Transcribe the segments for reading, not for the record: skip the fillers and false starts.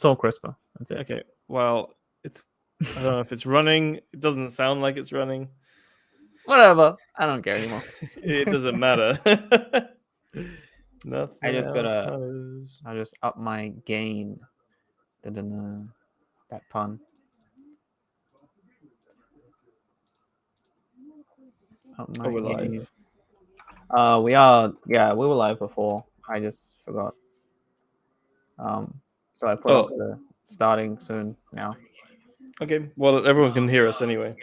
Soul Crisper. That's it. Okay. Well, I don't know if it's running. It doesn't sound like it's running. Whatever. I don't care anymore. It doesn't matter. Nothing I just gotta. matters. I'll just up my gain. That pun. Up my Oh, we're gain. live. We are. Yeah, we were live before. I just forgot. So I put up the starting soon now. Okay. Well, everyone can hear us anyway.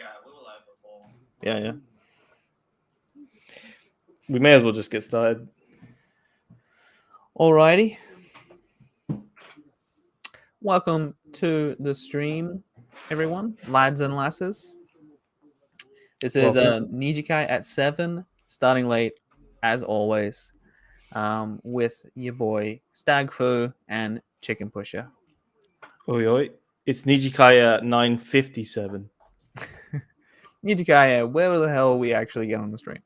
Yeah. We may as well just get started. Alrighty. Welcome to the stream, everyone, lads and lasses. This is Nijikai at 7, starting late, as always, with your boy Stagfu and Chicken Pusher. Oi. It's Nijikai at 9:57. Nijikai, where the hell we actually get on the stream?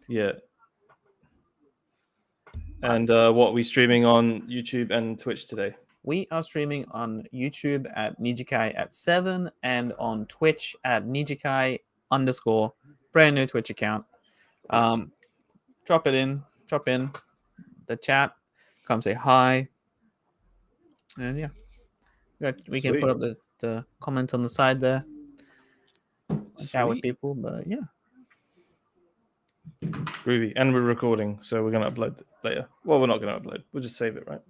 Yeah. And what are we streaming on YouTube and Twitch today? We are streaming on YouTube at Nijikai at 7 and on Twitch at Nijikai_, brand new Twitch account. Drop in the chat, come say hi. And yeah, we can put up the comments on the side there. Chat with people, but yeah. Groovy. And we're recording, so we're going to upload later. Well, we're not going to upload. We'll just save it, right?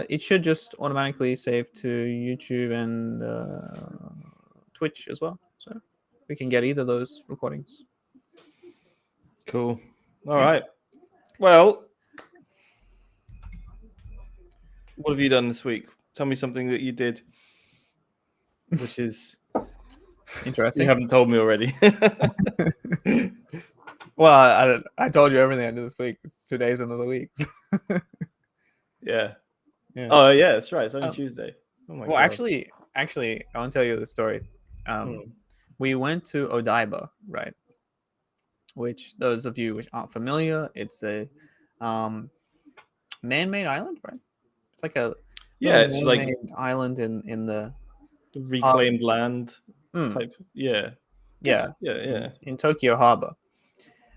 It should just automatically save to YouTube and Twitch as well. So we can get either of those recordings. Cool. All right. Well, what have you done this week? Tell me something that you did, which is interesting. You haven't told me already. Well, I told you everything I did this week. It's 2 days into the week. Yeah. Oh, yeah, that's right. It's only Tuesday. Oh my God. Actually, I want to tell you the story. We went to Odaiba, right? Which, those of you which aren't familiar, it's a man-made island, right? It's like a it's like island in the reclaimed land type. Yeah. In Tokyo Harbor.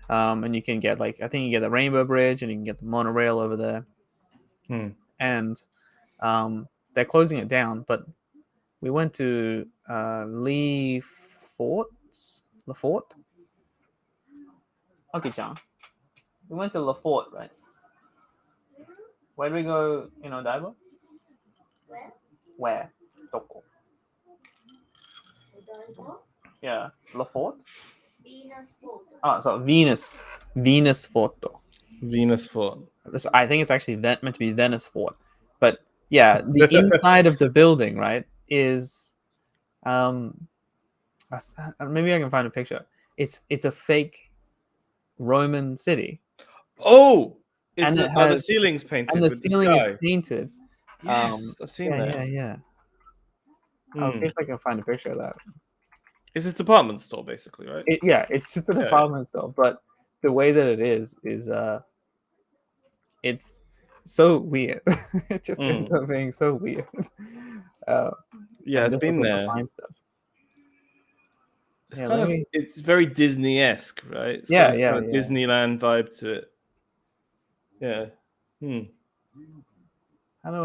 And you can get I think you get the Rainbow Bridge and you can get the monorail over there. And they're closing it down, but we went to Le Fort. Okay, John. We went to Le Fort, right? Where did we go in Odaiba? Where? Toko. Yeah, Le Fort. Venus Photo. Oh, so Venus Photo. Venus Fort. I think it's actually meant to be Venice Fort, but yeah, the inside of the building, right, is maybe I can find a picture. It's a fake Roman city. Oh, the ceiling's painted. And the ceiling is painted. Yes, I've seen that. Yeah. I'll see if I can find a picture of that. It's a department store, basically, right? It's just a department store, but the way that it is it's so weird. It just ends up being so weird. It's been there. Stuff. It's it's very Disney-esque, right? It's got kind of Disneyland vibe to it. Yeah. How do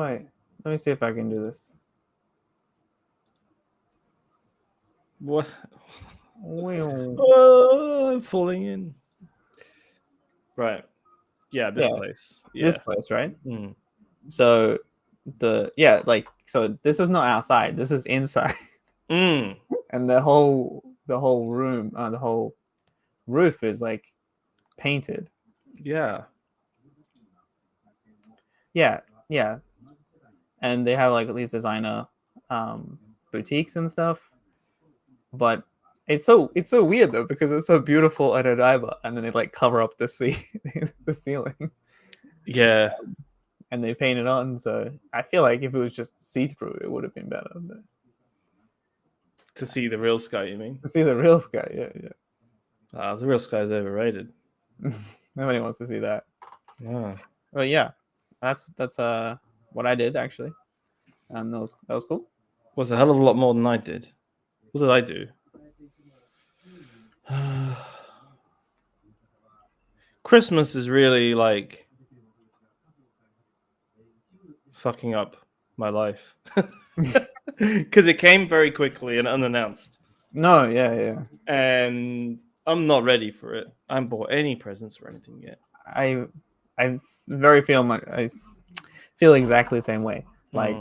let me see if I can do this. What? I'm falling in. Right. Yeah, this place. Yeah. This place, right? So so this is not outside. This is inside. And the whole room, the whole roof is painted. Yeah. Yeah. And they have these designer boutiques and stuff. But it's so weird though, because it's so beautiful at Odaiba, and then they cover up the ceiling. Yeah. And they paint it on, so I feel like if it was just see-through, it would have been better. But... To see the real sky, you mean? To see the real sky, yeah. The real sky is overrated. Nobody wants to see that. Yeah. Well, yeah, that's what I did actually. That was cool. Was a hell of a lot more than I did. What did I do? Christmas is really like fucking up my life because it came very quickly and unannounced. No, yeah. And I'm not ready for it. I haven't bought any presents or anything yet. I I feel exactly the same way. Like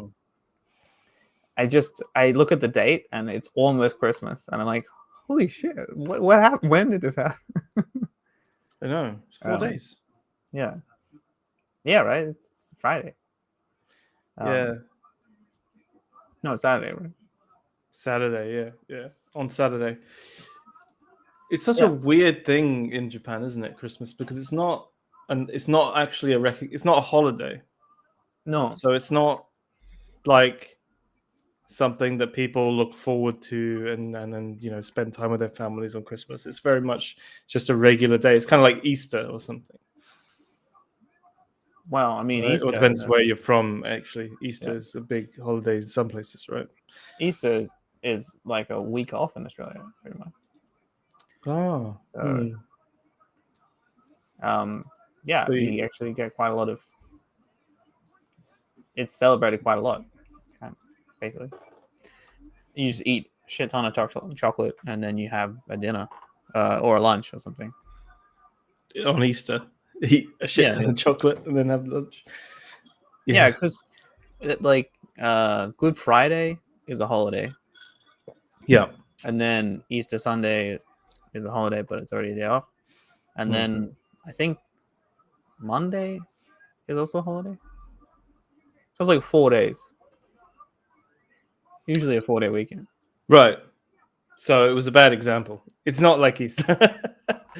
I look at the date and it's almost Christmas, and I'm like, holy shit, what happened? When did this happen? I know, it's 4 days. Yeah, right. It's Friday. Yeah, no, it's Saturday. Right? Saturday. Yeah, on Saturday. It's such a weird thing in Japan, isn't it? Christmas, because it's not actually it's not a holiday. No, so it's not like something that people look forward to and spend time with their families on Christmas. It's very much just a regular day. It's kind of like Easter or something. Well, I mean, Right? Easter. It depends where you're from. Actually, Easter is a big holiday in some places, right? Easter is like a week off in Australia, pretty much. Oh. So, yeah, you actually get quite a lot of. It's celebrated quite a lot, basically. You just eat a shit ton of chocolate, and then you have a dinner, or a lunch or something. On Easter, eat a shit ton of chocolate and then have lunch. Yeah, because like Good Friday is a holiday. Yeah. And then Easter Sunday is a holiday, but it's already a day off. And then I think Monday is also a holiday. So it's like 4 days. Usually a 4-day weekend. Right. So it was a bad example. It's not like Easter.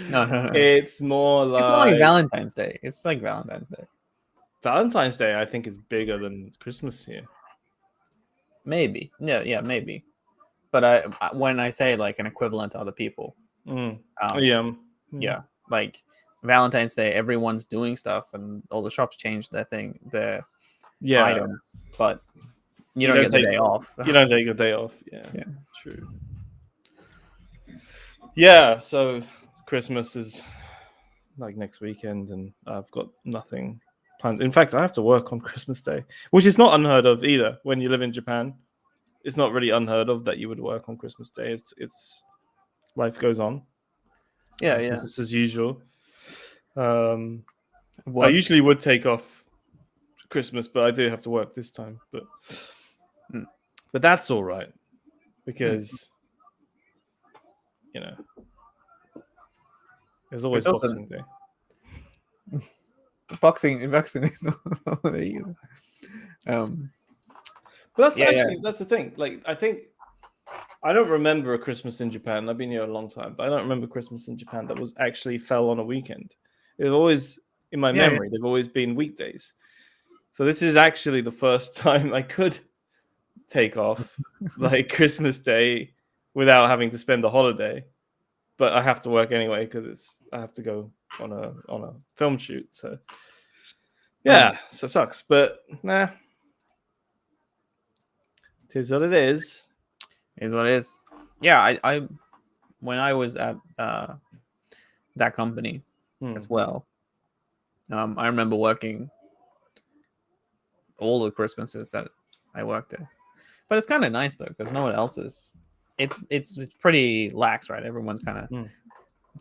No. It's more like... It's not like Valentine's Day. It's like Valentine's Day. Valentine's Day, I think, is bigger than Christmas here. Maybe. Yeah, maybe. But when I say like an equivalent to other people, yeah, like Valentine's Day, everyone's doing stuff and all the shops change their items, but you don't get the day off. You don't take a day off. Yeah, true. Yeah, so Christmas is like next weekend, and I've got nothing planned. In fact, I have to work on Christmas Day, which is not unheard of either. When you live in Japan, it's not really unheard of that you would work on Christmas Day. It's life goes on. Yeah. Business as usual. I usually would take off Christmas, but I do have to work this time. But that's all right, because there's always Boxing Day. Boxing is not a holiday either. But that's the thing. Like, I think I don't remember a Christmas in Japan. I've been here a long time, but I don't remember Christmas in Japan that was actually fell on a weekend. They've always, in my memory, they've always been weekdays. So this is actually the first time I could take off like Christmas Day without having to spend a holiday. But I have to work anyway because I have to go on a film shoot. So so it sucks. But nah. It is what it is. It is what it is. Yeah, I when I was at that company as well, I remember working all the Christmases that I worked there. But it's kind of nice though, because no one else is. It's pretty lax, right? Everyone's kind of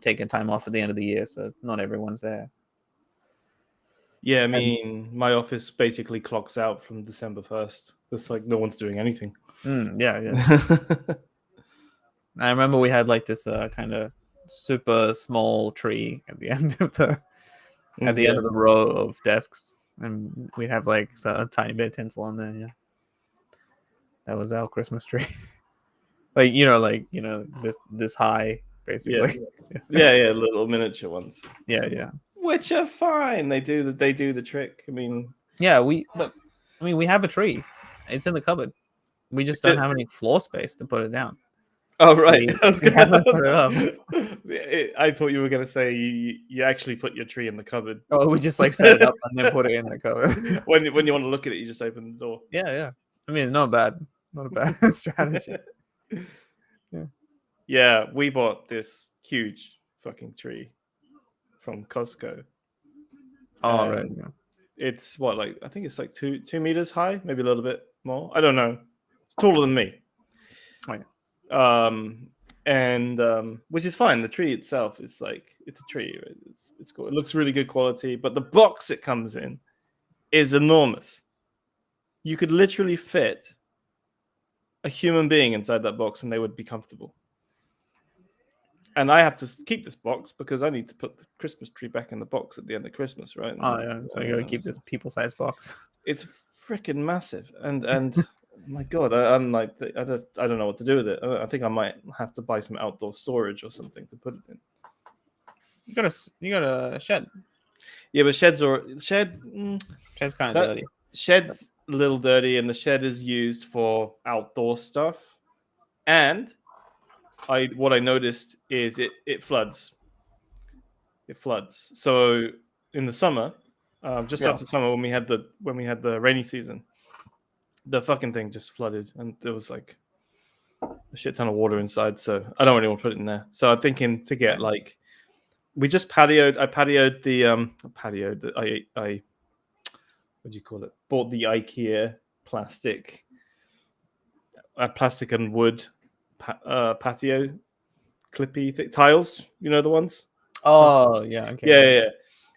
taking time off at the end of the year, so not everyone's there. Yeah, I mean, my office basically clocks out from December 1st. It's like no one's doing anything. Yeah. I remember we had like this kind of super small tree at the end of the end of the row of desks, and we'd have like a tiny bit of tinsel on there. Yeah, that was our Christmas tree. This high basically. Yeah, little miniature ones. Yeah. Which are fine. They do the trick. I mean, we have a tree. It's in the cupboard. We just don't have any floor space to put it down. Oh, right. So we haven't put it up. I thought you were going to say you actually put your tree in the cupboard. Oh, we just like set it up and then put it in the cupboard. when you want to look at it, you just open the door. Yeah. I mean, not a bad strategy. Yeah, we bought this huge fucking tree from Costco. Oh, right. And Yeah. it's what, like, I think it's like 2 meters high, maybe a little bit more. I don't know. It's taller than me. Oh, yeah. And which is fine. The tree itself is like, it's a tree. Right? It's cool. It looks really good quality, but the box it comes in is enormous. You could literally fit a human being inside that box, and they would be comfortable. And I have to keep this box because I need to put the Christmas tree back in the box at the end of Christmas, right? Oh, yeah. So you gotta keep this people-sized box. It's freaking massive, and my God, I'm like, I don't know what to do with it. I think I might have to buy some outdoor storage or something to put it in. You got a shed. Yeah, but shed's Kind of dirty. Shed's a little dirty, and the shed is used for outdoor stuff. And what I noticed is it floods. It floods. So in the summer, just after summer, when we had the rainy season, the fucking thing just flooded, and there was like a shit ton of water inside. So I don't really want to put it in there. So I'm thinking to get like, we just patioed. I patioed the I what do you call it? Bought the IKEA plastic and wood patio clippy tiles. You know the ones. Oh, yeah. Okay. Yeah.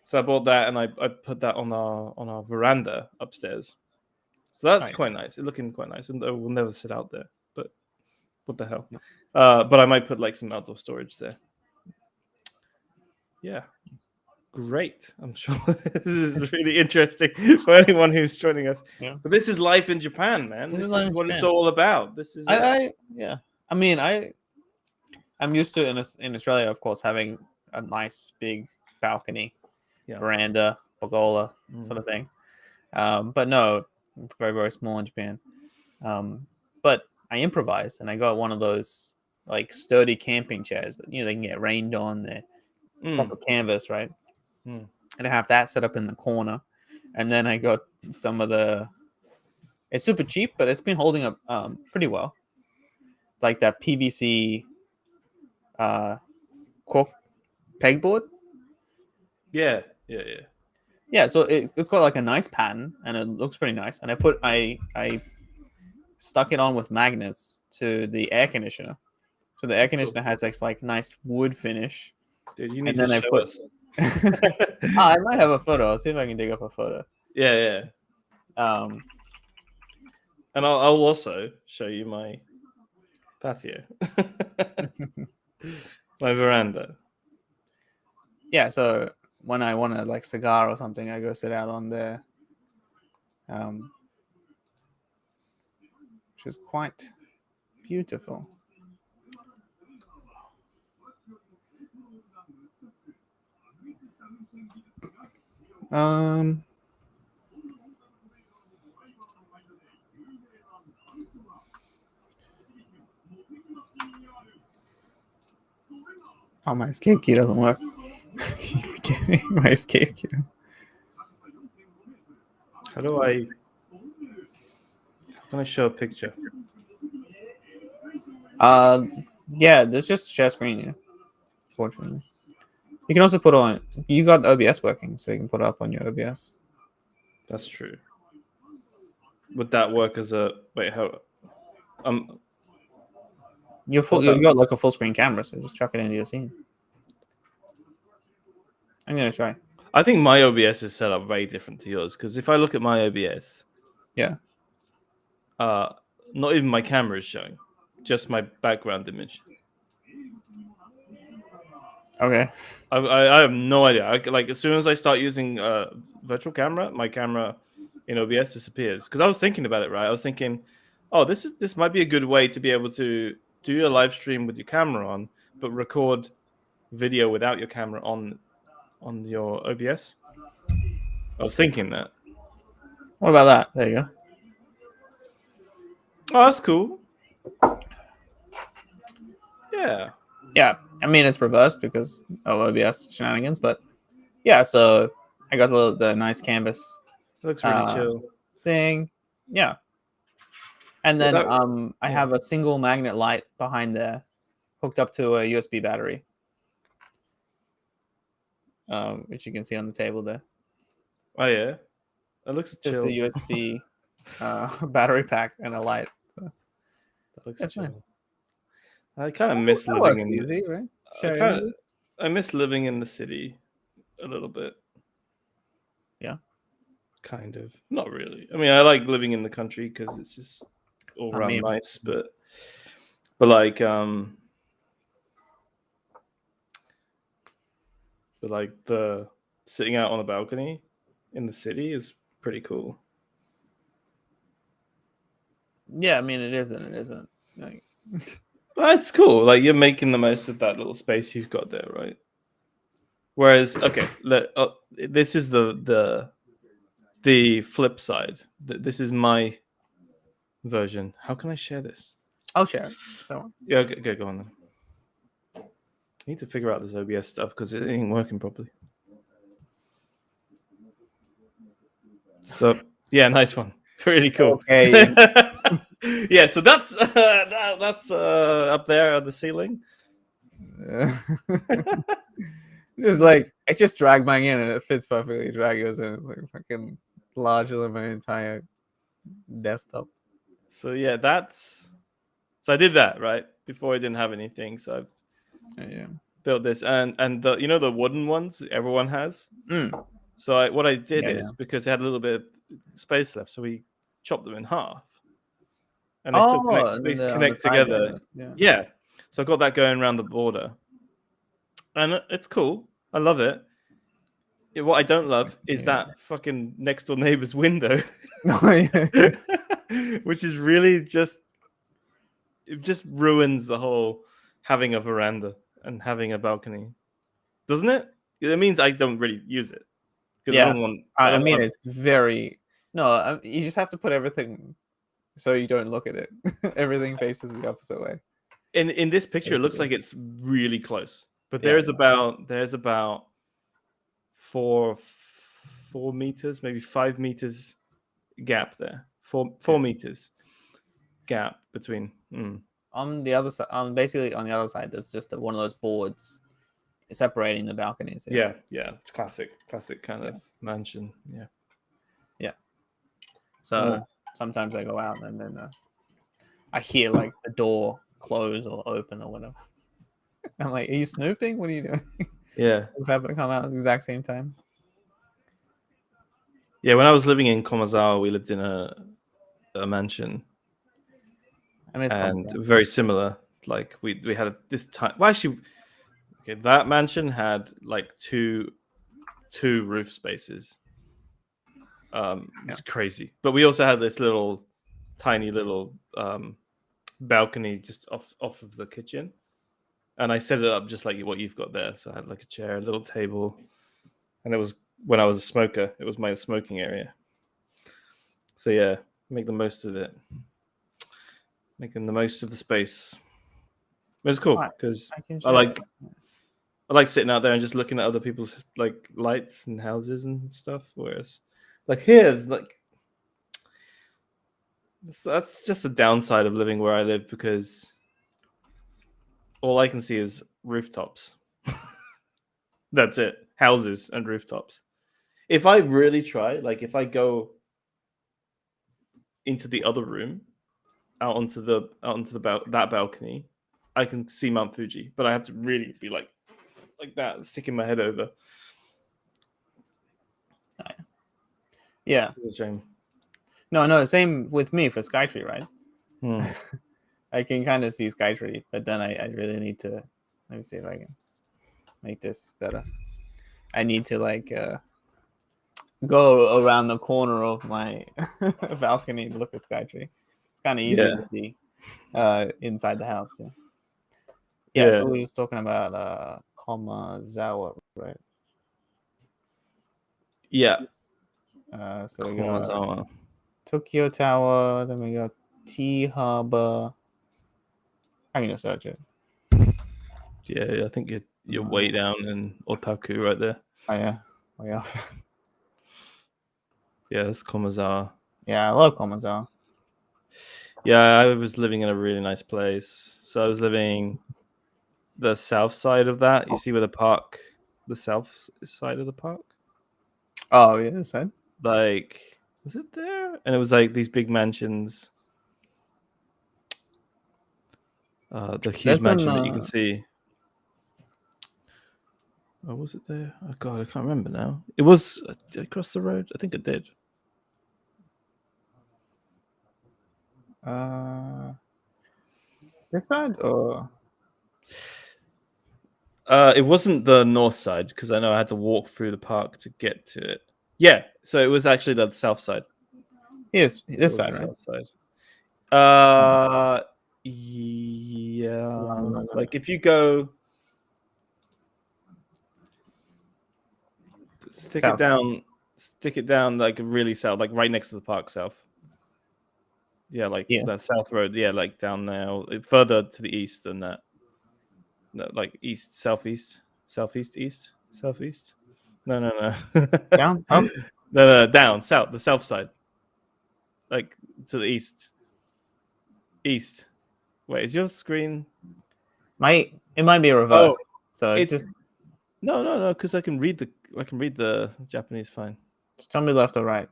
So I bought that, and I put that on our veranda upstairs. So that's quite nice. It's looking quite nice, and we'll never sit out there. But what the hell? No. But I might put like some outdoor storage there. Yeah. Great. I'm sure this is really interesting for anyone who's joining us. Yeah. But this is life in Japan, man. This is what it's all about. This is yeah. I mean, I'm used to in Australia, of course, having a nice big balcony, veranda, pergola, sort of thing. But no, it's very, very small in Japan. But I improvised, and I got one of those like sturdy camping chairs that they can get rained on. They're proper canvas, right? And I have that set up in the corner, and then I got some of the. It's super cheap, but it's been holding up pretty well. Like that PVC cork pegboard. Yeah. Yeah, so it's got like a nice pattern, and it looks pretty nice. And I stuck it on with magnets to the air conditioner. So the air conditioner has like nice wood finish. Dude, you need to show us. I might have a photo. I'll see if I can dig up a photo. Yeah. And I'll also show you my patio, my veranda. Yeah, so when I want a like cigar or something, I go sit out on there, which is quite beautiful. Oh, my escape key doesn't work. My escape key. How do I? I'm gonna show a picture. Yeah, there's just share screen. Yeah, fortunately, you can also put on. You got OBS working, so you can put it up on your OBS. That's true. Would that work as a wait? How? You got like a full screen camera, so just chuck it into your scene. I'm gonna try. I think my OBS is set up very different to yours, because if I look at my OBS, not even my camera is showing, just my background image. Okay. I have no idea. Like as soon as I start using virtual camera, my camera in OBS disappears. Because I was thinking about it, right? I was thinking, oh, this might be a good way to be able to do your live stream with your camera on, but record video without your camera on your OBS. I was thinking that. What about that? There you go. Oh, that's cool. Yeah. Yeah, I mean it's reversed because of OBS shenanigans, but yeah. So I got the nice canvas. It looks really chill thing. Yeah. And then I have a single magnet light behind there, hooked up to a USB battery, which you can see on the table there. Oh yeah, it looks Just chill. a USB battery pack and a light. That looks That's chill. fine. I kind of miss That living works in. easy, right? I miss living in the city a little bit. Yeah. Kind of. Not really. I mean, I like living in the country because it's just all around nice, but like the sitting out on a balcony in the city is pretty cool. Yeah, I mean it is and it isn't. Like, it's cool. Like you're making the most of that little space you've got there, right? Whereas, okay, this is the flip side. This is my version. How can I share this? I'll share it. So. Yeah, okay, go on then. I need to figure out this OBS stuff because it ain't working properly. So yeah, nice one. Really cool. Okay. Yeah, so that's up there on the ceiling. Just like I just drag mine in and it fits perfectly. Drag yours in. It's like fucking larger than my entire desktop. So yeah, so I did that right before I didn't have anything. So Yeah. built this and the the wooden ones everyone has. So what I did is because it had a little bit of space left, so we chopped them in half, and they still connect together. Yeah. So I got that going around the border, and it's cool. I love it. What I don't love is that fucking next door neighbor's window, which is really it just ruins the whole having a veranda and having a balcony, doesn't it? It means I don't really use it. Yeah, I mean it's very you just have to put everything so you don't look at it. Everything faces the opposite way. In this picture, it looks like it's really close, but there's about 4 meters, maybe 5 meters gap there. 4 meters gap between. On the other side, basically on the other side, there's just one of those boards separating the balconies. Yeah, it's classic kind of mansion. Yeah. So sometimes I go out and then I hear like the door close or open or whatever. I'm like, are you snooping? What are you doing? Yeah. It's happening to come out at the exact same time. Yeah, when I was living in Komazawa, we lived in a mansion. And very similar. Like we had this time. Well, actually, okay, that mansion had like two roof spaces. It's crazy. But we also had this tiny little balcony just off of the kitchen, and I set it up just like what you've got there. So I had like a chair, a little table, and it was when I was a smoker. It was my smoking area. So yeah, make the most of it. Making the most of the space. It was cool because I like sitting out there and just looking at other people's like lights and houses and stuff. Whereas, like here, it's like that's just the downside of living where I live because all I can see is rooftops. That's it, houses and rooftops. If I really try, like if I go into the other room, out onto that balcony, I can see Mount Fuji, but I have to really be like that, sticking my head over. Yeah. It's a shame. No, same with me for Skytree, right? I can kind of see Skytree, but then I really need to. Let me see if I can make this better. I need to like go around the corner of my balcony to look at Skytree. It's kind of easy to see inside the house. Yeah. So we were just talking about Komazawa, right? Yeah. So we got Tokyo Tower, then we got T Harbor. I'm gonna search it. Yeah, I think you're way down in Otaku right there. Oh yeah, way up. Yeah, that's Komazawa. Yeah, I love Komazawa. Yeah, I was living in a really nice place. So I was living the south side of that. You see where the south side of the park? Oh yeah, this side. Like, was it there? And it was like these big mansions. The huge That's on. mansion that you can see. Oh, was it there? Oh god, I can't remember now. It was across the road. I think it did. This side or It wasn't the north side because I know I had to walk through the park to get to it. Yeah, so it was actually the south side. yes, It this was side, the right? south side. No, Yeah. no, no, no, no. Like if you go stick South. it down like really south, like right next to the park south. Yeah, like Yeah, that south road. Yeah, like down there, further to the east than that. No, like east, southeast, southeast, east, southeast. No, no, no. down, up. No, down, south, the south side, like to the east, east. Wait, is your screen? It might be Oh, reversed. So it's just no, because I can read the Japanese fine. tell me left or right.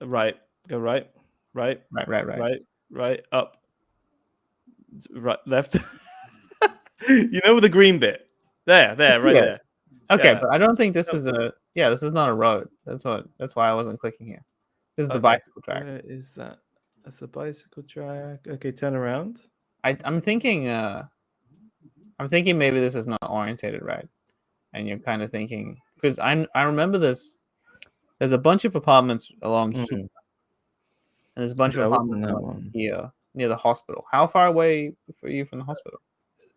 Right, go right, right, Right, right, right. right, right, up, right, left. You know the green bit. There, right Yeah. there. Okay, Yeah. but I don't think this is a. Yeah, this is not a road. That's why I wasn't clicking here. This is the Okay. bicycle track. Where is that? That's a bicycle track. Okay, turn around. I'm thinking. I'm thinking maybe this is not orientated right, and you're kind of thinking because I remember this. There's a bunch of apartments along here, Mm. and there's a bunch of Okay, I wasn't apartments that along one. here near the hospital. How far away for you from the hospital?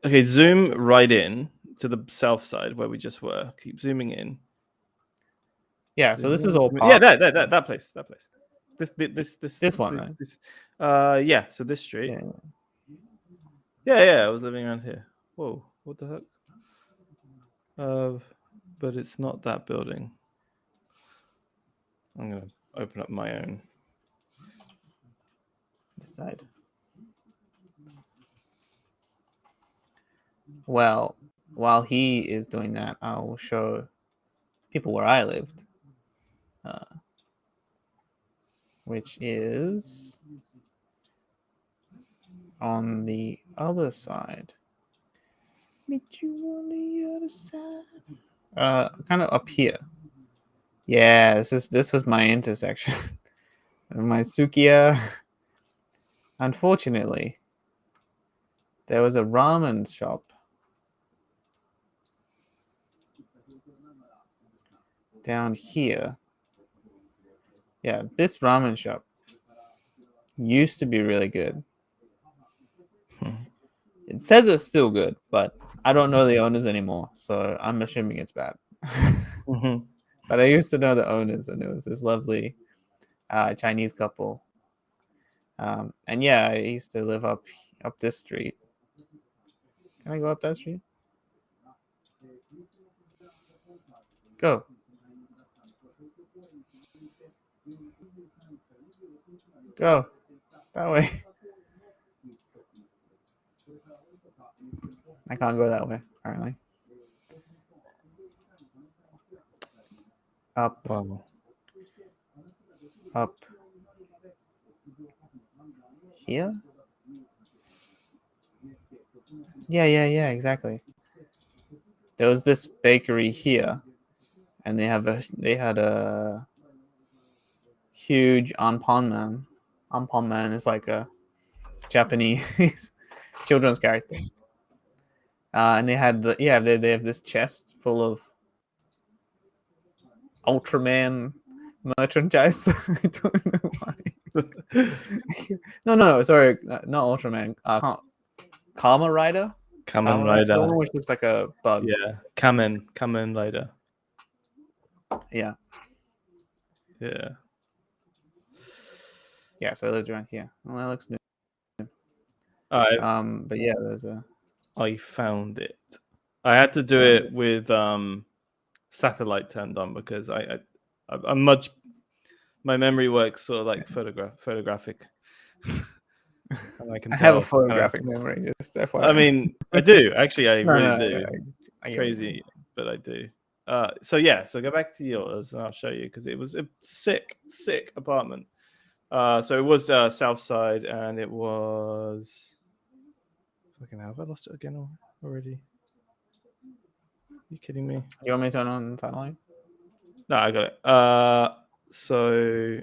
Okay, zoom right in to the south side where we just were. Keep zooming in. Yeah, so Zoom this is in, all zoom in. Yeah, park. that place. That place. This one, right? This. Yeah. So this street. Yeah. Yeah. I was living around here. Whoa, what the heck? But it's not that building. I'm gonna open up my own. This side. Well, while he is doing that, I will show people where I lived, which is on the other side. Meet you on the other side. Kind of up here. Yeah, this was my intersection. My Sukiya. Unfortunately, there was a ramen shop down here. Yeah, this ramen shop used to be really good. It says it's still good, but I don't know the owners anymore, so I'm assuming it's bad. Mm-hmm. But I used to know the owners, and it was this lovely Chinese couple. And yeah, I used to live up this street. Can I go up that street? Go. Go. That way. I can't go that way, apparently. Up. Wow. Up. Here? Yeah, exactly. There was this bakery here, and they had a huge Anpan Man. Anpan Man is like a Japanese children's character. And they had they have this chest full of Ultraman merchandise. I don't know why. No, sorry, not Ultraman. Karma Rider. Kamen Rider. The one which looks like a bug. Yeah, Kamen Rider. Yeah. Yeah. Yeah, so it lives around here. Well, that looks new. I But yeah, there's a. I found it. I had to do it with satellite turned on because I'm much. My memory works sort of like photographic. And I can I have a tell. photographic memory. Just FYI. I mean, I do actually. I No, really no, do. I get Crazy, but I do. So go back to yours and I'll show you because it was a sick apartment. So it was South Side and it was fucking hell. Have I lost it again already? Are you kidding me? You want me to turn on the timeline? No, I got it. So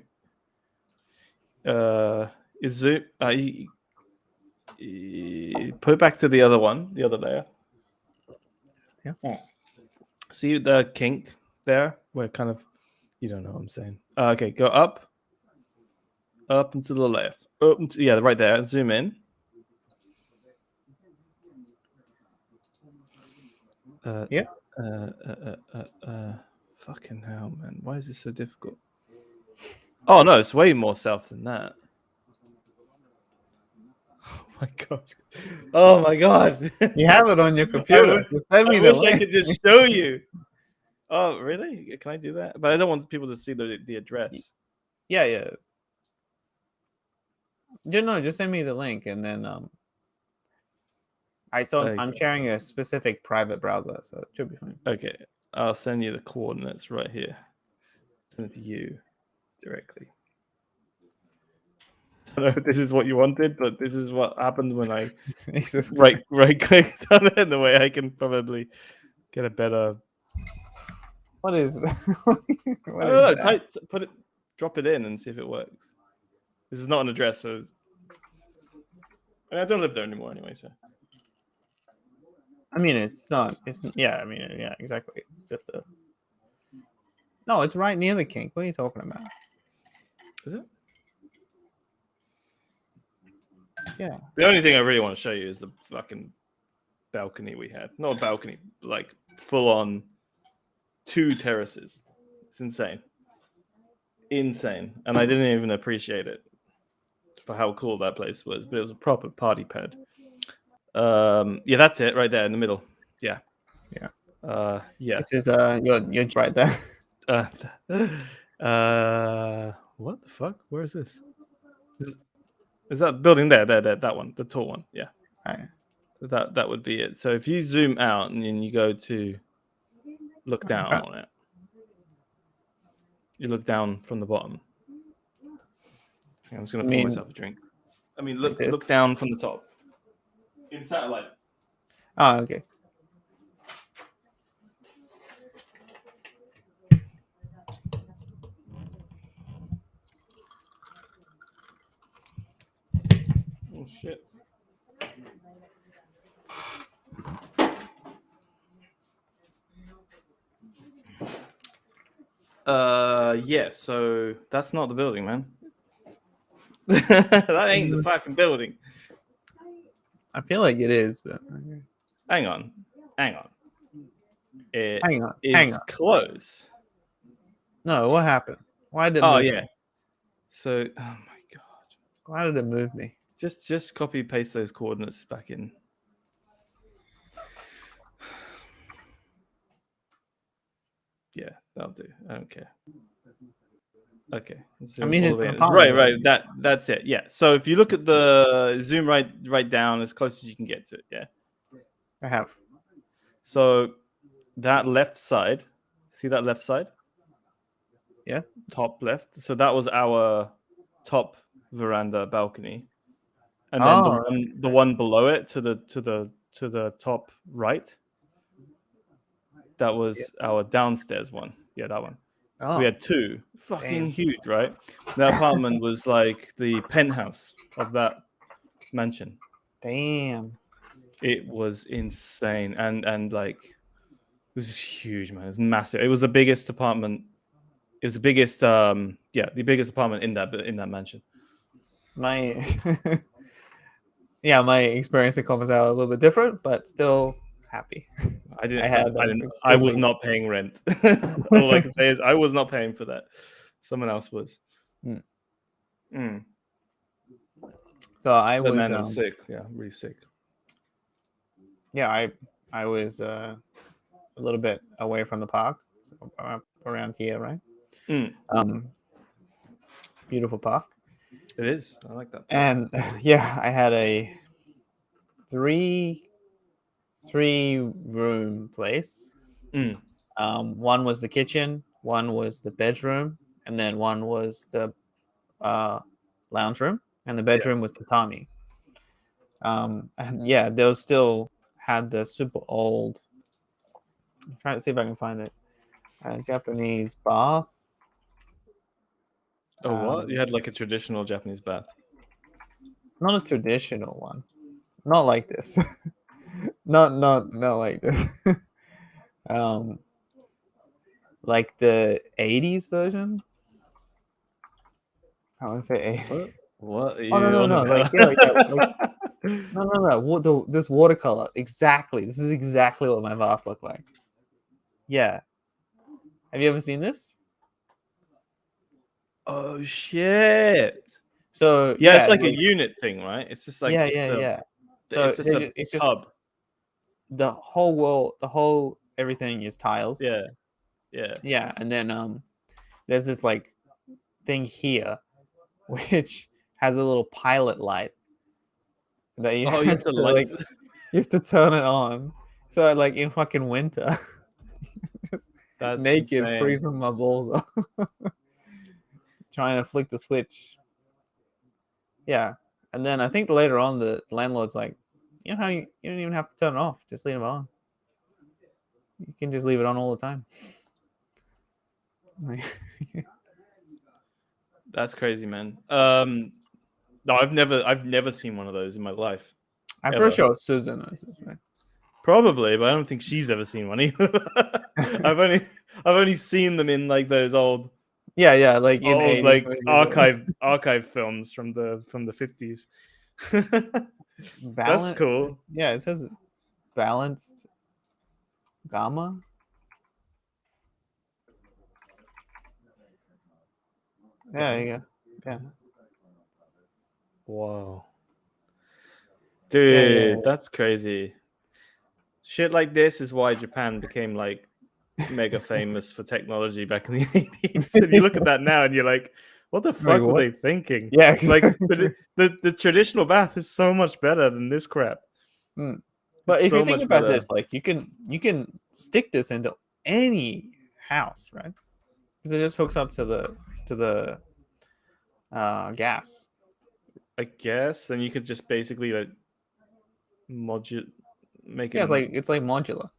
is Zoom? Put it back to the other one, the other layer. Yeah. See the kink there? Where kind of, you don't know what I'm saying. Okay, go up and to the left. Yeah, right there. Zoom in. Yeah. Fucking hell, man. Why is this so difficult? Oh, no, it's way more south than that. Oh, my God. Oh, my God. You have it on your computer. Just send me I the wish link. I could just show you. Oh, really? Can I do that? But I don't want people to see the address. Yeah. Just send me the link and then I'm sharing a specific private browser, so it should be fine. Okay, I'll send you the coordinates right here. Send it to you directly. I don't know if this is what you wanted, but this is what happened when I right clicked on it. The way I can probably get a better. What is that? I don't know. Drop it in and see if it works. This is not an address, so I don't live there anymore anyway. So I mean, it's not. Yeah. Exactly. It's just a. No, it's right near the kink. What are you talking about? is it? Yeah. The only thing I really want to show you is the fucking balcony we had. Not a balcony, like full on 2 terraces. It's insane. And I didn't even appreciate it for how cool that place was, but it was a proper party pad. Yeah, that's it right there in the middle. Yeah. This is you're right there. What the fuck? Where is this? Is that building there? That one, the tall one. Yeah. Right. So that would be it. So if you zoom out and then you go to look down on it, you look down from the bottom. I'm just gonna pour myself a drink. I mean, look down from the top in satellite. Oh, okay. Oh shit. Yeah, so that's not the building, man. That ain't the fucking building. I feel like it is, but Hang on. It hang on. is close. No, what happened? Why did it Oh move yeah. me? So, oh my god. Why did it move me? Just copy paste those coordinates back in. Yeah, that'll do. I don't care. Okay. I mean, it's right. That's it. Yeah. So if you look at the zoom right down as close as you can get to it. Yeah. I have. So that left side, see that left side? Yeah. Top left. So that was our top veranda balcony, and then the one below it to the top right. That was our downstairs one. Yeah, that one. So we had 2. Fucking huge, right? That apartment was like the penthouse of that mansion. Damn. It was insane. And like it was huge, man. It was massive. It was the biggest apartment. It was the biggest the biggest apartment in that mansion. My my experience at Commons out a little bit different, but still happy. I was not paying rent. All I can say is I was not paying for that. Someone else was. So I that was, man was sick. Yeah, really sick. Yeah, I was a little bit away from the park, so around here, right? Beautiful park. It is. I like that. And yeah, I had a three room place. Mm. One was the kitchen, one was the bedroom, and then one was the lounge room, and the bedroom was tatami. And yeah, those still had the super old. I'm trying to see if I can find it. Japanese bath. Oh, what? You Um, had like a traditional Japanese bath. Not a traditional one. Not like this. Not like this. um, like the '80s version. I want to say 80s. What are Oh no you no on no! Like about? yeah yeah like no. This watercolor exactly. This is exactly what my bath looked like. Yeah. Have you ever seen this? Oh shit! So Yeah, it's yeah, like a like unit thing, right? It's just like yeah. So it's just a it's just tub. the whole wall, the whole everything is tiles. Yeah, yeah. Yeah, and then there's this like thing here, which has a little pilot light that you Oh, you have have to to light. like you have to turn it on. So like in fucking winter, just That's naked, insane. freezing my balls off, trying to flick the switch. Yeah, and then I think later on the landlord's like, you know how you don't even have to turn it off, just leave it on. You can just leave it on all the time. Like, That's crazy, man. No, I've never seen one of those in my life, I'm pretty ever. sure Susan knows this, right? Probably, but I don't think she's ever seen one either. I've only I've only seen them in like those Yeah, like in old 80s like movies. Or archive films from the 50s. That's balance. cool. Yeah, it says balanced gamma. Yeah, Gamma. yeah, yeah, Wow. yeah. Dude, that's crazy. Shit like this is why Japan became like mega famous for technology back in the 80s. And you look at that now and you're like, what the Like fuck were what? they thinking? Yeah, Like exactly. the traditional bath is so much better than this crap. Mm. But It's if you so think much about better. this, like you can stick this into any house, right? Because it just hooks up to the gas. I guess. And you could just basically like modulate make Yeah, it it's like modular.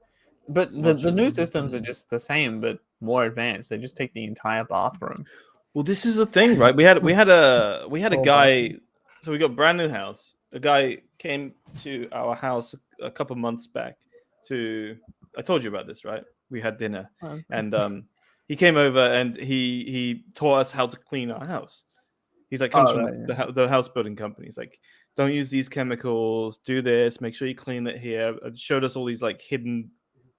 But the new systems are just the same, but more advanced. They just take the entire bathroom. Well, this is the thing, right? We had a Whole guy. bathroom. So we got a brand new house. A guy came to our house a couple months back. To I told you about this, right? We had dinner, and he came over and he taught us how to clean our house. He's like comes Oh, from right, yeah. the house building company. He's like, don't use these chemicals. Do this. Make sure you clean it here. And showed us all these like hidden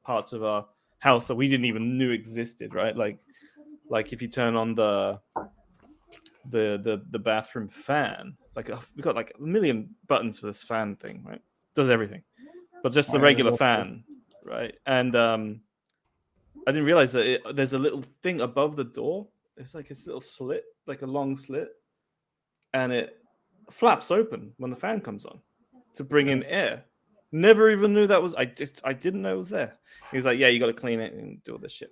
parts of our house that we didn't even knew existed, right? Like if you turn on the bathroom fan, like we've got like a million buttons for this fan thing, right? Does everything, but just the regular fan, right? And I didn't realize that there's a little thing above the door. It's like this little slit, like a long slit, and it flaps open when the fan comes on to bring in air. Never even knew that was. I didn't know it was there. He was like, "Yeah, you got to clean it and do all this shit."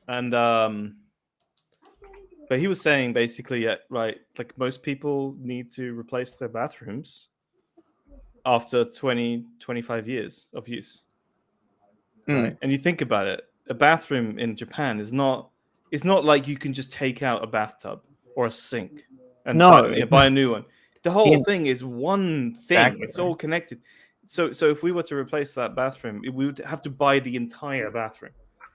And but he was saying basically, yeah, right, like most people need to replace their bathrooms after 20, 25 years of use, right? Mm. And you think about it, a bathroom in Japan is not, it's not like you can just take out a bathtub or a sink and No, buy a new one. The whole the thing is one thing. exactly It's right. all connected. So if we were to replace that bathroom, we would have to buy the entire bathroom.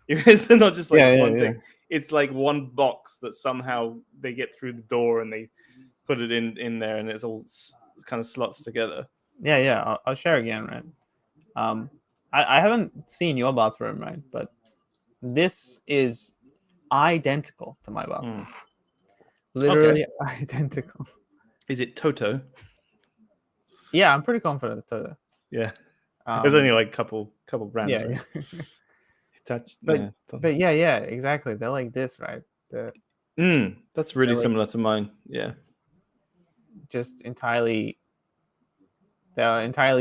It's not just like one Yeah. thing. It's like one box that somehow they get through the door and they put it in there, and it's all kind of slots together. Yeah. I'll share again, right? Um, I haven't seen your bathroom, right? But this is identical to my bathroom. Okay. Literally identical. Is it Toto? Yeah, I'm pretty confident it's Toto. Yeah. There's only like couple brands, Yeah, right? yeah. Touch. But Yeah. yeah, exactly. They're like this, right? That's really They're like similar to mine. Yeah. just entirely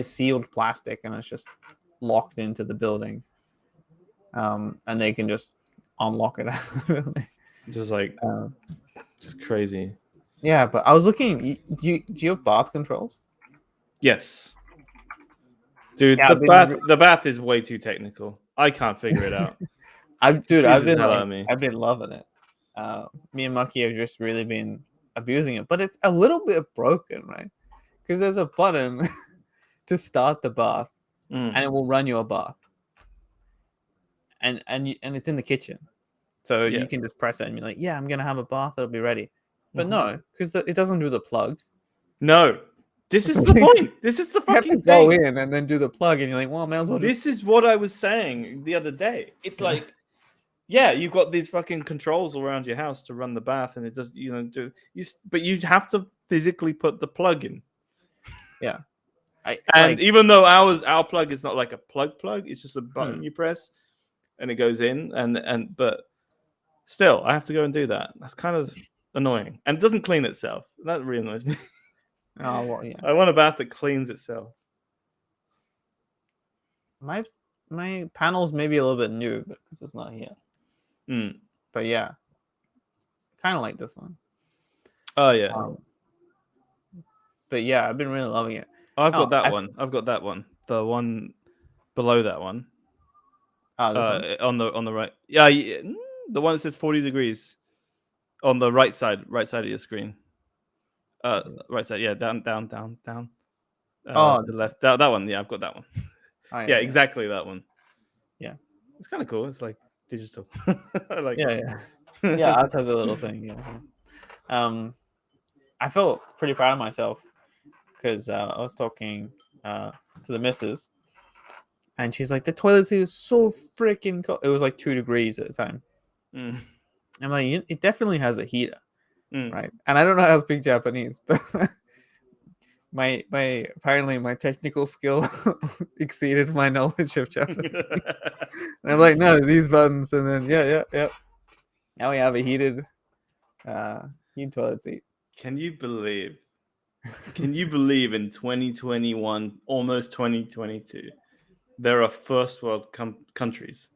sealed plastic, and it's just locked into the building. And they can just unlock it. Just like it's crazy. Yeah, but I was looking. Do you have bath controls? Yes, dude. Yeah, The bath is way too technical. I can't figure it out. I've Freezes been hell out like, of me. I've been loving it. Me and Mucky have just really been abusing it, but it's a little bit broken, right? Because there's a button to start the bath, and it will run you a bath, and it's in the kitchen, so Yeah. you can just press it and be like, yeah, I'm gonna have a bath, it'll be ready. But no, because it doesn't do the plug. No, this is the point. This is the You have to fucking go thing. in and then do the plug, and you're like, well, may as well just. This is what I was saying the other day. It's like, yeah, you've got these fucking controls around your house to run the bath, and it does, but you have to physically put the plug in. Yeah. And even though our plug is not like a plug, it's just a button you press, and it goes in, but still, I have to go and do that. That's kind of annoying, and it doesn't clean itself. That really annoys me. Oh well, yeah. I want a bath that cleans itself. My panel's maybe a little bit new because it's not here. But yeah, kind of like this one. Oh yeah. But yeah, I've been really loving it. I've got that one. I've got that one. The one below that one. This one? On the right. Yeah, the one that says 40 degrees on the right side of your screen. Right side. Yeah, down. To the left. That one. Yeah, I've got that one. Yeah, exactly that one. Yeah, it's kind of cool. It's like digital. I like. Yeah. Ours has a little thing. Yeah. I felt pretty proud of myself because I was talking to the missus, and she's like, the toilet seat is so freaking cold. It was like 2 degrees at the time. I'm like, it definitely has a heater, right? And I don't know how to speak Japanese, but apparently my technical skill exceeded my knowledge of Japanese. And I'm like, no, these buttons, and then yeah. Now we have a heated toilet seat. Can you believe in 2021, almost 2022, there are first world countries,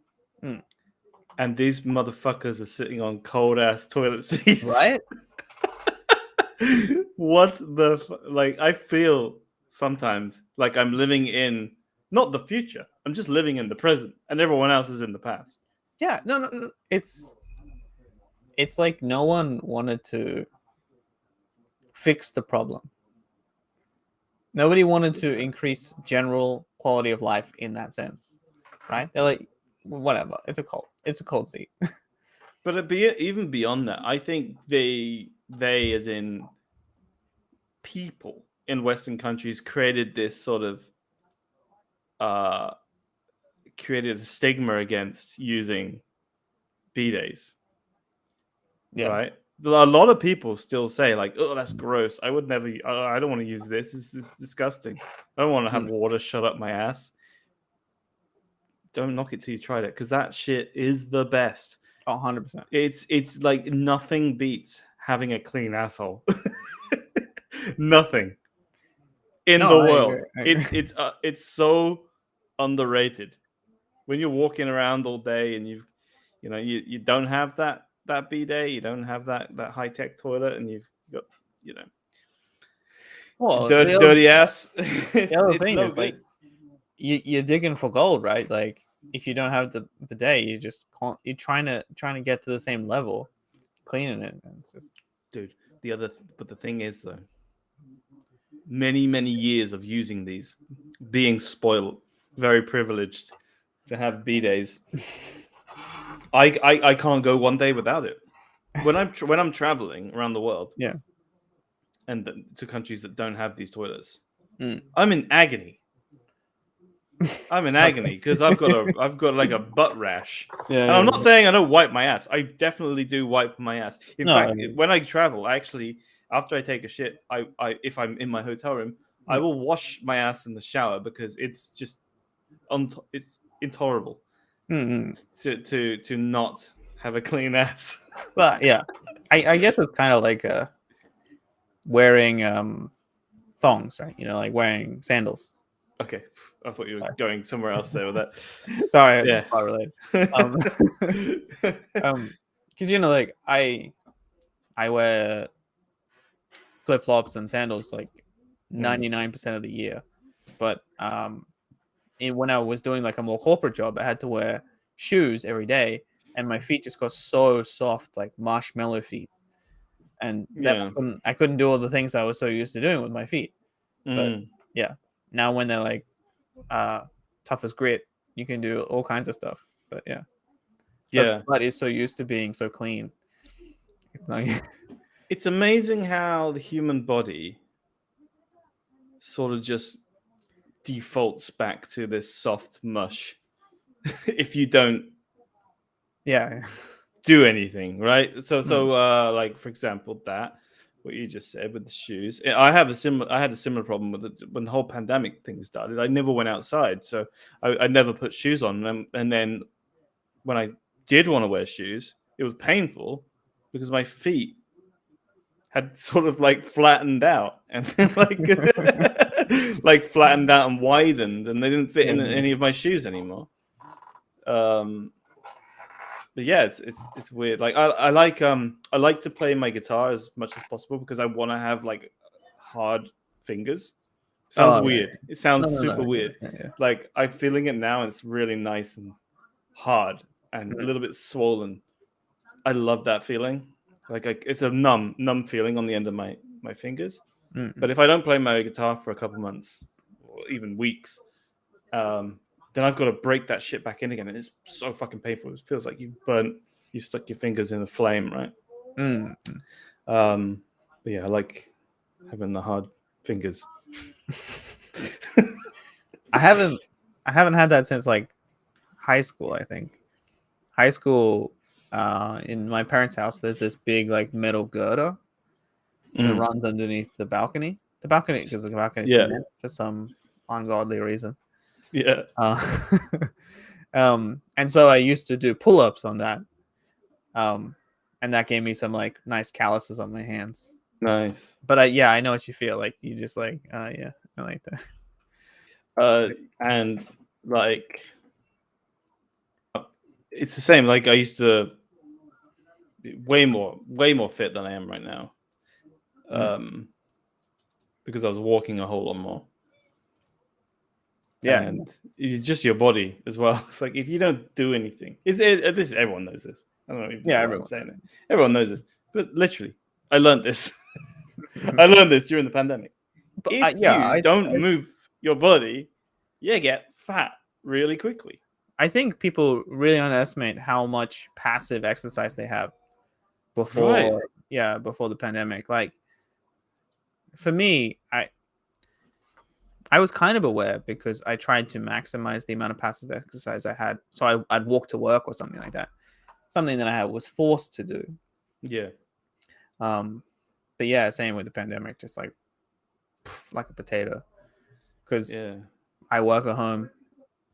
and these motherfuckers are sitting on cold ass toilet seats, right? What the like? I feel sometimes like I'm living in not the future. I'm just living in the present, and everyone else is in the past. Yeah, no. It's like no one wanted to fix the problem. Nobody wanted to increase general quality of life in that sense, right? They're like, whatever. It's a cold seat. But even beyond that, I think they as in people in Western countries created this sort of created a stigma against using bidets. Yeah. Right? A lot of people still say like, oh, that's gross. I would never. I don't want to use this. This is disgusting. I don't want to have water shut up my ass. Don't knock it till you tried it, because that shit is the best. 100%. It's like nothing beats having a clean asshole. Nothing in the world. It's so underrated. When you're walking around all day and you don't have that bidet, you don't have that high tech toilet, and you've got dirty ass. The other thing is like you're digging for gold, right? Like if you don't have the bidet, you just can't. You're trying to get to the same level, cleaning it. And it's just, dude. But the thing is though, many years of using these, being spoiled, very privileged to have bidets. I can't go one day without it. When I'm traveling around the world, and to countries that don't have these toilets, I'm in agony. Because I've got like a butt rash. And I'm not saying I don't wipe my ass. I definitely do wipe my ass. In fact, when I travel, actually, after I take a shit, I if I'm in my hotel room, I will wash my ass in the shower, because it's just it's intolerable to not have a clean ass. But yeah, I guess it's kind of like wearing thongs, right? You know, like wearing sandals. Okay, I thought you were Sorry. going somewhere else there with that. Sorry, Yeah. not related. Because you know, like I wear flip flops and sandals like 99% of the year, but when I was doing like a more corporate job, I had to wear shoes every day, and my feet just got so soft, like marshmallow feet, and then Yeah. I couldn't do all the things I was so used to doing with my feet. But Mm. yeah, now when they're like tough as grit, you can do all kinds of stuff. But yeah, so the Yeah. butt is so used to being so clean. It's not. It's amazing how the human body sort of just defaults back to this soft mush if you don't Yeah. do anything, right? So like for example, that what you just said with the shoes. I had a similar problem with it when the whole pandemic thing started. I never went outside, so I never put shoes on, and then when I did want to wear shoes, it was painful because my feet had sort of like flattened out and like like flattened out and widened, and they didn't fit in Yeah. any of my shoes anymore. But yeah, it's weird. Like I like to play my guitar as much as possible because I want to have like hard fingers. Sounds Oh yeah. weird. It sounds No, no, super no. weird. Yeah. Like I'm feeling it now, and it's really nice and hard and a little bit swollen. I love that feeling. Like it's a numb feeling on the end of my fingers. Mm-hmm. But if I don't play my guitar for a couple months or even weeks, then I've got to break that shit back in again, and it's so fucking painful. It feels like you stuck your fingers in a flame, right? But yeah, I like having the hard fingers. I haven't had that since like high school. I think high school. In my parents' house, there's this big like metal girder that runs underneath the balcony. The balcony, because the balcony is Yeah, cement for some ungodly reason. yeah, And so I used to do pull-ups on that. And that gave me some like nice calluses on my hands. nice. But I know what you feel like. You just like, yeah, I like that. And like, it's the same. Like I used to be way more fit than I am right now. Because I was walking a whole lot more. Yeah. And it's just your body as well. It's like if you don't do anything, this everyone knows this. I don't know even know why I'm saying it. Everyone knows this, but literally, I learned this. I learned this during the pandemic. But, If you don't move your body, you get fat really quickly. I think people really underestimate how much passive exercise they have before, before the pandemic. Like for me, I was kind of aware because I tried to maximize the amount of passive exercise I had. So I'd walk to work or something like that. Something that I was forced to do. Yeah. But yeah, same with the pandemic, just like a potato. Because I work at home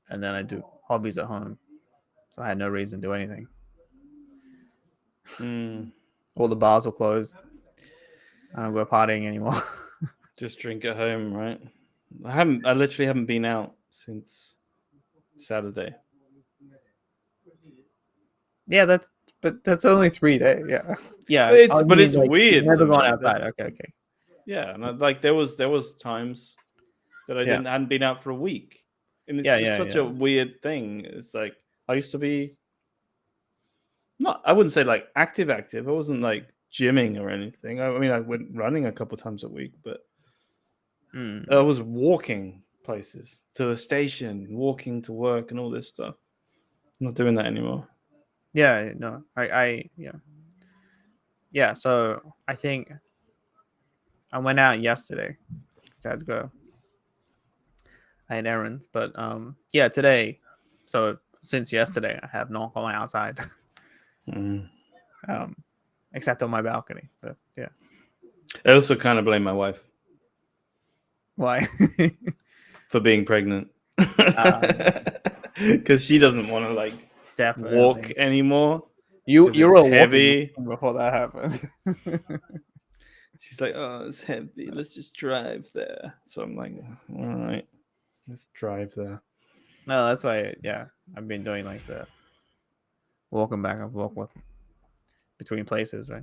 and then I do hobbies at home. So I had no reason to do anything. All the bars were closed. I don't go partying anymore. Just drink at home, right? I literally haven't been out since Saturday. Yeah, that's only 3 days. Yeah, yeah. But it's like, weird. Never gone outside. Okay. Yeah, and like there was times that I hadn't been out for a week, and it's just such a weird thing. It's like I used to be I wouldn't say like active. I wasn't like gymming or anything. I mean, I went running a couple times a week, but I was walking places to the station, walking to work, and all this stuff. I'm not doing that anymore. Yeah, no, yeah. So I think I went out yesterday. So I had to go. I had errands, but today. So since yesterday, I have not gone outside, except on my balcony. But yeah, I also kind of blame my wife. Why? For being pregnant, because she doesn't want to like walk anymore. You were heavy before that happened. She's like, oh, it's heavy. Let's just drive there. So I'm like, all right, let's drive there. No, that's why. Yeah, I've been doing like the walking back and forth with between places, right?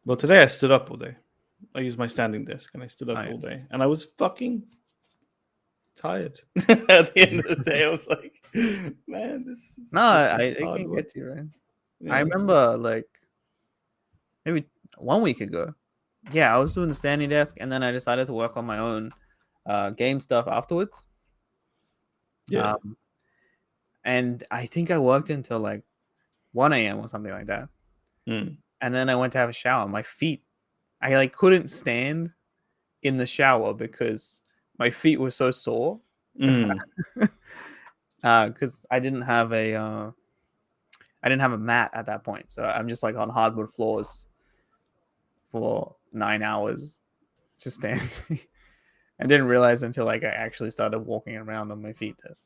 Well, today I stood up all day. I used my standing desk and I stood up Oh, yeah. all day, and I was fucking tired. At the end of the day, I was like, man, this is It hard can work. get to you, right? Yeah. I remember like maybe 1 week ago. Yeah, I was doing the standing desk, and then I decided to work on my own game stuff afterwards. Yeah. And I think I worked until like 1 a.m. or something like that. Mm. And then I went to have a shower. My feet, I like couldn't stand in the shower because my feet were so sore. Mm. Because I didn't have a mat at that point, so I'm just like on hardwood floors for 9 hours, just standing. I didn't realize until like I actually started walking around on my feet that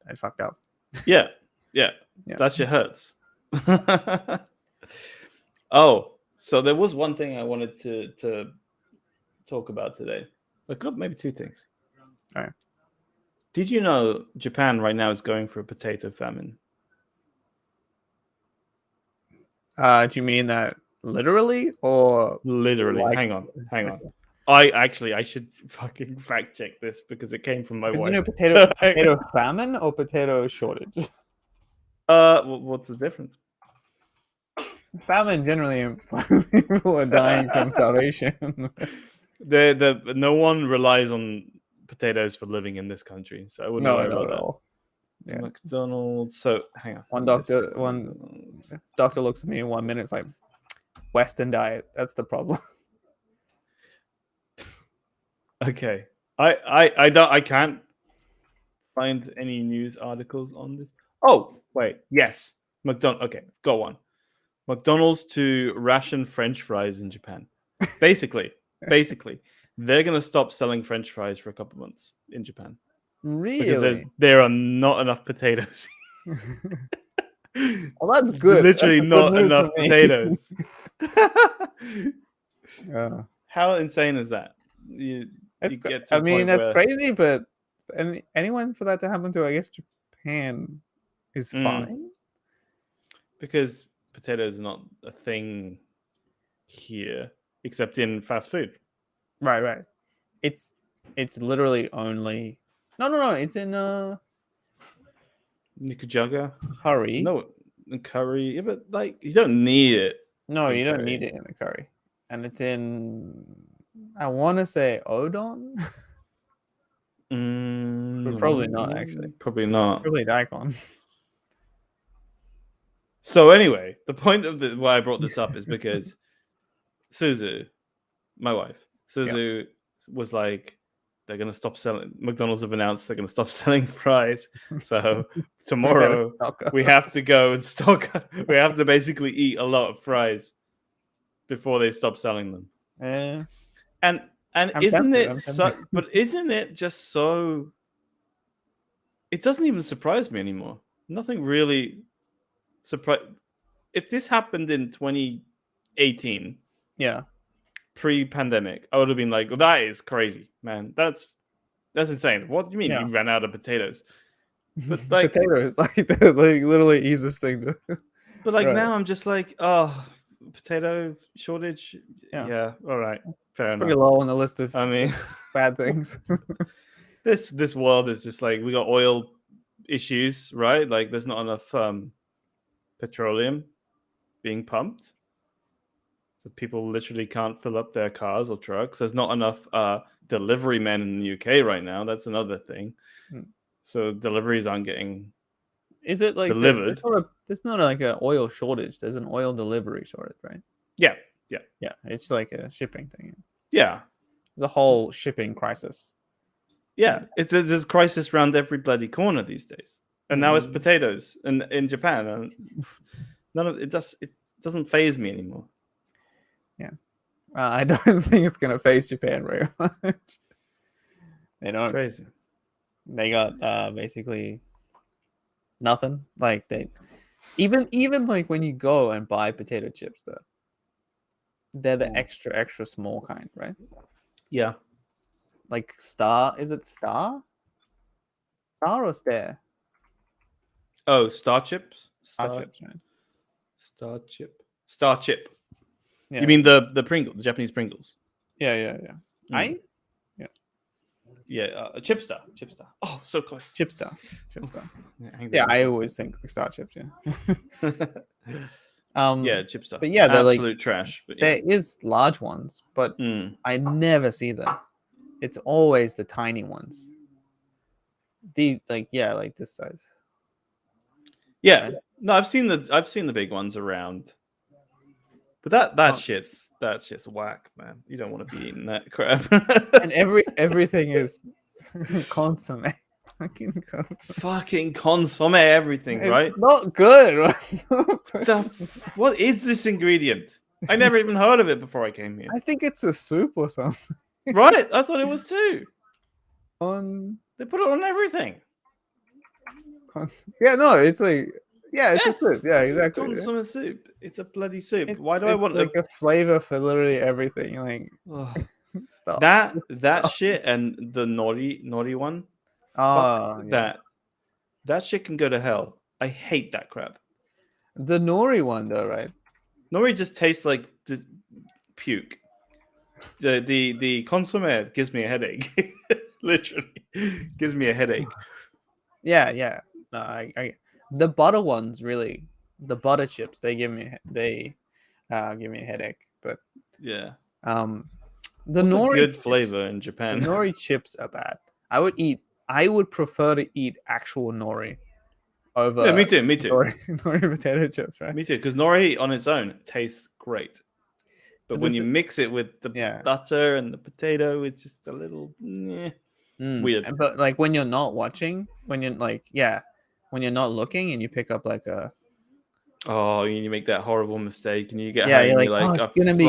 I fucked up. Yeah. Yeah. Yeah. That shit hurts. Oh, so there was one thing I wanted to talk about today. Like, maybe two things. All right. Did you know Japan right now is going for a potato famine? Do you mean that literally or Literally. like? Hang on. I should fucking fact check this because it came from my You wife. know, So, potato famine or potato shortage? what's the difference? Famine generally implies people are dying from starvation. No one relies on potatoes for living in this country, so I wouldn't No, worry not about at that. all. Yeah. McDonald's. So hang on. One Let me doctor, just- one McDonald's. doctor looks at me in 1 minute. It's like Western diet. That's the problem. Okay. I can't find any news articles on this. Oh, wait. Yes. Okay, go on. McDonald's to ration French fries in Japan. Basically, they're gonna stop selling French fries for a couple months in Japan because Really? there are not enough potatoes. Well, that's good. Literally That's good not news for enough me. potatoes. How insane is that? You get to I a mean, point that's where crazy, but anyone for that to happen to, I guess Japan is fine. Because potatoes are not a thing here except in fast food. Right. It's literally only no. It's in Nikujaga? curry. No, curry. Yeah, but like you don't need it. No, in you don't curry. need it in the curry, and it's in. I want to say odon, but probably not actually. Probably not. Probably daikon. So anyway, the point of why I brought this up is because Suzu, my wife, was like, they're gonna stop selling. McDonald's have announced they're gonna stop selling fries. So tomorrow we have to go and stock. We have to basically eat a lot of fries before they stop selling them. And isn't it so? But isn't it just so? It doesn't even surprise me anymore. Nothing really surprise. If this happened in 2018, pre-pandemic, I would have been like, well, "That is crazy, man. That's insane. What do you mean you ran out of potatoes?" But like potatoes, like the literally easiest thing to. But like now, I'm just like, oh, potato shortage. Yeah, all right, fair enough. Pretty low on the list of. I mean, bad things. this world is just like we got oil issues, right? Like there's not enough petroleum being pumped, so people literally can't fill up their cars or trucks. There's not enough delivery men in the UK right now. That's another thing. So deliveries aren't getting. Is it like delivered? There's not like an oil shortage. There's an oil delivery shortage, right? Yeah. It's like a shipping thing. Yeah, there's a whole shipping crisis. Yeah, there's a crisis around every bloody corner these days, and now it's potatoes in Japan, and none of it doesn't faze me anymore. Yeah, I don't think it's gonna faze Japan very much. They don't. It's crazy. They got basically nothing. Like they even like when you go and buy potato chips, though, They're the extra small kind, right? Yeah. Like Star. Is it Star? Star or Stare? Oh, Star Chips. Star chips, right? Star Chip. Star Chip. Yeah. You mean the Pringle, the Japanese Pringles? Yeah. Mm. Yeah, Chipstar. Chipstar. Oh, so close. Chipstar. Yeah, I always think like Star chips. Yeah. yeah, Chipstar. But yeah, they're absolute like trash. But yeah. there is large ones, but Mm. I never see them. It's always the tiny ones. These like this size. Yeah. Right? No, I've seen the big ones around. But that Oh, shit's whack, man. You don't want to be eating that crap. and everything is consomme. Fucking consomme everything, right? It's not good. What is this ingredient? I never even heard of it before I came here. I think it's a soup or something. Right? I thought it was too. On They put it on everything. yeah, no, it's like it's Yes, a soup. Yeah, exactly. consomme soup. It's a bloody soup. It's, Why do I want like a flavor for literally everything? Like stuff. that shit and the nori one? Oh, Fuck yeah. that shit can go to hell. I hate that crap. The nori one though, right? Nori just tastes like just puke. The consomme gives me a headache. Literally gives me a headache. Yeah. No, I the butter ones really. The butter chips they give me a headache. But Yeah. The What's nori a good chips, flavor in the Japan? nori chips are bad. I would prefer to eat actual nori over Yeah, me too. nori potato chips, right? Me too. Because nori on its own tastes great, but when you mix it with the butter and the potato, it's just a little weird. But like when you're not watching, when you're not looking, and you pick up like a you make that horrible mistake, and you get you're home, like, you're like, it's gonna be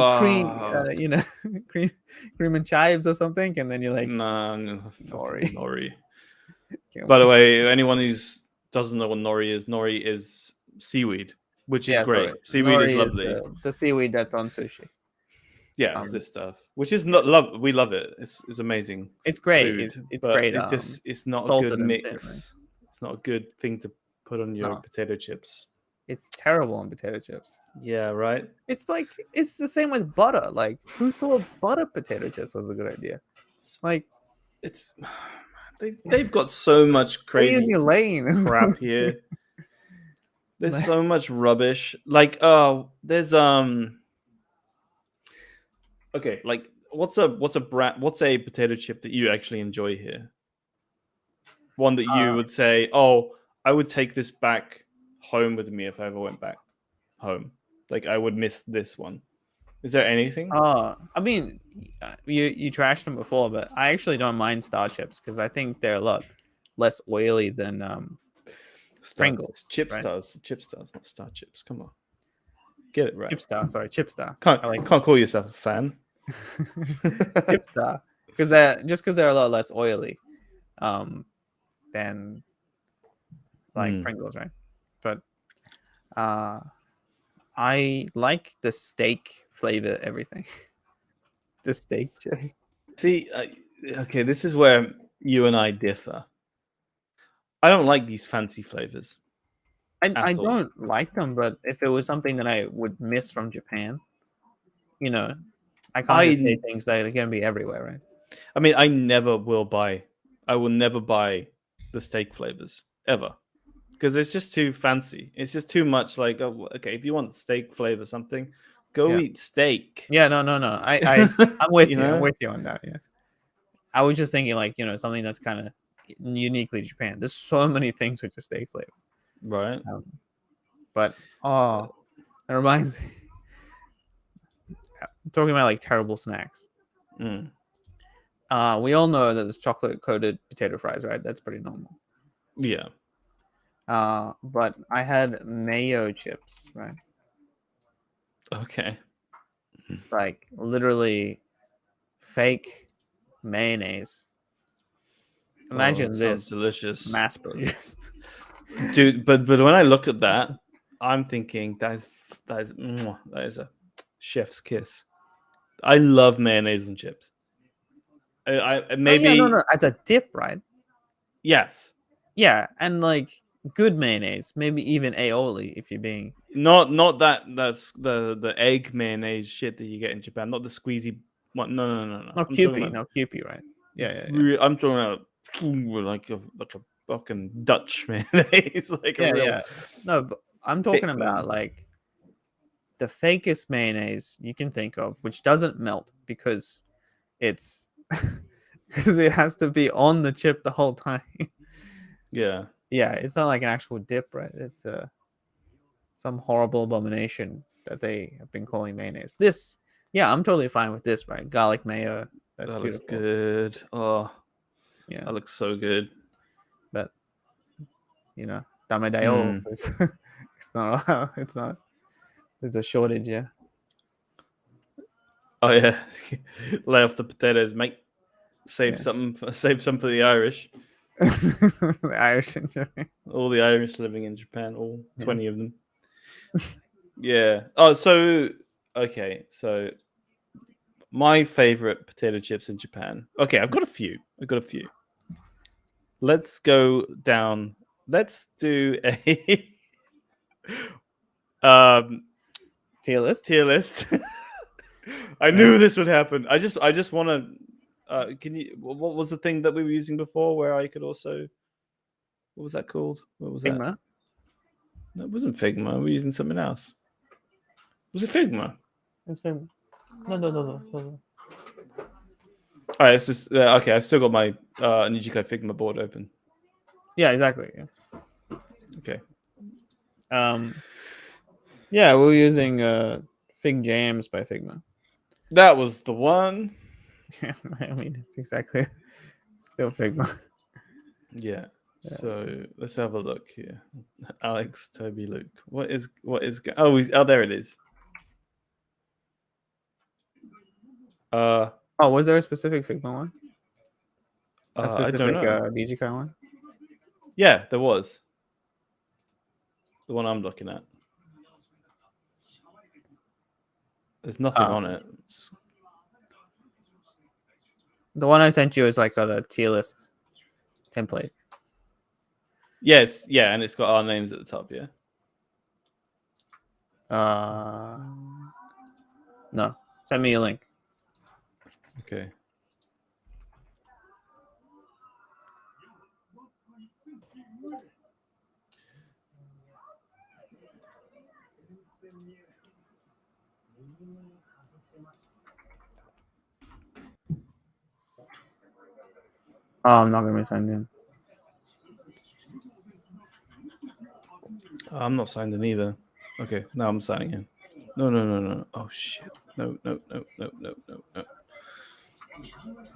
cream, cream and chives or something, and then you're like, no, nori. By the way, anyone who doesn't know what nori is seaweed, which is great. Sorry. Seaweed Nori is lovely. The seaweed that's on sushi. Yeah, it's this stuff, which is not love. We love it. It's amazing. It's great. Food, it's great. It's not a good mix. Right? It's not a good thing to put on your potato chips. It's terrible on potato chips. Yeah, right. It's like it's the same with butter. Like who thought butter potato chips was a good idea? Like it's they've got so much crazy crap here. There's so much rubbish. Like there's okay, like what's a potato chip that you actually enjoy here? One that you would say, oh, I would take this back home with me if I ever went back home. Like I would miss this one. Is there anything? I mean, you trashed them before, but I actually don't mind Star Chips because I think they're a lot less oily than Pringles. Chipstars, not Star Chips. Come on, get it right. Chipstar. Can't call yourself a fan. Chipstar, because they're a lot less oily, than like Pringles, right? But I like the steak flavor everything. The steak chips. See, okay, this is where you and I differ. I don't like these fancy flavors. I don't like them, but if it was something that I would miss from Japan, I can't just say things that are going to be everywhere, right? I mean, I will never buy the steak flavors ever because it's just too fancy. It's just too much like, oh, okay, if you want steak flavor something, go eat steak. Yeah, no. I'm with you. I'm with you on that. Yeah. I was just thinking like, something that's kind of uniquely Japan. There's so many things with the steak flavor. Right. But it reminds me. Talking about like terrible snacks. We all know that there's chocolate coated potato fries, right? That's pretty normal. Yeah. But I had mayo chips, right? Okay. Like literally fake mayonnaise. Imagine this. Delicious. Mass produced. Dude, but when I look at that, I'm thinking that is a chef's kiss. I love mayonnaise and chips. I maybe Oh, yeah, no, as a dip, right? yes. Yeah, and like good mayonnaise, maybe even aioli if you're being. Not that's the egg mayonnaise shit that you get in Japan. Not the squeezy one. No. No I'm talking Kewpie, about. no Kewpie, right? Yeah. I'm talking about like a fucking Dutch mayonnaise, like a real Yeah. No, but I'm talking thick about one. like the fakest mayonnaise you can think of, which doesn't melt because it's because it has to be on the chip the whole time. Yeah, Yeah, it's not like an actual dip, right? It's some horrible abomination that they have been calling mayonnaise. This, yeah, I'm totally fine with this, right? Garlic mayo, that's that looks beautiful. good. Oh, Yeah, that looks so good. but dame Mm. is it's not allowed. It's not. There's a shortage, yeah. Oh yeah, lay off the potatoes, mate. Save Yeah. something. Save some for the Irish. The Irish enjoy. All the Irish living in Japan, all Yeah. 20 of them. Yeah. Oh, so okay. So my favorite potato chips in Japan. Okay, I've got a few. Let's go down. Let's do a Tier list. tier list. I knew this would happen. I just want to. Can you? What was the thing that we were using before, where I could also? What was that called? What was that? Figma. No, it wasn't Figma. We're using something else. Was it Figma? It's Figma. No. All right, it's just okay. I've still got my Nijikai Figma board open. Yeah, exactly. Yeah. Okay. Yeah, we're using Fig Jams by Figma. That was the one. Yeah, I mean it's exactly still Figma. Yeah. So let's have a look here. Alex, Toby, Luke. What is? Oh, there it is. Oh, was there a specific Figma one? A I don't specific know. DGK one? Yeah, there was. The one I'm looking at. There's nothing on it. The one I sent you is like got a tier list template. Yes, yeah, and it's got our names at the top, yeah. No. Send me a link. Okay. Oh, I'm not gonna be signed in. I'm not signed in either. Okay, now I'm signing in. No. Oh shit. No.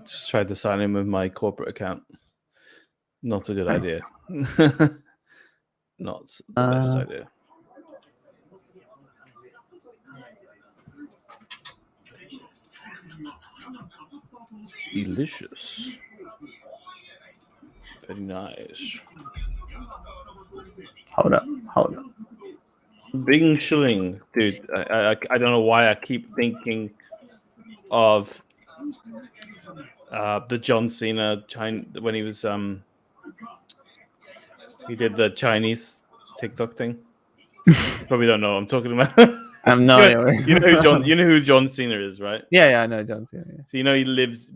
Just tried to sign in with my corporate account. Not a good idea. Not the best idea. Delicious. Very nice. Hold up. Bing Shilling, dude. I don't know why I keep thinking of the John Cena when he was he did the Chinese TikTok thing. Probably don't know what I'm talking about. I'm not. You know who John Cena is, right? Yeah, I know John Cena. Yeah. So you know he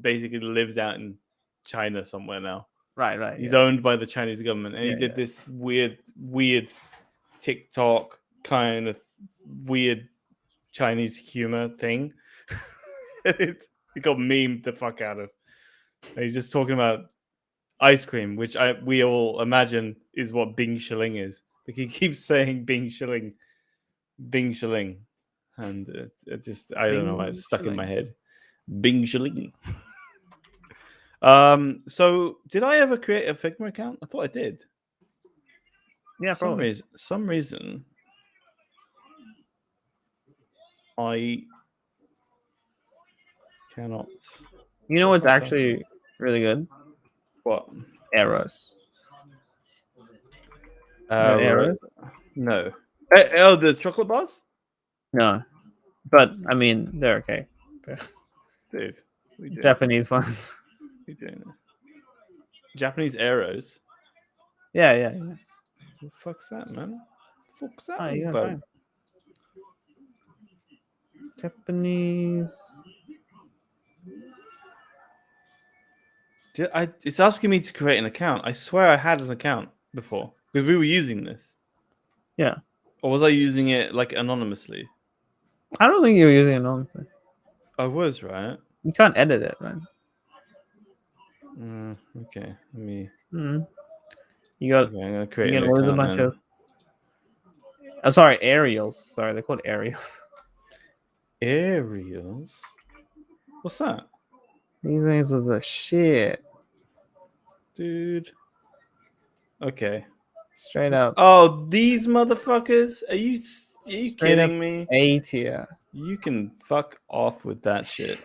basically lives out in China somewhere now. Right. He's owned by the Chinese government, and he did this weird TikTok kind of weird Chinese humor thing. It got memed the fuck out of. And he's just talking about ice cream, which we all imagine is what Bing Shilling is. Like he keeps saying Bing Shilling, and it just I don't know why it's stuck in my head. Bing Shilling. So did I ever create a Figma account? I thought I did. Yeah, probably. Some reason I cannot. You know what's actually really good? What? Arrows. Arrows? No. Oh, the chocolate bars? No, but I mean they're okay. Dude, we doing? Japanese ones. We doing it? Japanese arrows. Yeah. What the fuck's that, man? Fuck's that, Oh, you gotta bug? try 'em. Japanese. It's asking me to create an account. I swear I had an account before because we were using this. Yeah. Or was I using it like anonymously? I don't think you're using it on. I was, right? You can't edit it, right? Okay, let me. You got. Okay, I'm gonna create You an can lose a account. bunch Then. of. Oh, sorry, aerials. Sorry, they're called aerials. Aerials. What's that, These things is a shit. dude? Okay. Straight up. Oh, these motherfuckers! Are you Straight kidding up me? A tier. You can fuck off with that shit,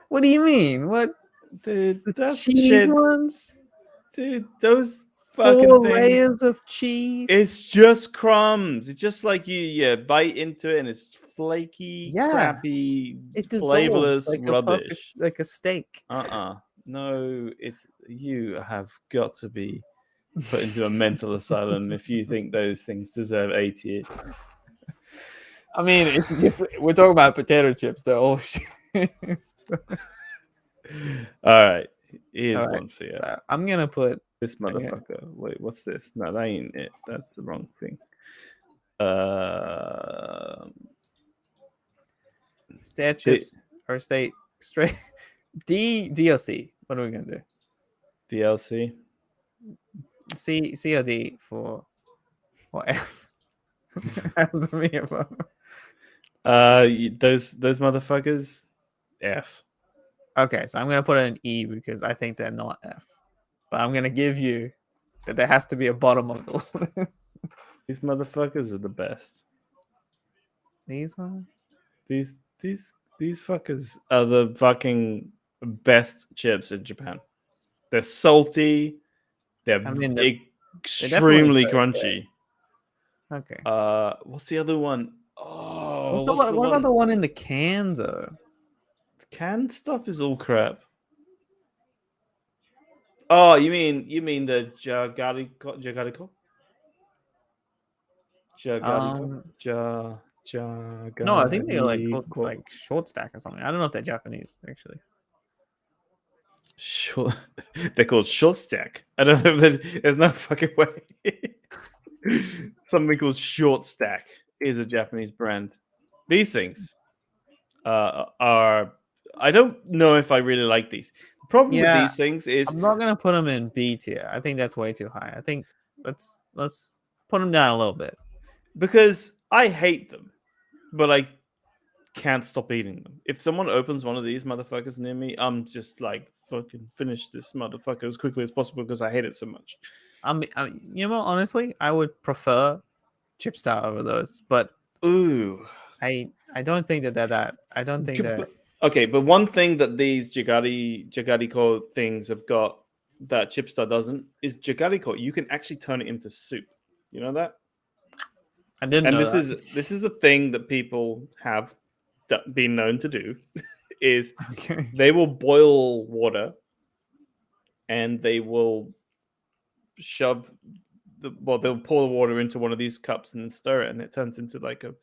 What do you mean? What? dude. The That's cheese shit, ones? dude. Those 4 fucking things. layers of cheese. It's just crumbs. It's just like you bite into it and it's flaky, crappy, it dissolves flavorless like rubbish. like a steak. No, you have got to be put into a mental asylum if you think those things deserve A tier. I mean, we're talking about potato chips. They're all shit. All right, here's All right, one for you. so I'm gonna put This motherfucker. Wait, what's this? No, that ain't it. That's the wrong thing. stair chips or straight D or C. What are we gonna do? DLC. C or D for or F? As me about. Those motherfuckers. F. Okay, so I'm gonna put it in E because I think they're not F. But I'm gonna give you that there has to be a bottom of the list. These motherfuckers are the best. These ones? These fuckers are the fucking best chips in Japan. They're salty. They're extremely crunchy. Okay. What's the other one? Oh, what about the one in the can though? The canned stuff is all crap. Oh, you mean the jagariko? No, I think they're like called like short stack or something. I don't know if they're Japanese actually. Short, they're called short stack. I don't know if there's no fucking way. Something called short stack is a Japanese brand. These things are. I don't know if I really like these. The problem with these things is I'm not gonna put them in B tier. I think that's way too high. I think let's put them down a little bit because I hate them, but I can't stop eating them. If someone opens one of these motherfuckers near me, I'm just like fucking finish this motherfucker as quickly as possible because I hate it so much. You know what? Honestly, I would prefer Chip Star over those, but I don't think that they're that. I don't think that. Okay, but one thing that these Jagariko things have got that Chipstar doesn't is Jagariko. You can actually turn it into soup. You know that? I didn't know that. This is the thing that people have been known to do is they will boil water and they will they'll pour the water into one of these cups and then stir it and it turns into like a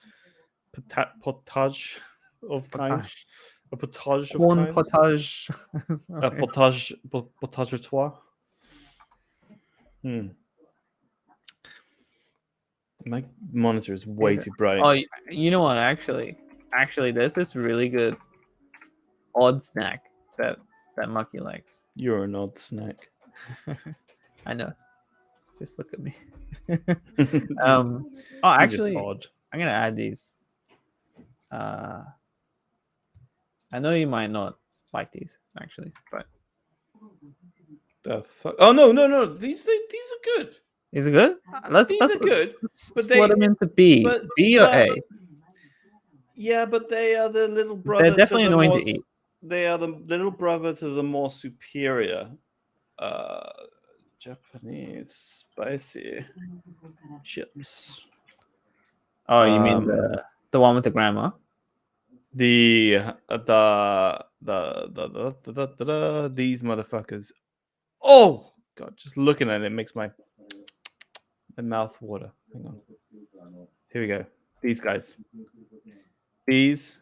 potage of kinds. A potage of kinds. Potage. A potagetoire. My monitor is way too bright. Oh, you know what? Actually, there's this really good odd snack that Mucky likes. You're an odd snack. I know. Just look at me. Actually, odd. I'm gonna add these. I know you might not like these actually, but the fuck? Oh no! These are good. These are good. Let's good. But split them into B. B or A. Yeah, but they are the little brother. They're definitely annoying to eat. They are the little brother to the more superior Japanese spicy chips. Oh, you mean the one with the grandma? these motherfuckers. Oh god, just looking at it makes my mouth water. Hang on. Here we go. These guys. These.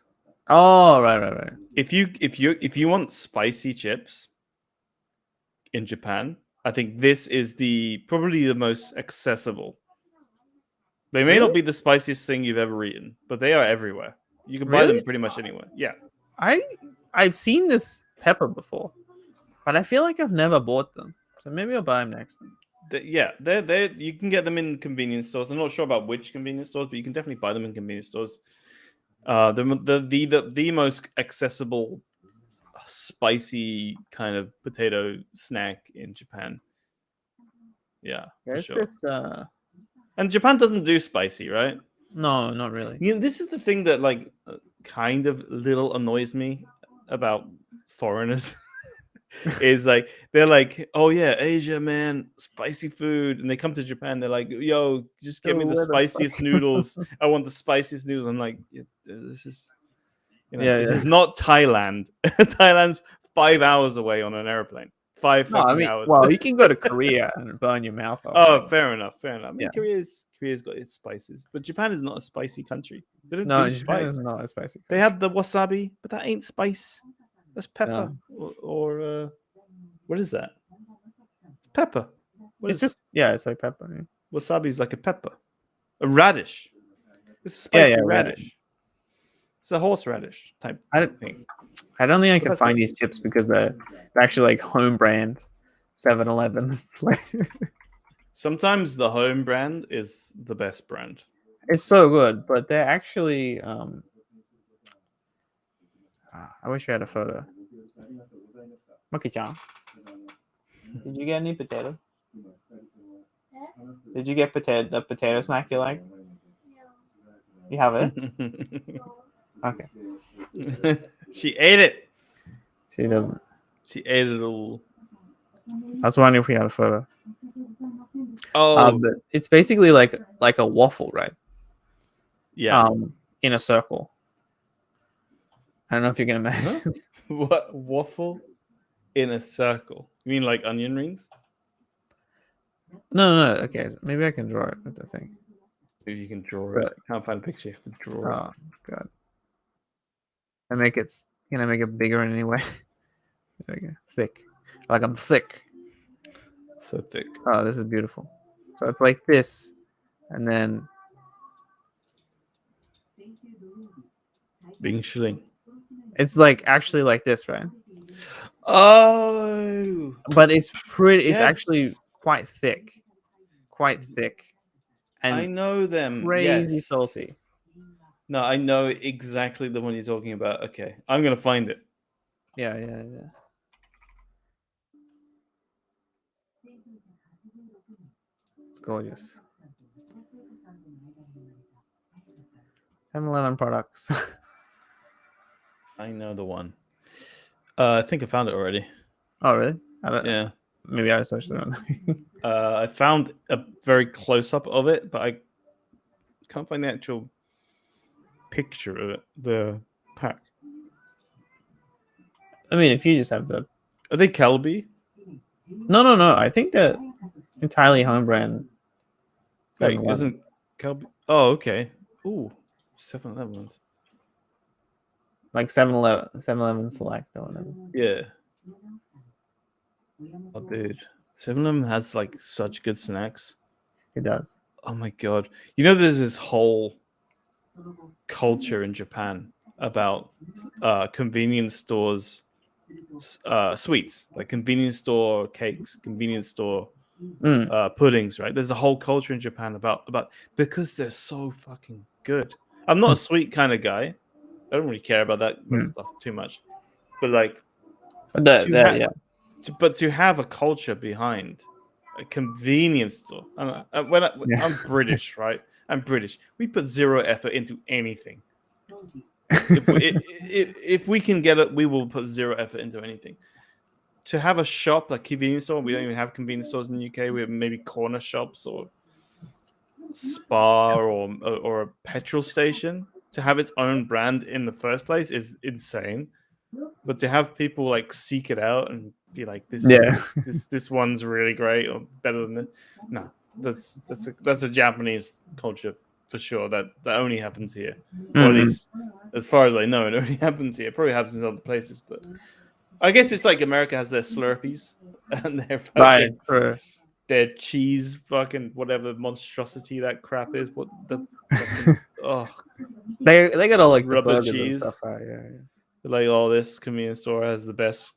Oh, right. If you want spicy chips in Japan, I think this is probably the most accessible. They may not Really? be the spiciest thing you've ever eaten, but they are everywhere. You can buy Really? them pretty much anywhere. Yeah. I've seen this pepper before, but I feel like I've never bought them. So maybe I'll buy them next time. They're you can get them in convenience stores. I'm not sure about which convenience stores, but you can definitely buy them in convenience stores. The most accessible spicy kind of potato snack in Japan. Yeah, for There's sure. this And Japan doesn't do spicy, right? no, not really. You know, this is the thing that like kind of little annoys me about foreigners. Is like they're like, oh yeah, Asia, man, spicy food, and they come to Japan, they're like, yo, just get me the Where the spiciest fuck? noodles. I want the spiciest noodles. I'm like, this is, this Yeah. is not Thailand. Thailand's 5 hours away on an airplane. Five No, I fucking mean, hours. well, you can go to Korea and burn your mouth off. Oh, fair enough. I mean, Yeah. Korea's got its spices, but Japan is not a spicy country. They don't No, do Japan is spice. not a spicy. They have the wasabi, but that ain't spice. That's pepper No. or what is that? Pepper. What It's is just it's like pepper. Yeah. wasabi? Is like a pepper, a radish. It's a Yeah, spicy right. radish. It's a horseradish type thing. I don't think I can that's find it. these chips because they're actually like home brand 7-Eleven. Sometimes the home brand is the best brand. It's so good, but they're actually I wish I had a photo. Maki-chan, did you get any potato? Did you get the potato snack you like? You have it? Okay. She ate it. She doesn't. She ate it all. I was wondering if we had a photo. Oh, But it's basically like a waffle, right? yeah. In a circle. I don't know if you can imagine. What waffle in a circle? You mean like onion rings? No. Okay, maybe I can draw it with the thing. Maybe you can draw So- it. I can't find a picture. You have to draw it. Oh god. Can I make it bigger in any way? There we go. Thick. Like I'm thick. So thick. Oh, this is beautiful. So it's like this, and then Being shilling. it's like actually like this, right? Oh, But it's pretty. It's Yes. actually quite thick, I and know them. crazy Yes. salty. No, I know exactly the one you're talking about. Okay, I'm gonna find it. Yeah. It's gorgeous. 7-Eleven products. I know the one. I think I found it already. Oh, really? I don't. Yeah. Maybe I searched it on. I found a very close up of it, but I can't find the actual picture of it. The pack. I mean, if you just have the. Are they Kelby? No. I think that entirely home brand. Wait, 7-Eleven. isn't Kelby? Oh, okay. Ooh, 7-Eleven. Like 7-Eleven Select or whatever. Yeah. Oh, dude. 7-Eleven has like such good snacks. It does. Oh my god. You know, there's this whole culture in Japan about convenience stores, sweets, like convenience store cakes, convenience store puddings, right? There's a whole culture in Japan about because they're so fucking good. I'm not a sweet kind of guy. I don't really care about that stuff too much. But like, but to have a culture behind a convenience store, I'm British, right? I'm British. We put zero effort into anything. If we can get it, we will put zero effort into anything. To have a shop like convenience store, we don't even have convenience stores in the UK. We have maybe corner shops or spa or a petrol station. to have its own brand in the first place is insane. But to have people like seek it out and be like, this one's really great or better than this, no, that's a Japanese culture for sure. That only happens here, or at least as far as I know, it only happens here. It probably happens in other places, but I guess it's like America has their Slurpees and their Right. fucking their cheese, fucking whatever monstrosity that crap is. What the fucking They got all like the rubber burgers and stuff, cheese. right? Yeah. Like, all this convenience store has the best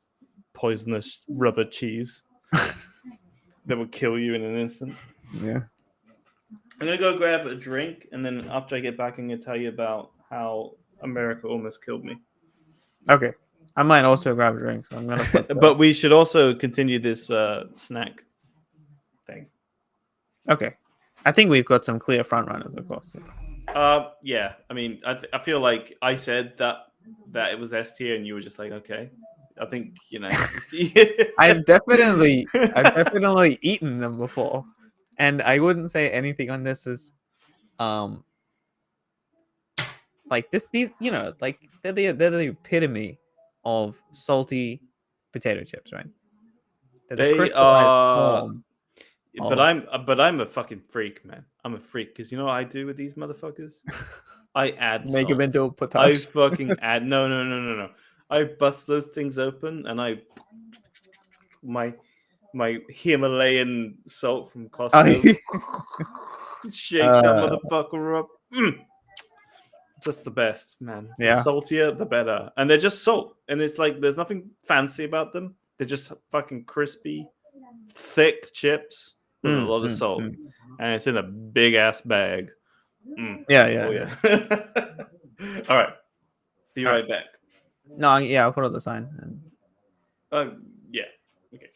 poisonous rubber cheese that will kill you in an instant. Yeah. I'm gonna go grab a drink, and then after I get back, I'm gonna tell you about how America almost killed me. Okay. I might also grab a drink, so I'm gonna put. But we should also continue this snack thing. Okay. I think we've got some clear front runners, of course. Yeah. I mean, I feel like I said that it was S tier, and you were just like, okay. I think I've definitely eaten them before, and I wouldn't say anything on this is, like these like they're the epitome of salty potato chips, right? They're the they crystallized are. form But of. I'm a fucking freak, man. I'm a freak because you know what I do with these motherfuckers? I add Make them salt. into a I potash. fucking add no. I bust those things open and I my Himalayan salt from Costco. Shake that motherfucker up. Just the best, man. The Yeah. saltier, the better. And they're just salt. And it's like there's nothing fancy about them. They're just fucking crispy, thick chips with a lot of salt. And it's in a big ass bag. Yeah. Oh yeah. All right. Be right back. No, yeah, I'll put up the sign. Yeah. Okay.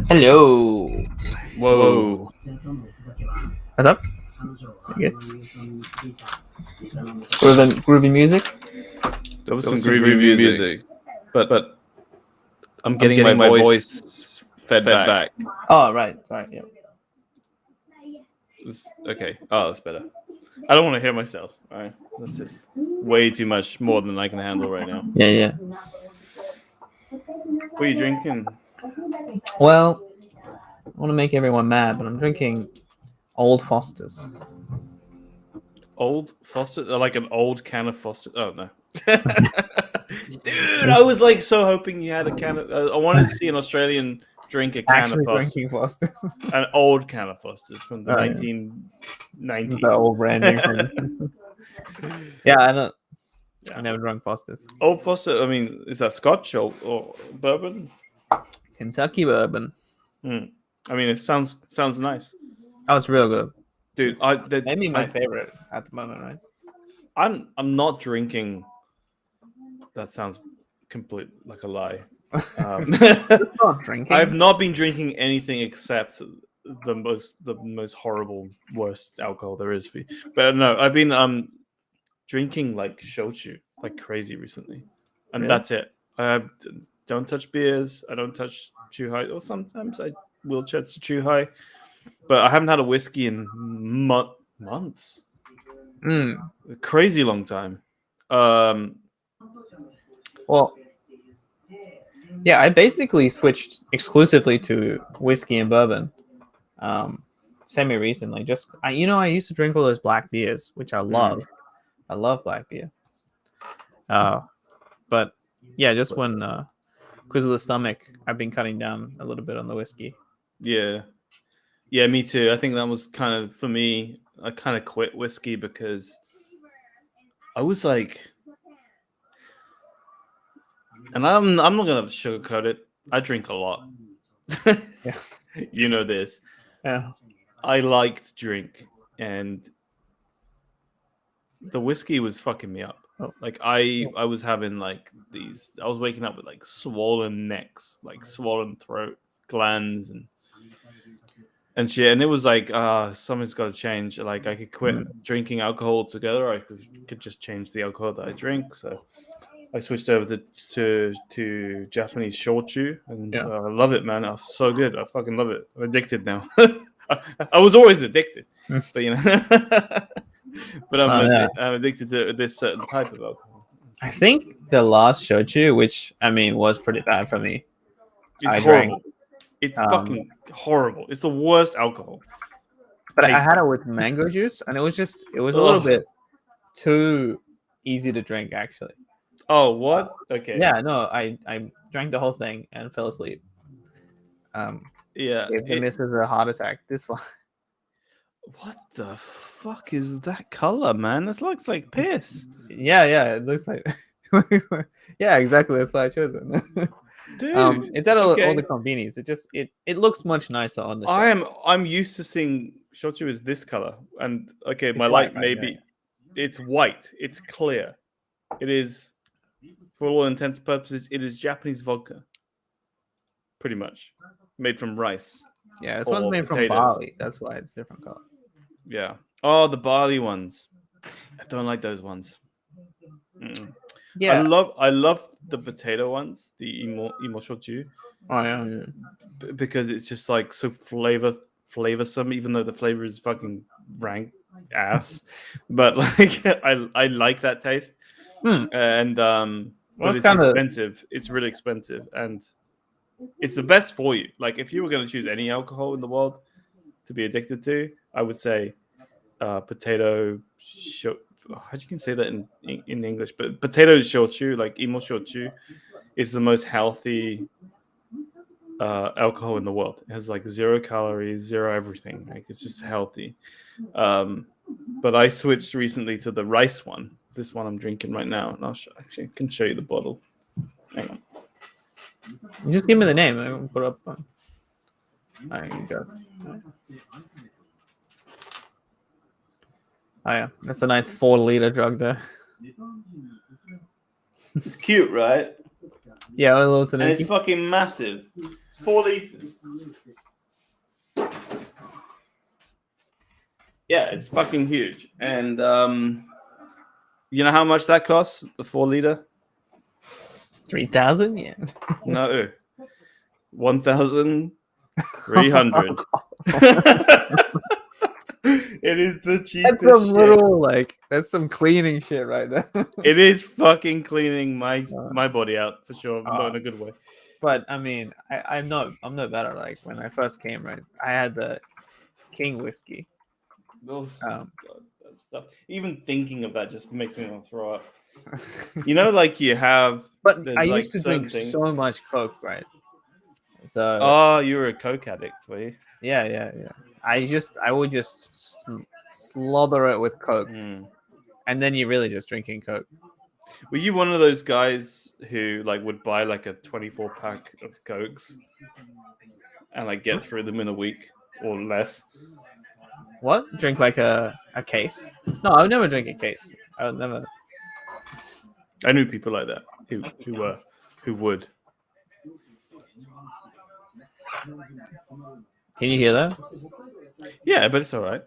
Hello. Whoa. What's up? You good? Groovy music. There was some groovy music. But I'm getting my voice fed back. Oh, right. Sorry. Yeah. Okay. Oh, that's better. I don't want to hear myself. All right. That's just way too much more than I can handle right now. Yeah. What are you drinking? Well, I want to make everyone mad, but I'm drinking Old Foster's. Old Foster? Like an old can of Foster? Oh, no. Dude, I was like so hoping you had a can of... I wanted to see an Australian drink a can Actually of Foster. drinking Foster's. An old can of Foster's from the Oh, yeah. 1990s. The old branding thing. Yeah, I don't. I never drank Foster's. Old Foster, I mean, is that Scotch or bourbon? Kentucky bourbon. I mean, it sounds nice. Oh, it's real good. Dude, Maybe my favorite at the moment, right? I'm not drinking. That sounds complete like a lie. Not drinking. I've not been drinking anything except the most horrible, worst alcohol there is for you. But no, I've been drinking like shochu like crazy recently, and Really? that's it. I don't touch beers. I don't touch chuhai. Or sometimes I will touch chuhai, but I haven't had a whiskey in months. A crazy long time. Well, yeah, I basically switched exclusively to whiskey and bourbon semi recently. Just I used to drink all those black beers, which I love. I love black beer. But yeah, just when because of the stomach, I've been cutting down a little bit on the whiskey. Yeah, me too. I think that was kind of for me. I kind of quit whiskey because I was like, and I'm not gonna sugarcoat it. I drink a lot. Yeah. You know this. Yeah. I like to drink, and the whiskey was fucking me up. Oh. Like I was having like these. I was waking up with like swollen necks, like swollen throat glands, and shit. And it was like, something's got to change. Like I could quit drinking alcohol altogether. I could just change the alcohol that I drink. So I switched over to Japanese shochu, and I love it, man. It's so good. I fucking love it. I'm addicted now. I was always addicted, but but I'm addicted to this certain type of alcohol. I think the last shochu, which I mean was pretty bad for me. It's horrible. It's fucking horrible. It's the worst alcohol. But I had it with mango juice, and it was a little bit too easy to drink, actually. Oh, what? Okay. Yeah, no, I drank the whole thing and fell asleep. Yeah. Gave the missus a heart attack. This one. What the fuck is that color, man? That looks like piss. Yeah, it looks like. Yeah, exactly. That's why I chose it. Dude, it's at all the convenience. It looks much nicer on the shelf. I'm used to seeing shochu as this color, and okay, my light maybe it's white. It's clear. It is, for all intents and purposes, it is Japanese vodka. Pretty much, made from rice. Yeah, this one's made from barley. That's why it's different color. Yeah. Oh, the barley ones. I don't like those ones. Yeah. I love the potato ones, the imo shochu. Oh yeah. Because it's just like so flavorsome, even though the flavor is fucking rank ass. But like I like that taste. And but it's expensive. It's really expensive, and it's the best for you. Like if you were going to choose any alcohol in the world to be addicted to, I would say potato. How do you can say that in English? But potato shochu, like imo shochu, is the most healthy alcohol in the world. It has like 0 calories, 0 everything. Like it's just healthy. But I switched recently to the rice one. This one I'm drinking right now, and I can show you the bottle. Hang on. Just give me the name. I will put up. There you go. Oh yeah, that's a nice 4-liter jug there. It's cute, right? Yeah, a little and it's fucking massive. 4 liters. Yeah, it's fucking huge. And you know how much that costs? The 4 liter? 3,000? Yeah. No. 1,300. It is the cheapest That's some shit. little that's some cleaning shit right there. It is fucking cleaning my body out for sure, not in a good way. But I mean, I'm no better. Like when I first came, right, I had the King whiskey. Oh, God, that stuff. Even thinking of that just makes me want to throw up. You know, like you have. But there's I like used to certain drink things. so much Coke, right? So Oh, you were a Coke addict, were you? yeah. I would just slobber it with Coke, and then you're really just drinking Coke. Were you one of those guys who like would buy like a 24 pack of Cokes and like get through them in a week or less? What? Drink like a case? No, I would never drink a case. I would never. I knew people like that who would. Can you hear that? Yeah, but it's all right.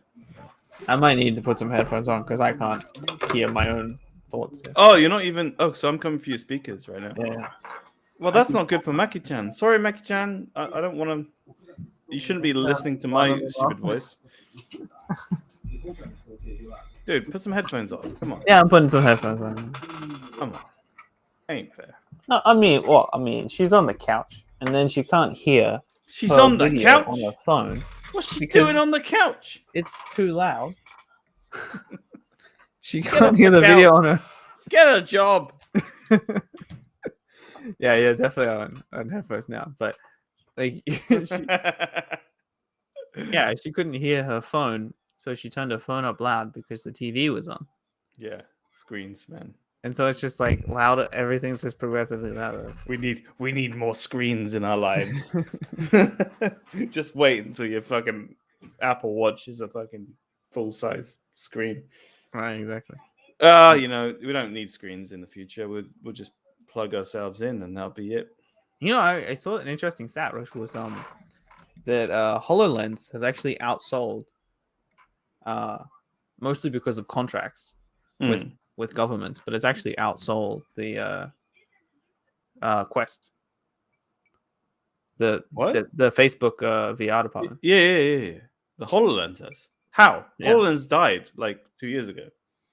I might need to put some headphones on because I can't hear my own thoughts. Oh, you're not even. Oh, so I'm coming for your speakers right now. Yeah. Well, that's not good for Maki-chan. Sorry, Maki-chan. I don't want to. You shouldn't be listening to my stupid voice. Dude, put some headphones on. Come on. Yeah, I'm putting some headphones on. Come on. Ain't fair. No, I mean, what? I mean, she's on the couch, and then she can't hear. She's her on the video couch? on her phone. What's she because doing on the couch? It's too loud. She can't hear the video on her. Get a job. Yeah, definitely on headphones now. But like, she couldn't hear her phone, so she turned her phone up loud because the TV was on. Yeah, screens, man. And so it's just like louder. Everything's just progressively louder. We need more screens in our lives. Just wait until your fucking Apple Watch is a fucking full size screen. Right, exactly. You know, we don't need screens in the future. We'll just plug ourselves in, and that'll be it. You know, I saw an interesting stat, which was that HoloLens has actually outsold, mostly because of contracts with governments, but it's actually outsold the Quest, the Facebook VR department. Yeah. The HoloLens has. How? Yeah. HoloLens died like 2 years ago.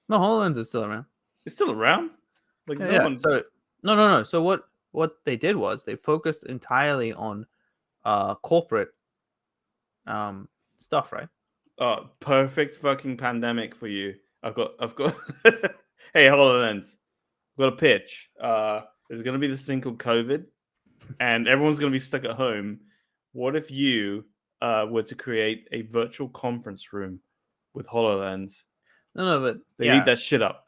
No, HoloLens is still around. It's still around. Like one. So no. So what they did was they focused entirely on corporate stuff, right? Oh, perfect fucking pandemic for you. I've got Hey, HoloLens. I've got a pitch. There's gonna be this thing called COVID, and everyone's gonna be stuck at home. What if you were to create a virtual conference room with HoloLens? No, but they need that shit up.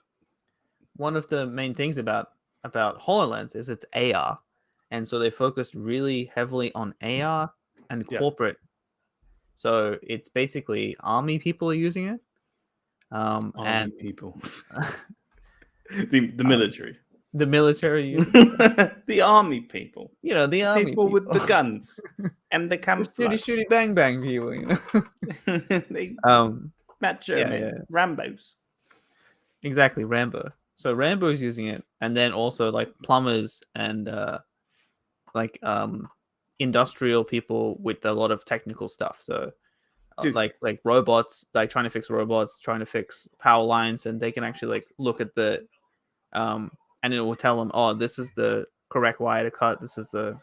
One of the main things about HoloLens is it's AR, and so they focused really heavily on AR and corporate. So it's basically army people are using it. And people, the military, the military, the army people. You know, the army people with the guns and the camouflage, shooty bang bang people. You know, Matt German, Rambo's. Exactly, Rambo. So Rambo's using it, and then also like plumbers and industrial people with a lot of technical stuff. So like robots, like trying to fix robots, trying to fix power lines, and they can actually like look at the and it will tell them, oh, this is the correct wire to cut. This is the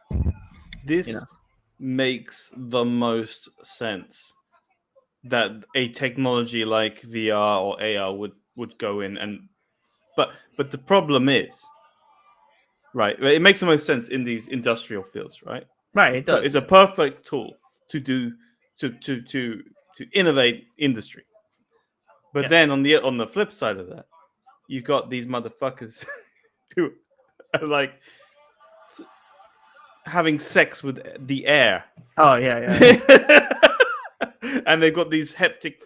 makes the most sense that a technology like VR or AR would go in, and but the problem is, right, it makes the most sense in these industrial fields, right? Right, it does. It's a perfect tool to do to innovate industry. But then on the flip side of that, you got these motherfuckers who are like having sex with the air. Oh yeah. And they've got these haptic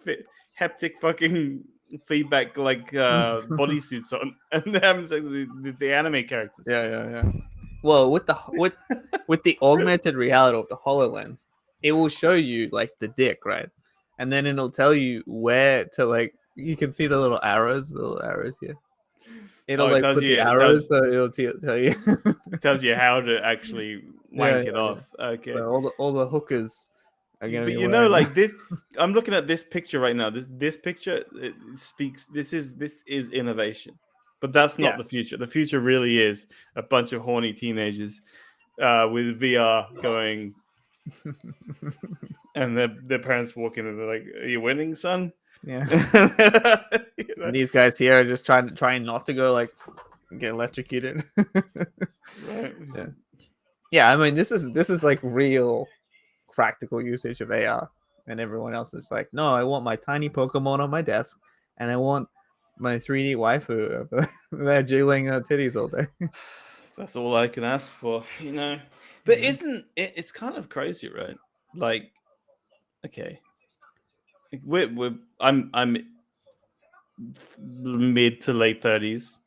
fucking feedback like bodysuits on, and they're having sex with the anime characters. Yeah. Well, with the augmented reality of the HoloLens, it will show you like the dick, right? And then it'll tell you where to like. You can see the little arrows here. It'll Oh, it like tells put you. the It arrows, tells so it'll tell you. tells you how to actually Yeah, wank it yeah. off. Okay. So all the hookers are gonna But be you know, wearing. like this, I'm looking at this picture right now. This picture it speaks. This is innovation, but that's not Yeah. the future. The future really is a bunch of horny teenagers with VR going, and their parents walk in and they're like, "Are you winning, son?" Yeah. You know? And these guys here are just trying not to go like get electrocuted. Right? Yeah. Yeah, I mean this is like real practical usage of AR, and everyone else is like, no, I want my tiny Pokemon on my desk, and I want my 3D waifu they're jiggling titties all day. That's all I can ask for, you know. But Yeah. isn't it? It's kind of crazy, right? Like, okay, I'm mid to late 30s.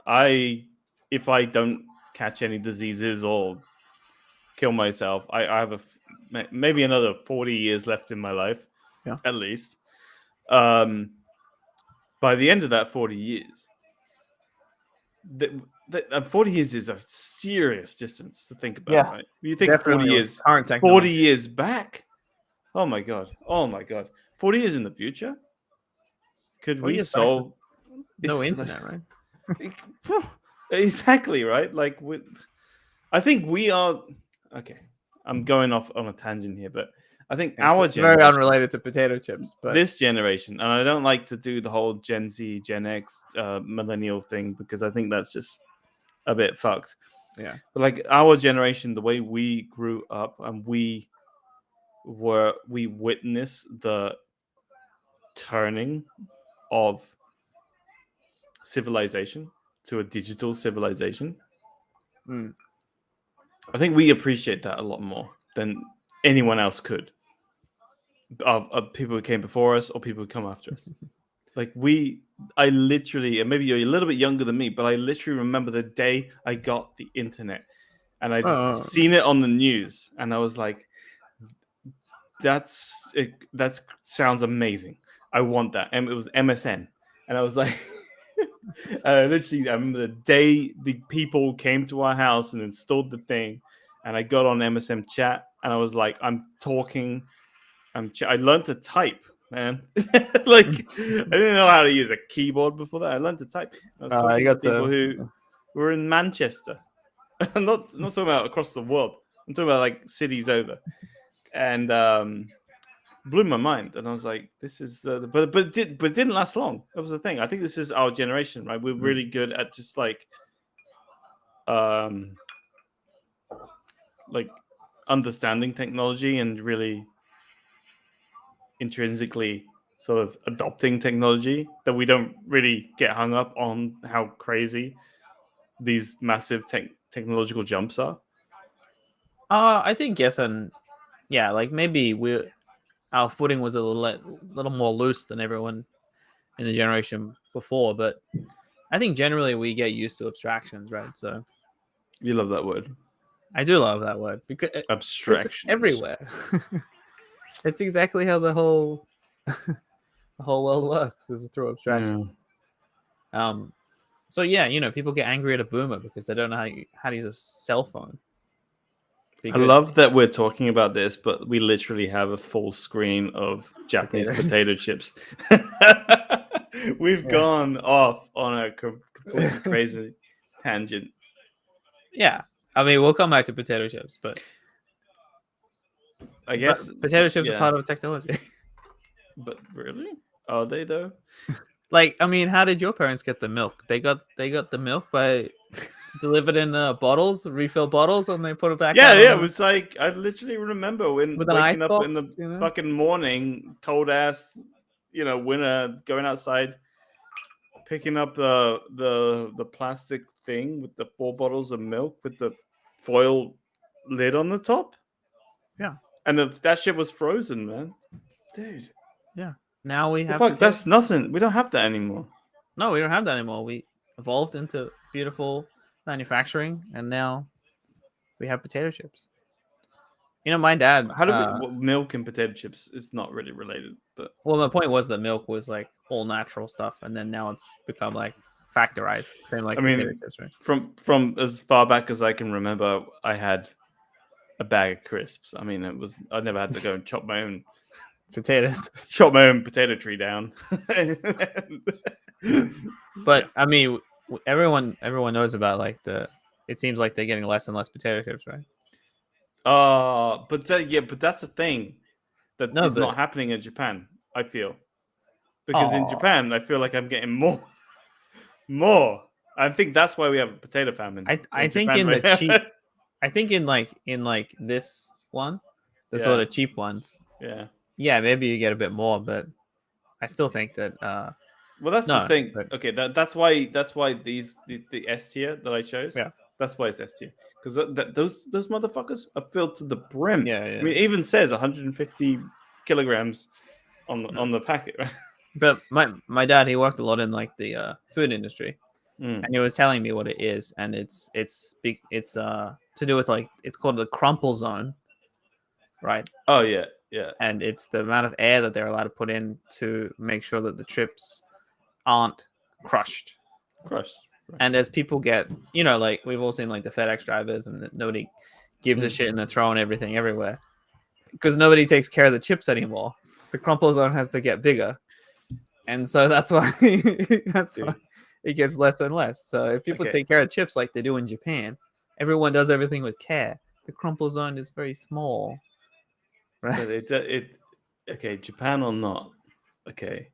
I if I don't catch any diseases or kill myself, I have maybe another 40 years left in my life, Yeah. at least. Um, by the end of that 40 years, 40 years is a serious distance to think about, Yeah. right? You think 40 Definitely with years, current 40 technology. years back. Oh my god! Oh my god! 40 years in the future, could 4 we years back with solve? no It's internet, right? exactly right. Like I think we are okay. I'm going off on a tangent here, but I think It's our very generation, unrelated to potato chips, but this generation, and I don't like to do the whole Gen Z, Gen X, millennial thing because I think that's just a bit fucked. yeah. But like our generation, the way we grew up and we witnessed the turning of civilization to a digital civilization. Mm. I think we appreciate that a lot more than anyone else could of people who came before us or people who come after us. Like I literally, and maybe you're a little bit younger than me, but I literally remember the day I got the internet and I'd Oh, seen it on the news and I was like, that's it, that sounds amazing. I want that. And it was MSN. And I was like, I remember the day the people came to our house and installed the thing, and I got on MSN chat, and I was like, I'm talking, I learned to type, man. Like I didn't know how to use a keyboard before that. I learned to type. I was I talking to got people to. who were in Manchester. I'm not talking about across the world. I'm talking about like cities over, and blew my mind, and I was like, "This is," but it didn't last long. That was the thing. I think this is our generation, right? We're really good at just um, like understanding technology and really intrinsically sort of adopting technology that we don't really get hung up on how crazy these massive technological jumps are. I think yes, and yeah, like maybe our footing was a little more loose than everyone in the generation before, but I think generally we get used to abstractions, right? So You love that word, I do love that word because it's abstractions. everywhere. It's exactly how the whole world works is through abstraction. Yeah. Um, so yeah, people get angry at a boomer because they don't know how to use a cell phone. I Because love that we're talking about this, but we literally have a full screen of Japanese potatoes. potato chips. We've Yeah. gone off on a completely crazy tangent. Yeah, I mean we'll come back to potato chips, I but guess, potato chips are yeah. part of technology. But really? Are they though? Like, I mean, how did your parents get the milk? They got the milk by delivered in bottles, refill bottles, and they put it back Yeah, out yeah. It on was like I literally remember when with an ice waking up in box. the fucking morning, cold ass, winter, going outside, picking up the plastic thing with the 4 bottles of milk with the foil lid on the top. Yeah, And that shit was frozen, man. Dude. yeah. Now we The have fuck, potato. that's nothing. We don't have that anymore. No, we don't have that anymore. We evolved into beautiful manufacturing, and now We have potato chips. You know, my dad. How do we milk and potato chips is not really related, but Well, my point was that milk was like all natural stuff, and then now it's become like factorized, same like I potato mean, chips, right? from as far back as I can remember, I had a bag of crisps. I mean, I never had to go and chop my own Potatoes. potato tree down. But I mean, everyone knows about like the. It seems like they're getting less and less potato chips, right? But that's a thing that No, is but not happening in Japan. I feel because in oh, Japan, I feel like I'm getting more. I think that's why we have a potato famine I in think Japan in the right now. cheap, I think in like this one, the sort of cheap ones, Yeah. yeah, maybe you get a bit more, but I still think that Well, that's the no, thing. but Okay, that's why the S tier that I chose. yeah, That's why it's S tier because those motherfuckers are filled to the brim. yeah, I mean, it even says 150 kilograms on yeah. on the packet. Right? But my dad, he worked a lot in like the food industry, Mm. and he was telling me what it is, and it's to do with like it's called the crumple zone, right? Oh yeah, yeah. And it's the amount of air that they're allowed to put in to make sure that the chips aren't crushed. Crushed. Right. And as people get, you know, like we've all seen like the FedEx drivers, and nobody gives a shit, and they're throwing everything everywhere because nobody takes care of the chips anymore. The crumple zone has to get bigger, and so that's why why it gets less and less. So if people Okay. take care of chips like they do in Japan, everyone does everything with care. The crumple zone is very small, right? But okay, Japan or not? Okay.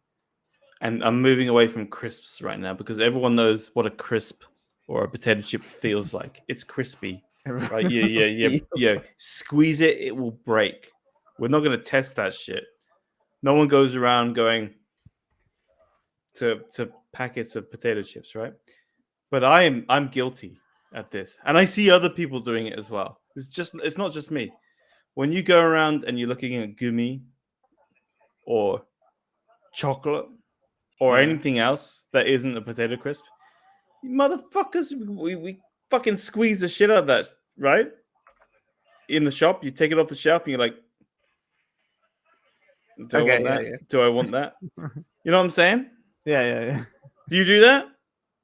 And I'm moving away from crisps right now because everyone knows what a crisp or a potato chip feels like. It's crispy, right? Yeah. Squeeze it, it will break. We're not going to test that shit. No one goes around going to packets of potato chips, right? But I'm guilty at this, and I see other people doing it as well. It's not just me. When you go around and you're looking at gumi or chocolate or Yeah. anything else that isn't a potato crisp, you motherfuckers, we fucking squeeze the shit out of that, right? In the shop, you take it off the shelf and you're like, do I want that? Yeah. Do I want that? You know what I'm saying? Yeah. Do you do that?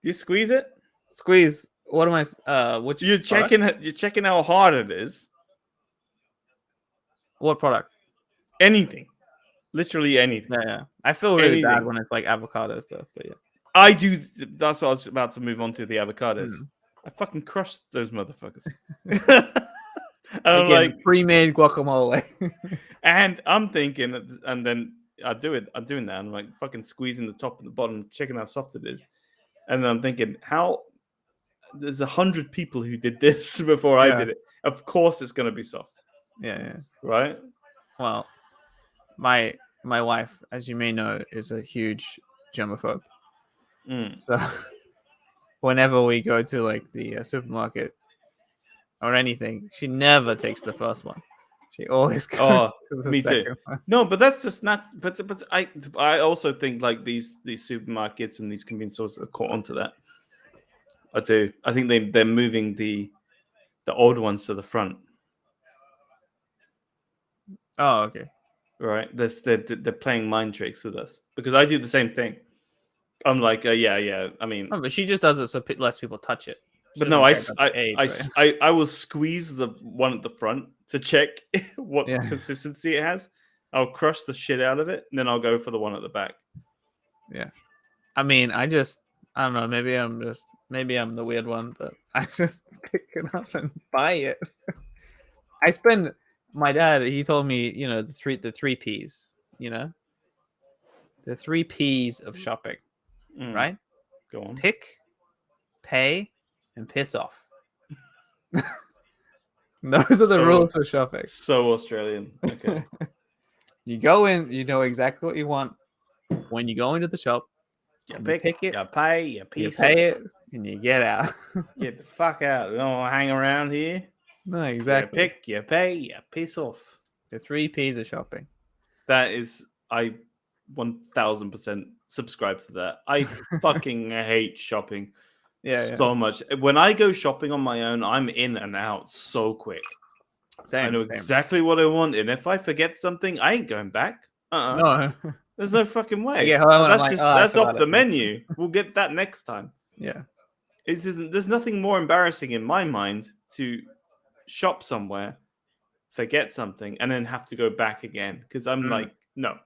Do you squeeze it? Squeeze. What am I? Which You're product? checking how hard it is. What product? Anything. Literally anything. Yeah. I feel really bad when it's like avocado stuff, but yeah. I do. That's what I was about to move on to, the avocados. Mm. I fucking crushed those motherfuckers. And I'm Again, like, pre-made guacamole. and I'm thinking, and then I'm doing that. I'm like fucking squeezing the top and the bottom, checking how soft it is. And then I'm thinking, how there's 100 people who did this before I Yeah. did it. Of course it's gonna be soft. Yeah. Right? Well, my wife, as you may know, is a huge germaphobe. So whenever we go to like the supermarket or anything, she never takes the first one. She always goes to the me too. second one. No, but that's just not. But I also think like these supermarkets and these convenience stores are caught onto that. I do. I think they're moving the old ones to the front. Oh, okay. Right? They're playing mind tricks with us because I do the same thing. I'm like, yeah. I mean, Oh, but she just does it so less people touch it. She but no, doesn't care about the age, right? I will squeeze the one at the front to check what Yeah. consistency it has. I'll crush the shit out of it, and then I'll go for the one at the back. Yeah. I mean, I don't know. Maybe I'm the weird one, but I just pick it up and buy it. I spend. My dad, he told me, you know, the three P's. You know, the 3 P's of shopping, right? Go on. Pick, pay, and piss off. Those are the rules for shopping. So Australian. Okay. You go in, you know exactly what you want. When you go into the shop, You pick it, you pay, you pay it, and you get out. Get the fuck out. You don't hang around here. No, exactly. You pick, you pay, you piss off. The 3 P's of shopping. That is, I 1000% subscribe to that. I fucking hate shopping. so much. When I go shopping on my own, I'm in and out so quick. I know exactly what I want, and if I forget something, I ain't going back. No. There's no fucking way. Yeah, that's like, that's off the menu. We'll get that next time. Yeah. There's nothing more embarrassing in my mind to shop somewhere, forget something, and then have to go back again because I'm like, no.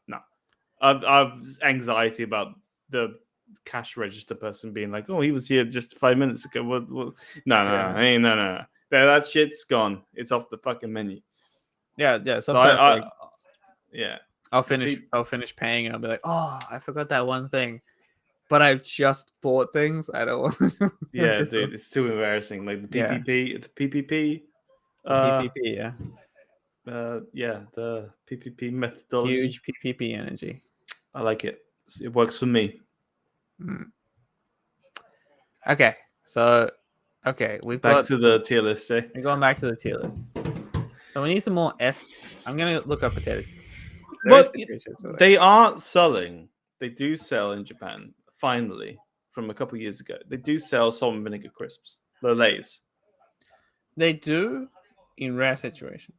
I've anxiety about the cash register person being like, "Oh, he was here just 5 minutes ago." No. That shit's gone. It's off the fucking menu. Yeah. Sometimes yeah. I'll finish paying and I'll be like, oh, I forgot that one thing, but I've just bought things. I don't want. Yeah, dude, it's too embarrassing. Like the PPP, it's PPP. The PPP, yeah. The PPP methodology. Huge PPP energy. I like it. It works for me. Okay, so we've back got to the tier list. Eh? We're going back to the tier list. So we need some more S. I'm gonna look up potato. But they are selling. They do sell in Japan. Finally, from a couple years ago, they do sell salt and vinegar crisps. The Lay's. They do, in rare situations.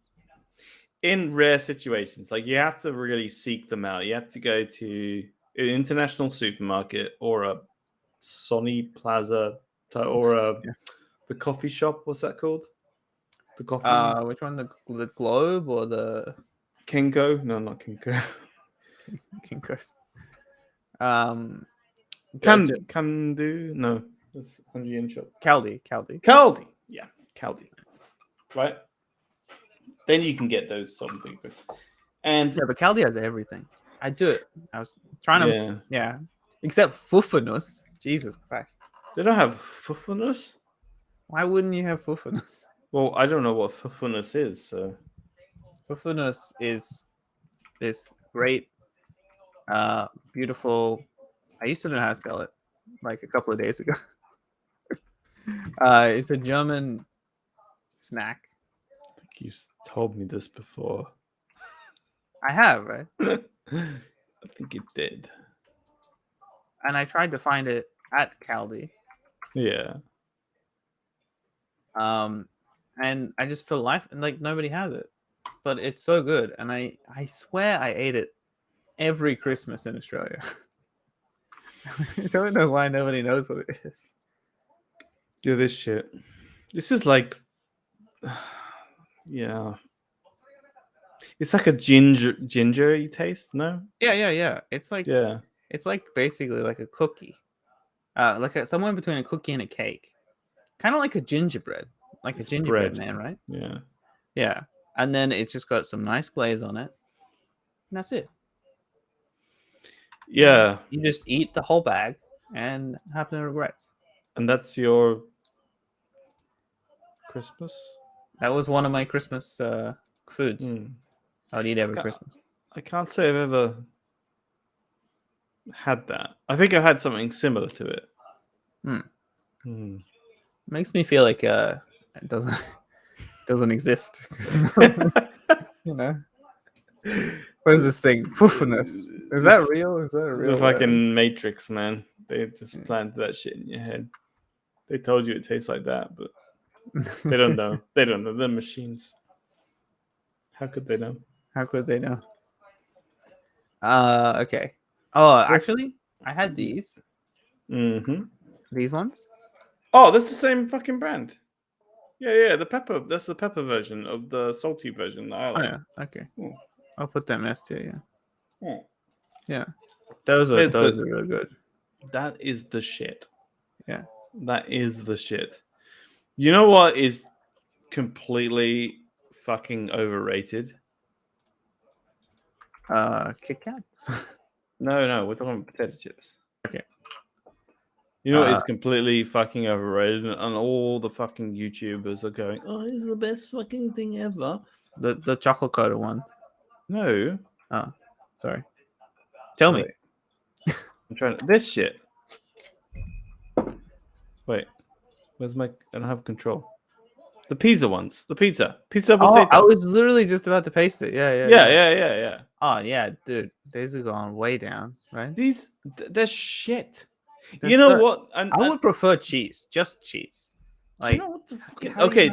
In rare situations, like you have to really seek them out. You have to go to an international supermarket or a Sonny Plaza or the coffee shop. What's that called? The coffee. Which one? The Globe or the Kinko? No, not Kinko. Kinko's. Can do. No, that's 100-yen shop. Caldi. Yeah, Caldi. Right. Then you can get those salt fingers. And but Caldi has everything. I do it. I was trying to except fuffiness. Jesus Christ. They don't have fuffiness? Why wouldn't you have fuffiness? Well, I don't know what fuffiness is, so fuffiness is this great beautiful, I used to know how to spell it like a couple of days ago. It's a German snack. I think you told me this before. I have, right? I think it did. And I tried to find it at Caldi. Yeah. And I just feel like nobody has it. But it's so good. And I swear I ate it every Christmas in Australia. I don't know why nobody knows what it is. Yeah, this shit. This is like, yeah. It's like a gingery taste, no? Yeah. It's like it's like basically like a cookie, somewhere between a cookie and a cake, kind of like a gingerbread, like it's a gingerbread man, right? Yeah. And then it's just got some nice glaze on it, and that's it. Yeah. You just eat the whole bag and have no regrets. And that's your Christmas? That was one of my Christmas foods. I would eat every Christmas. I can't say I've ever had that. I think I've had something similar to it. Makes me feel like it doesn't exist. You know, what is this thing? Poofiness. Is that real? Is that a real? The fucking Matrix, man. They just planted that shit in your head. They told you it tastes like that, but they don't know. They don't know. They're machines. How could they know? Okay. Oh, actually, I had these. These ones. Oh, that's the same fucking brand. Yeah. The pepper. That's the pepper version of the salty version that I like. Oh, yeah. Okay. I'll put them S tier. Yeah. Those are really good. That is the shit. Yeah. That is the shit. You know what is completely fucking overrated? Kit Kats. No, we're talking about potato chips. Okay. You know what is completely fucking overrated, and all the fucking YouTubers are going, "Oh, this is the best fucking thing ever." The chocolate coated one. No. Oh, sorry. Tell me. I'm trying this shit. Wait, where's my? I don't have control. The pizza ones. The pizza potato. I was literally just about to paste it. Yeah. Oh yeah, dude. These are going way down, right? They're shit. You know what? And I would prefer cheese, just cheese. you know what the fucking okay,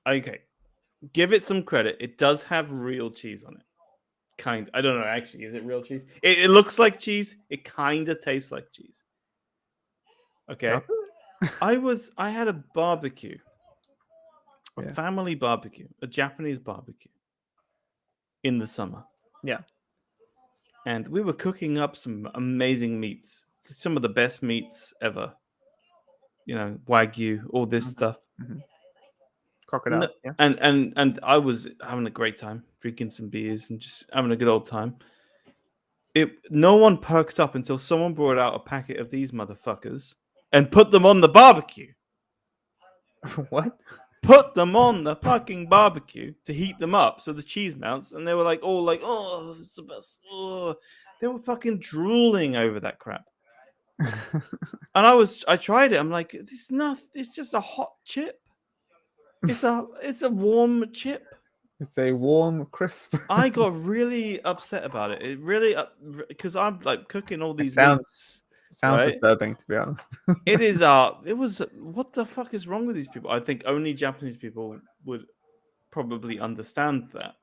okay. Give it some credit. It does have real cheese on it. Kind. I don't know. Actually, is it real cheese? It looks like cheese. It kind of tastes like cheese. Okay. I had a barbecue, a Yeah. family barbecue, a Japanese barbecue in the summer. Yeah. And we were cooking up some amazing meats, some of the best meats ever. You know, wagyu, all this stuff. Mm-hmm. Crocodile. Yeah. And I was having a great time, drinking some beers and just having a good old time. No one perked up until someone brought out a packet of these motherfuckers and put them on the barbecue. What? Put them on the fucking barbecue to heat them up so the cheese melts, and they were like, all like, oh, it's the best. Oh. They were fucking drooling over that crap. And I tried it. I'm like, it's just a hot chip. It's a warm chip. It's a warm, crisp. I got really upset about it. It really because I'm like cooking all these sounds right? disturbing, to be honest. It is it was what the fuck is wrong with these people? I think only Japanese people would probably understand that.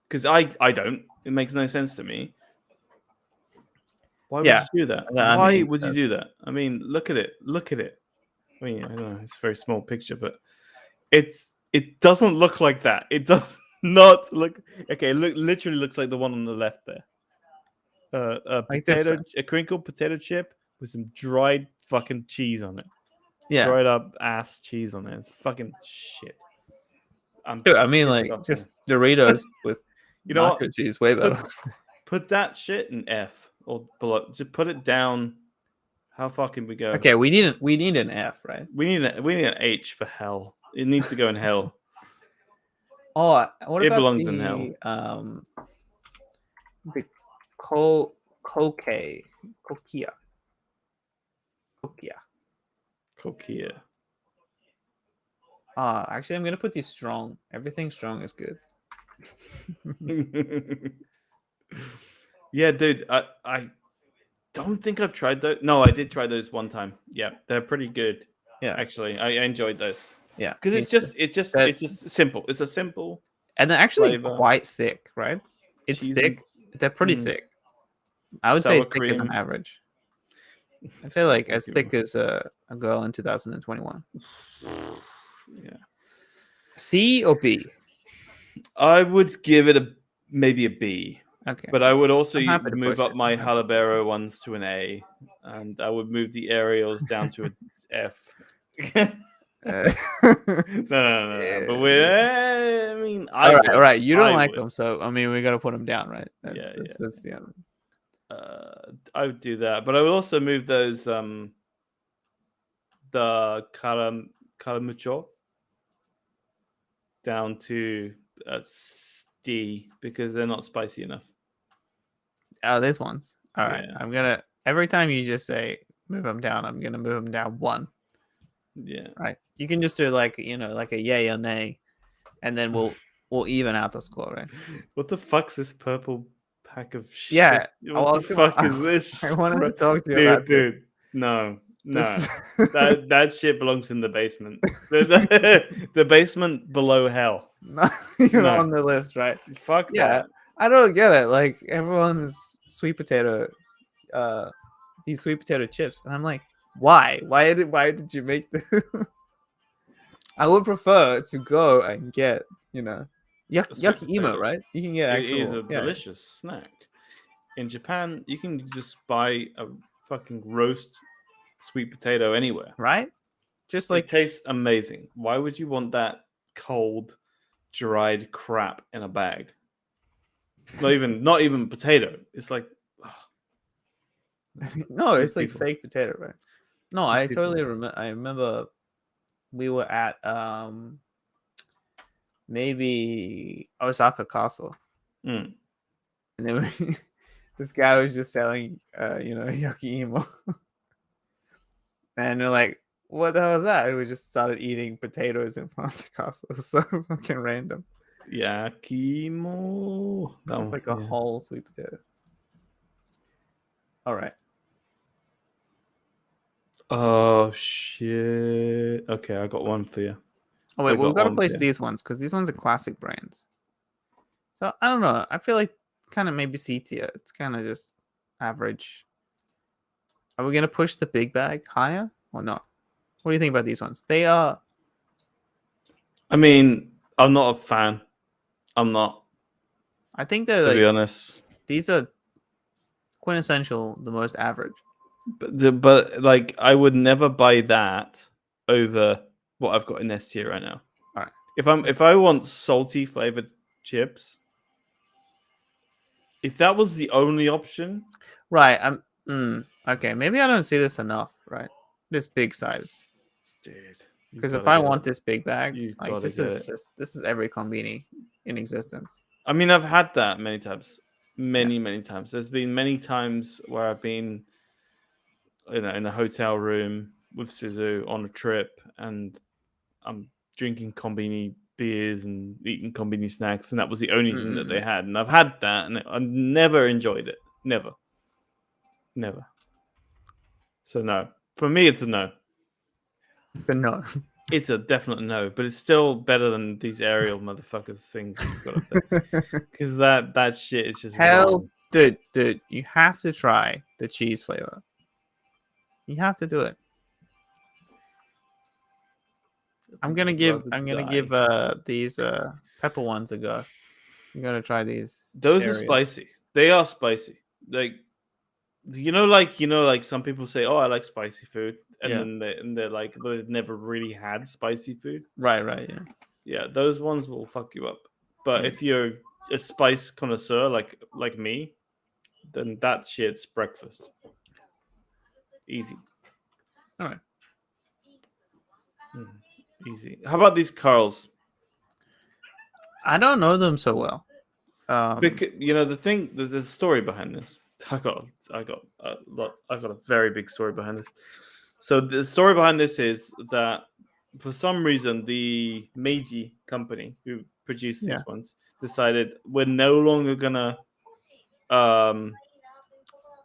Because I don't. It makes no sense to me. Why would you do that? Why would you do that? I mean, look at it. Look at it. I mean, I don't know. It's a very small picture, but it doesn't look like that. It does not look. Okay, literally looks like the one on the left there. A crinkled potato chip with some dried fucking cheese on it. Yeah, dried up ass cheese on it. It's fucking shit. Dude, I mean, like just Doritos with nacho cheese, way better. Put that shit in F or below. Just put it down. How far can we go? Okay, we need an F, right? We need an H for hell. It needs to go in hell. Oh, what it about belongs in hell. The Kokia. Actually, I'm gonna put these strong. Everything strong is good. Yeah, dude. I don't think I've tried those. No, I did try those one time. Yeah, they're pretty good. Yeah, actually, I enjoyed those. Yeah, because it's just simple. It's a simple, and they're actually quite thick, right? It's thick. They're pretty thick. I would say thicker than average. I'd say like as thick as a girl in 2021. Yeah. C or B? I would give it maybe a B. Okay. But I would also move up my Jalapeno ones to an A, and I would move the Ariels down to an F. No. But I mean, all right. You don't like them, so I mean, we got to put them down, right? That's the end. I would do that, but I would also move those the caramucho down to D because they're not spicy enough. Oh, there's ones. All right, I'm gonna every time you just say move them down, I'm gonna move them down one. Yeah. Right. You can just do like like a yay or nay, and then we'll even out the score, right? What the fuck's this purple pack of shit? Yeah. What the fuck is this? I wanted to talk to you about dude. This. No. that shit belongs in the basement. The basement below hell. You're on the list, right? Fuck that. I don't get it. Like everyone is sweet potato, these sweet potato chips, and I'm like, why? Why did you make this? I would prefer to go and get yucky emo, right? You can get actual. It is a delicious snack. In Japan, you can just buy a fucking roast sweet potato anywhere, right? Just like it tastes amazing. Why would you want that cold, dried crap in a bag? Not even potato. It's like no, it's like fake potato, right? No, I totally remember. I remember we were at maybe Osaka Castle, and then this guy was just selling yucky emo, and they're like, "What the hell is that?" And we just started eating potatoes in front of the castle. It was so fucking random. Yakimo. That was like a whole sweet potato. All right. Oh shit! Okay, I got one for you. Oh I wait, we've got got to one for place you. these ones because these ones are classic brands. So I don't know. I feel like kind of maybe C tier. It's kind of just average. Are we gonna push the big bag higher or not? What do you think about these ones? They are. I mean, I'm not a fan. I'm not, I think they're to be like honest. these are quintessential, the most average. But like, I would never buy that over what I've got in S tier right now. All right. If I want salty flavored chips, if that was the only option, Right. Okay. Maybe I don't see this enough. Right. This big size. dude, you Because if gotta I get it. want this big bag, You like gotta this get is it. just this is every combini in existence. I mean, I've had that many times, Yeah. many times. There's been many times where I've been, in a hotel room with Suzu on a trip, and I'm drinking combini beers and eating combini snacks, and that was the only thing that they Mm, had. And I've had that, and I never enjoyed it. Never, never. So no, for me, it's a no. but no. It's a definite no, but it's still better than these aerial motherfuckers things that you've got up there. Because that shit is just Hell, wrong. dude, you have to try the cheese flavor. You have to do it. I'm gonna I'd give rather I'm gonna give die. these pepper ones a go. I'm gonna try these Those are areas. spicy. They are spicy. Like like some people say, "Oh, I like spicy food," and Yeah. then they're like they've never really had spicy food. Right, yeah. Yeah, those ones will fuck you up. But Yeah. if you're a spice connoisseur like me, then that shit's breakfast. Easy. All right. Easy. How about these curls? I don't know them so well. Because the thing, there's a story behind this. I got a very big story behind this. So the story behind this is that for some reason the Meiji company who produced Yeah. these ones decided we're no longer gonna um,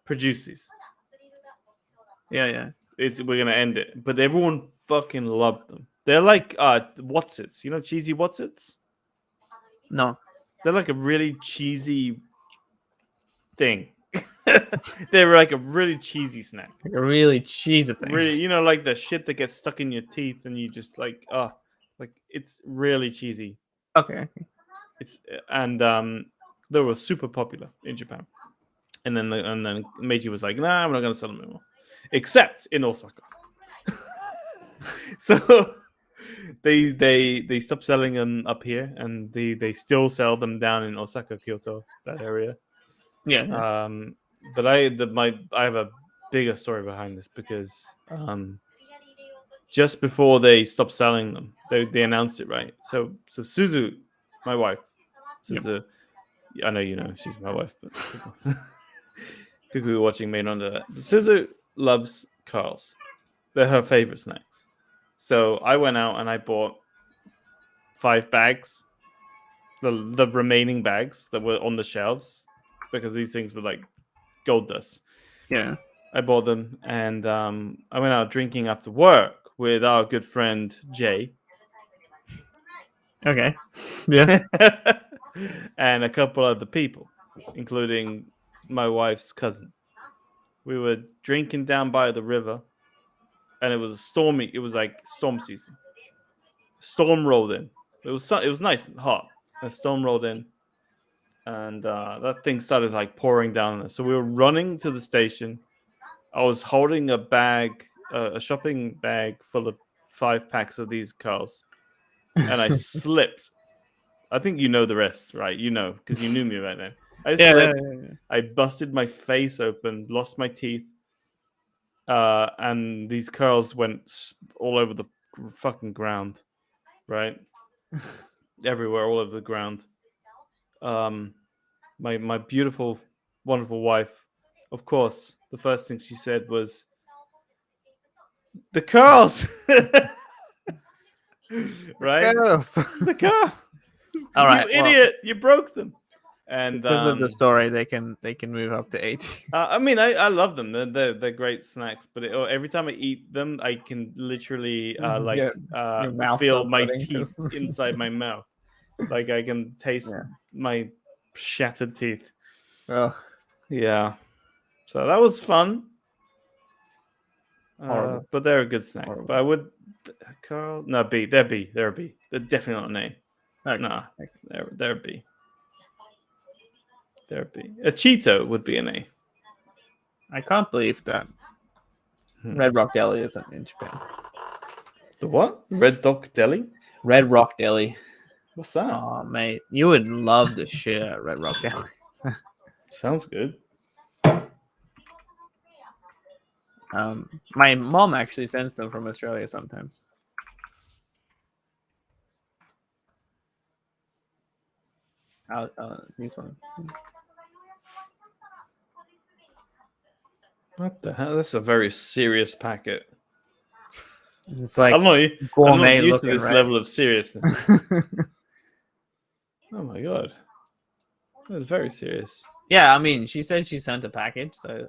produce these. Yeah. We're gonna end it. But everyone fucking loved them. They're like Watsits, cheesy Watsits. No. They're like a really cheesy thing. They were like a really cheesy snack. Like a really cheesy thing. Really, like the shit that gets stuck in your teeth and you just like, like it's really cheesy. Okay. It's and they were super popular in Japan. And then Meiji was like, nah, I'm not gonna sell them anymore, except in Osaka. So they stopped selling them up here, and they still sell them down in Osaka, Kyoto, that area. Yeah. But I have a bigger story behind this because just before they stopped selling them, they announced it, right. So Suzu, my wife, Suzu, I know she's my wife, but people who are watching may not know that. But Suzu loves curls; they're her favorite snacks. So I went out and I bought 5 bags, the remaining bags that were on the shelves, because these things were like gold dust. Yeah. I bought them, and I went out drinking after work with our good friend Jay. Okay. Yeah. And a couple other people, including my wife's cousin. We were drinking down by the river, and it was like storm season. Storm rolled in. It was nice and hot. A storm rolled in, and that thing started like pouring down on us. So we were running to the station. I was holding a bag, a shopping bag full of 5 packs of these curls, and I slipped. I think you know the rest, right? Because you knew me right then. I slipped. Yeah. I busted my face open, lost my teeth, and these curls went all over the fucking ground, right? Everywhere, all over the ground. My beautiful, wonderful wife, of course, the first thing she said was, "The curls," right? Girls. The curl. All right. You idiot! You broke them. And because of the story, they can move up to 80. I mean, I love them. They're great snacks. But every time I eat them, I can literally Your mouth feel starts my hurting teeth 'cause- inside my mouth. Like I can taste Yeah. my shattered teeth. Oh, Yeah. So that was fun. Horrible. But they're a good snack. Horrible. But I would, Carl. No, B. They're B. They're a B. They're definitely not an A. okay. Nah, they're a B. They're a B. A Cheeto would be an A. I can't believe that Red Rock Deli isn't in Japan. The what? Red Dog Deli? Red Rock Deli. What's that? Oh, mate, you would love the shit out of Red Rock Deli. Sounds good. My mom actually sends them from Australia sometimes. These ones. What the hell? That's a very serious packet. It's like I'm not gourmet used to looking, this right? level of seriousness. Oh my god. That's very serious. Yeah, I mean, she said she sent a package, so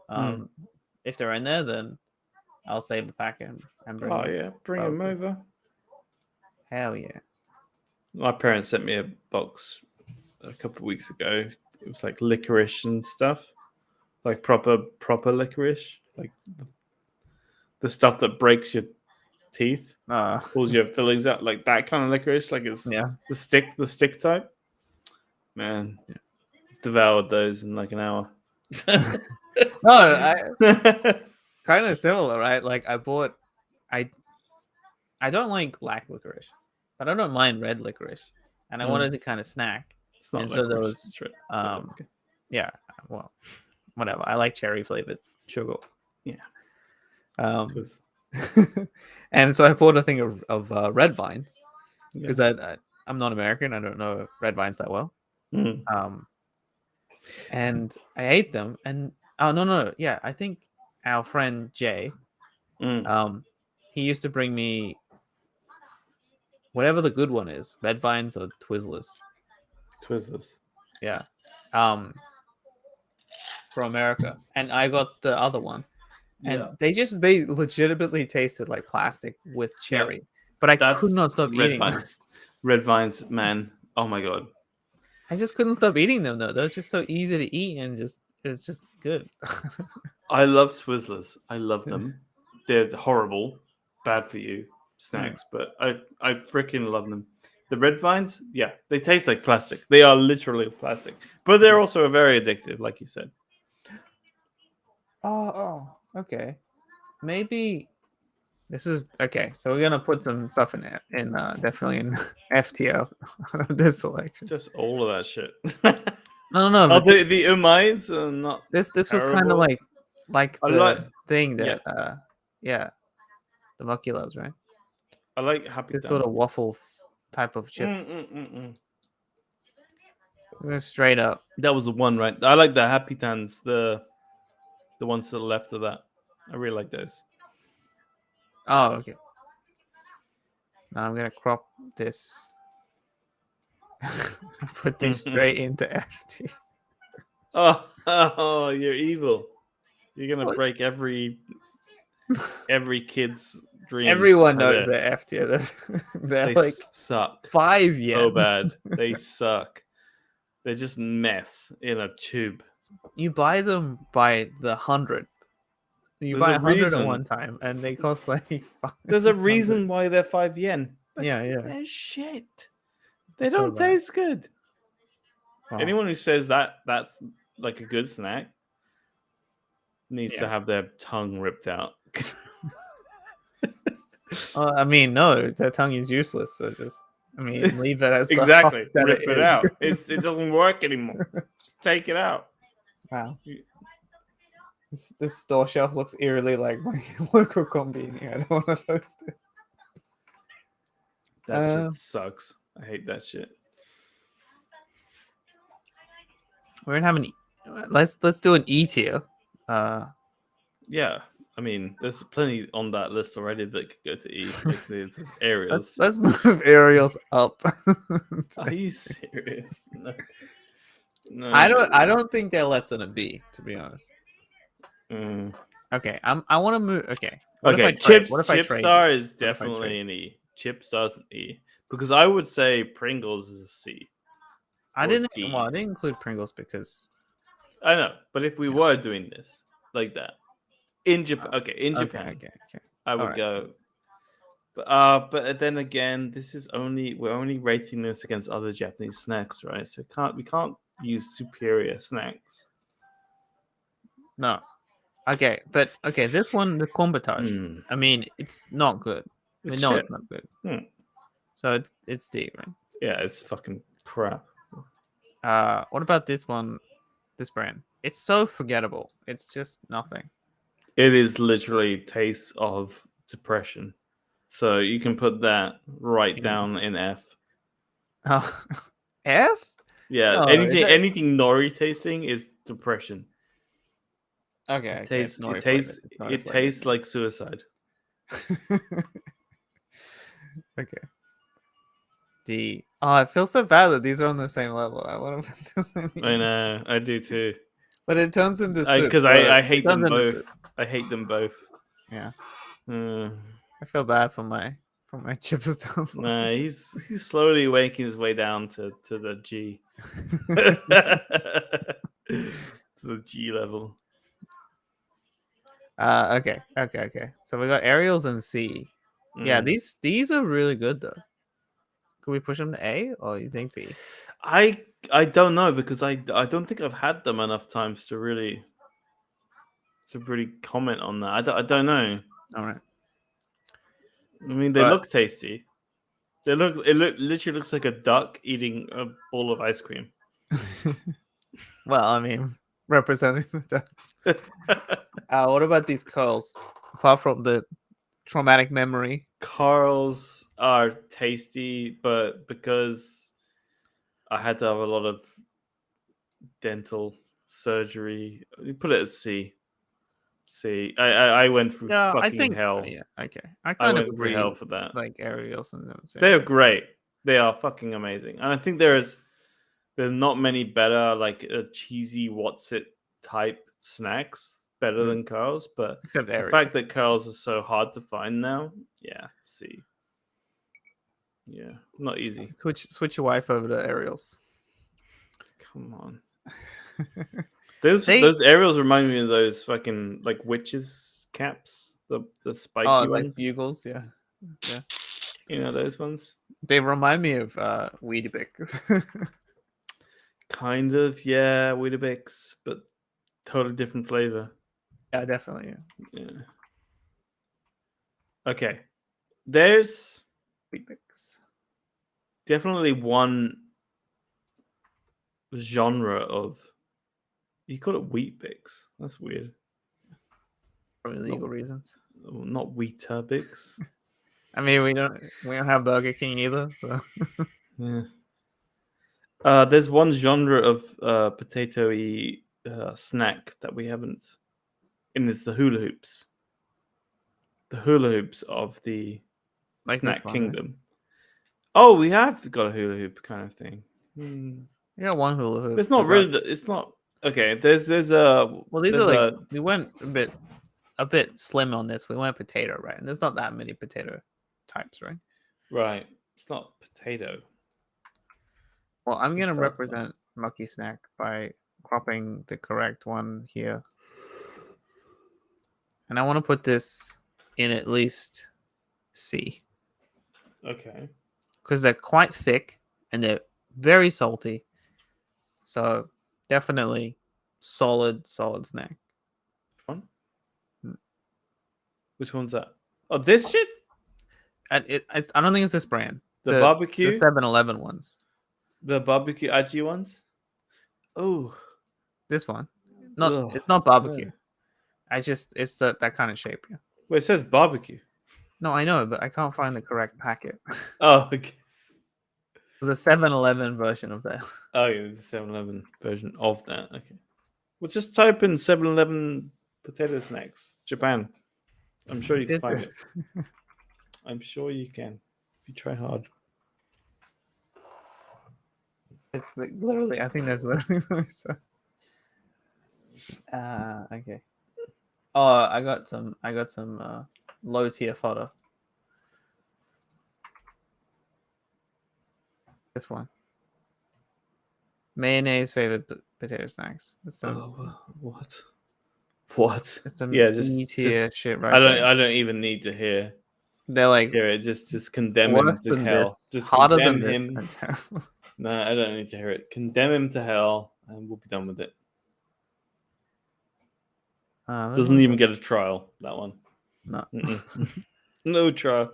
if they're in there, then I'll save the packet and bring. Oh them. yeah, bring them over. Hell yeah! My parents sent me a box a couple of weeks ago. It was like licorice and stuff, like proper licorice, like the stuff that breaks your teeth, pulls your fillings out, like that kind of licorice. Like it's the stick type. Man, devoured those in like an hour. No, kind of similar, right? Like I don't like black licorice, but I don't mind red licorice, and I wanted to kind of snack. It's not and so there licorice, was, okay. yeah, well, whatever. I like cherry flavored sugar. Yeah. And so I bought a thing of red vines because I'm not American. I don't know red vines that well. And I ate them, and no, yeah, I think our friend Jay, he used to bring me whatever the good one is, red vines or Twizzlers. Yeah. From America, and I got the other one, and they legitimately tasted like plastic with cherry, but I could not stop eating vines. Red vines, man. Oh my god. I just couldn't stop eating them though. They're just so easy to eat and it's just good. I love Twizzlers. I love them. They're horrible, bad for you snacks, but I freaking love them. The red vines, yeah, they taste like plastic. They are literally plastic, but they're also very addictive, like you said. Oh, okay. Maybe this is okay. So we're gonna put some stuff in it, definitely in FTO this selection. Just all of that shit. No. Oh, the umais are not. This was kind of like the thing that the Monkey loves, right? I like Happy this sort of waffle type of chip. Straight up. That was the one, right? I like the Happy Tans, the ones to the left of that. I really like those. Oh, okay. Now I'm gonna crop this. Put this straight into FT. Oh, you're evil. You're gonna break every kid's dream. Everyone knows they're FT. They like suck. 5 yen. So bad. They suck. They're just mess in a tube. You buy them by the 100. You buy 100 at one time, and they cost like. There's a reason why they're 5 yen. Yeah. They're shit. They don't taste good. Oh. Anyone who says that's like a good snack needs to have their tongue ripped out. I mean, no, their tongue is useless. So just, leave it as exactly. Rip it out. It doesn't work anymore. Just take it out. Wow. This store shelf looks eerily like my local convenience. I don't want to post it. That shit sucks. I hate that shit. We're gonna have let's do an E tier. Yeah, there's plenty on that list already that could go to E. It's Aerials. Let's move Aerials up. Are you serious? No. No. I don't think they're less than a B, to be honest. Mm. Okay, I want to move. Okay, Okay, Chip Star is definitely an E. Chip Star's an E because I would say Pringles is a C. I or didn't. D. Well, I didn't include Pringles because I know, but if we were doing this like that in Japan, in Japan, okay. I would Alright. go. But then again, we're only rating this against other Japanese snacks, right? So we can't use superior snacks. No. Okay, but okay, this one, the kombutage. Mm. I mean, it's not good. It's No, shit. it's not good. Hmm. So it's D, right? Yeah, it's fucking crap. What about this one? This brand? It's so forgettable. It's just nothing. It is literally taste of depression. So you can put that right down in F. Oh, F? Yeah, No, anything nori tasting is depression. Okay, It okay. It's tastes nori flavored. It's nori it tastes like suicide. Okay. D. Oh, I feel so bad that these are on the same level. I want to put this in I here. know, I do too. But it turns into soup. Because so I it hate turns them into both. soup. I hate them both. Yeah. Uh, I feel bad for my chips stuff. nah, he's slowly making his way down to the G. To the G level. Okay. So we got Ariels and C. Yeah, these are really good though. Could we push them to A or you think B? I don't know because I don't think I've had them enough times to really comment on that. I don't know. All right. I mean, they look tasty. It literally looks like a duck eating a bowl of ice cream. Well, I mean, representing the ducks. What about these curls? Apart from the traumatic memory. Carl's are tasty, but because I had to have a lot of dental surgery, you put it at C. C. I went through Yeah, I fucking think. hell. Yeah, okay. I I kind of went through agree. hell for that. Like Ariels and them. They're great. They are fucking amazing, and I think there's not many better like a cheesy what's it type snacks better than Carl's, but Except the Ariels. fact that Carl's are so hard to find now, yeah, C. Yeah, not easy. Switch your wife over to Ariels. Come on. Those Ariels remind me of those fucking like witches caps, the spiky like ones. bugles, yeah. You know those ones? They remind me of Weetabix. Kind of, yeah, Weetabix, but totally different flavor. Yeah, definitely. Yeah. Okay. There's Weetabix. definitely one genre of you call it Wheatbix. That's weird. For legal reasons. Not Weetabix. I mean, we don't have Burger King either. So. Yeah. There's one genre of potatoy snack that we haven't, and it's the hula hoops. The hula hoops of the snack kingdom. Right? Oh, we have got a hula hoop kind of thing. We got one hula hoop. It's not really. It's not okay. There's a. Well, these are like we went a bit slim on this. We went potato, right? And there's not that many potato types, right? Right. It's not potato. Well, I'm gonna represent Mucky Snack by cropping the correct one here, and I want to put this in at least C. Okay. Because they're quite thick and they're very salty, so definitely solid snack. One. Which one's that? Oh, this shit. I don't think it's this brand. The barbecue, the 7-Eleven ones. The barbecue aji ones. Oh, this one. It's not barbecue. It's that kind of shape. Yeah. Well, it says barbecue. No, I know, but I can't find the correct packet. Oh, okay. The 7-Eleven version of that. Oh, yeah, the 7-Eleven version of that. Okay. Well, just type in 7-Eleven potato snacks, Japan. I'm sure you can find it. I'm sure you can. If you try hard. It's like literally. I think that's literally what I saw. Okay. Oh, I got some low tier fodder. This one. Mayonnaise favorite potato snacks. It's some What? What? it's some Yeah, E just tier shit right there. I don't even need to hear They're like it. Just condemn him worse to than hell. this, Just harder condemn than this, him. and terrible. No, I don't need to hear it. Condemn him to hell, and we'll be done with it. Doesn't even get a trial. That one. No. No trial.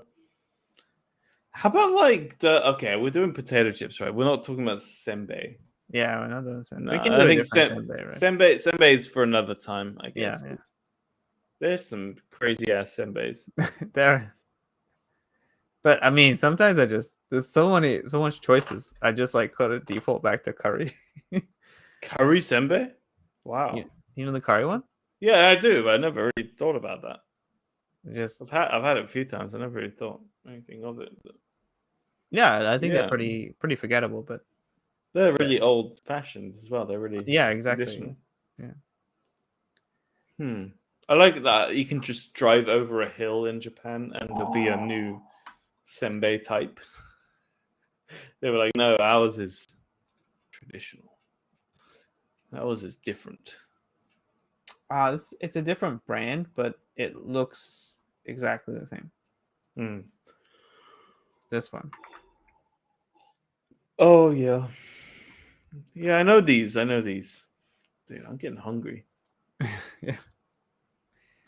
How about like okay, we're doing potato chips, right? We're not talking about senbei. Yeah, we're not doing senbei. No, We can I do a think different senbei, right? senbei is for another time, I guess. Yeah. There's some crazy ass senbeis. There is. But I mean, sometimes there's so much choices. I just like cut it default back to curry. Curry senbei? Wow. You know the curry one? Yeah, I do, but I never really thought about that. Just I've had it a few times. I never really thought anything of it. But... yeah, I think they're pretty forgettable, but they're really old fashioned as well. They're really exactly. traditional. Yeah. I like that you can just drive over a hill in Japan and there'll be a new senbei type. They were like, no, ours is traditional. Ours is different. It's a different brand, but it looks exactly the same. This one. Oh yeah. Yeah, I know these. Dude, I'm getting hungry. Yeah.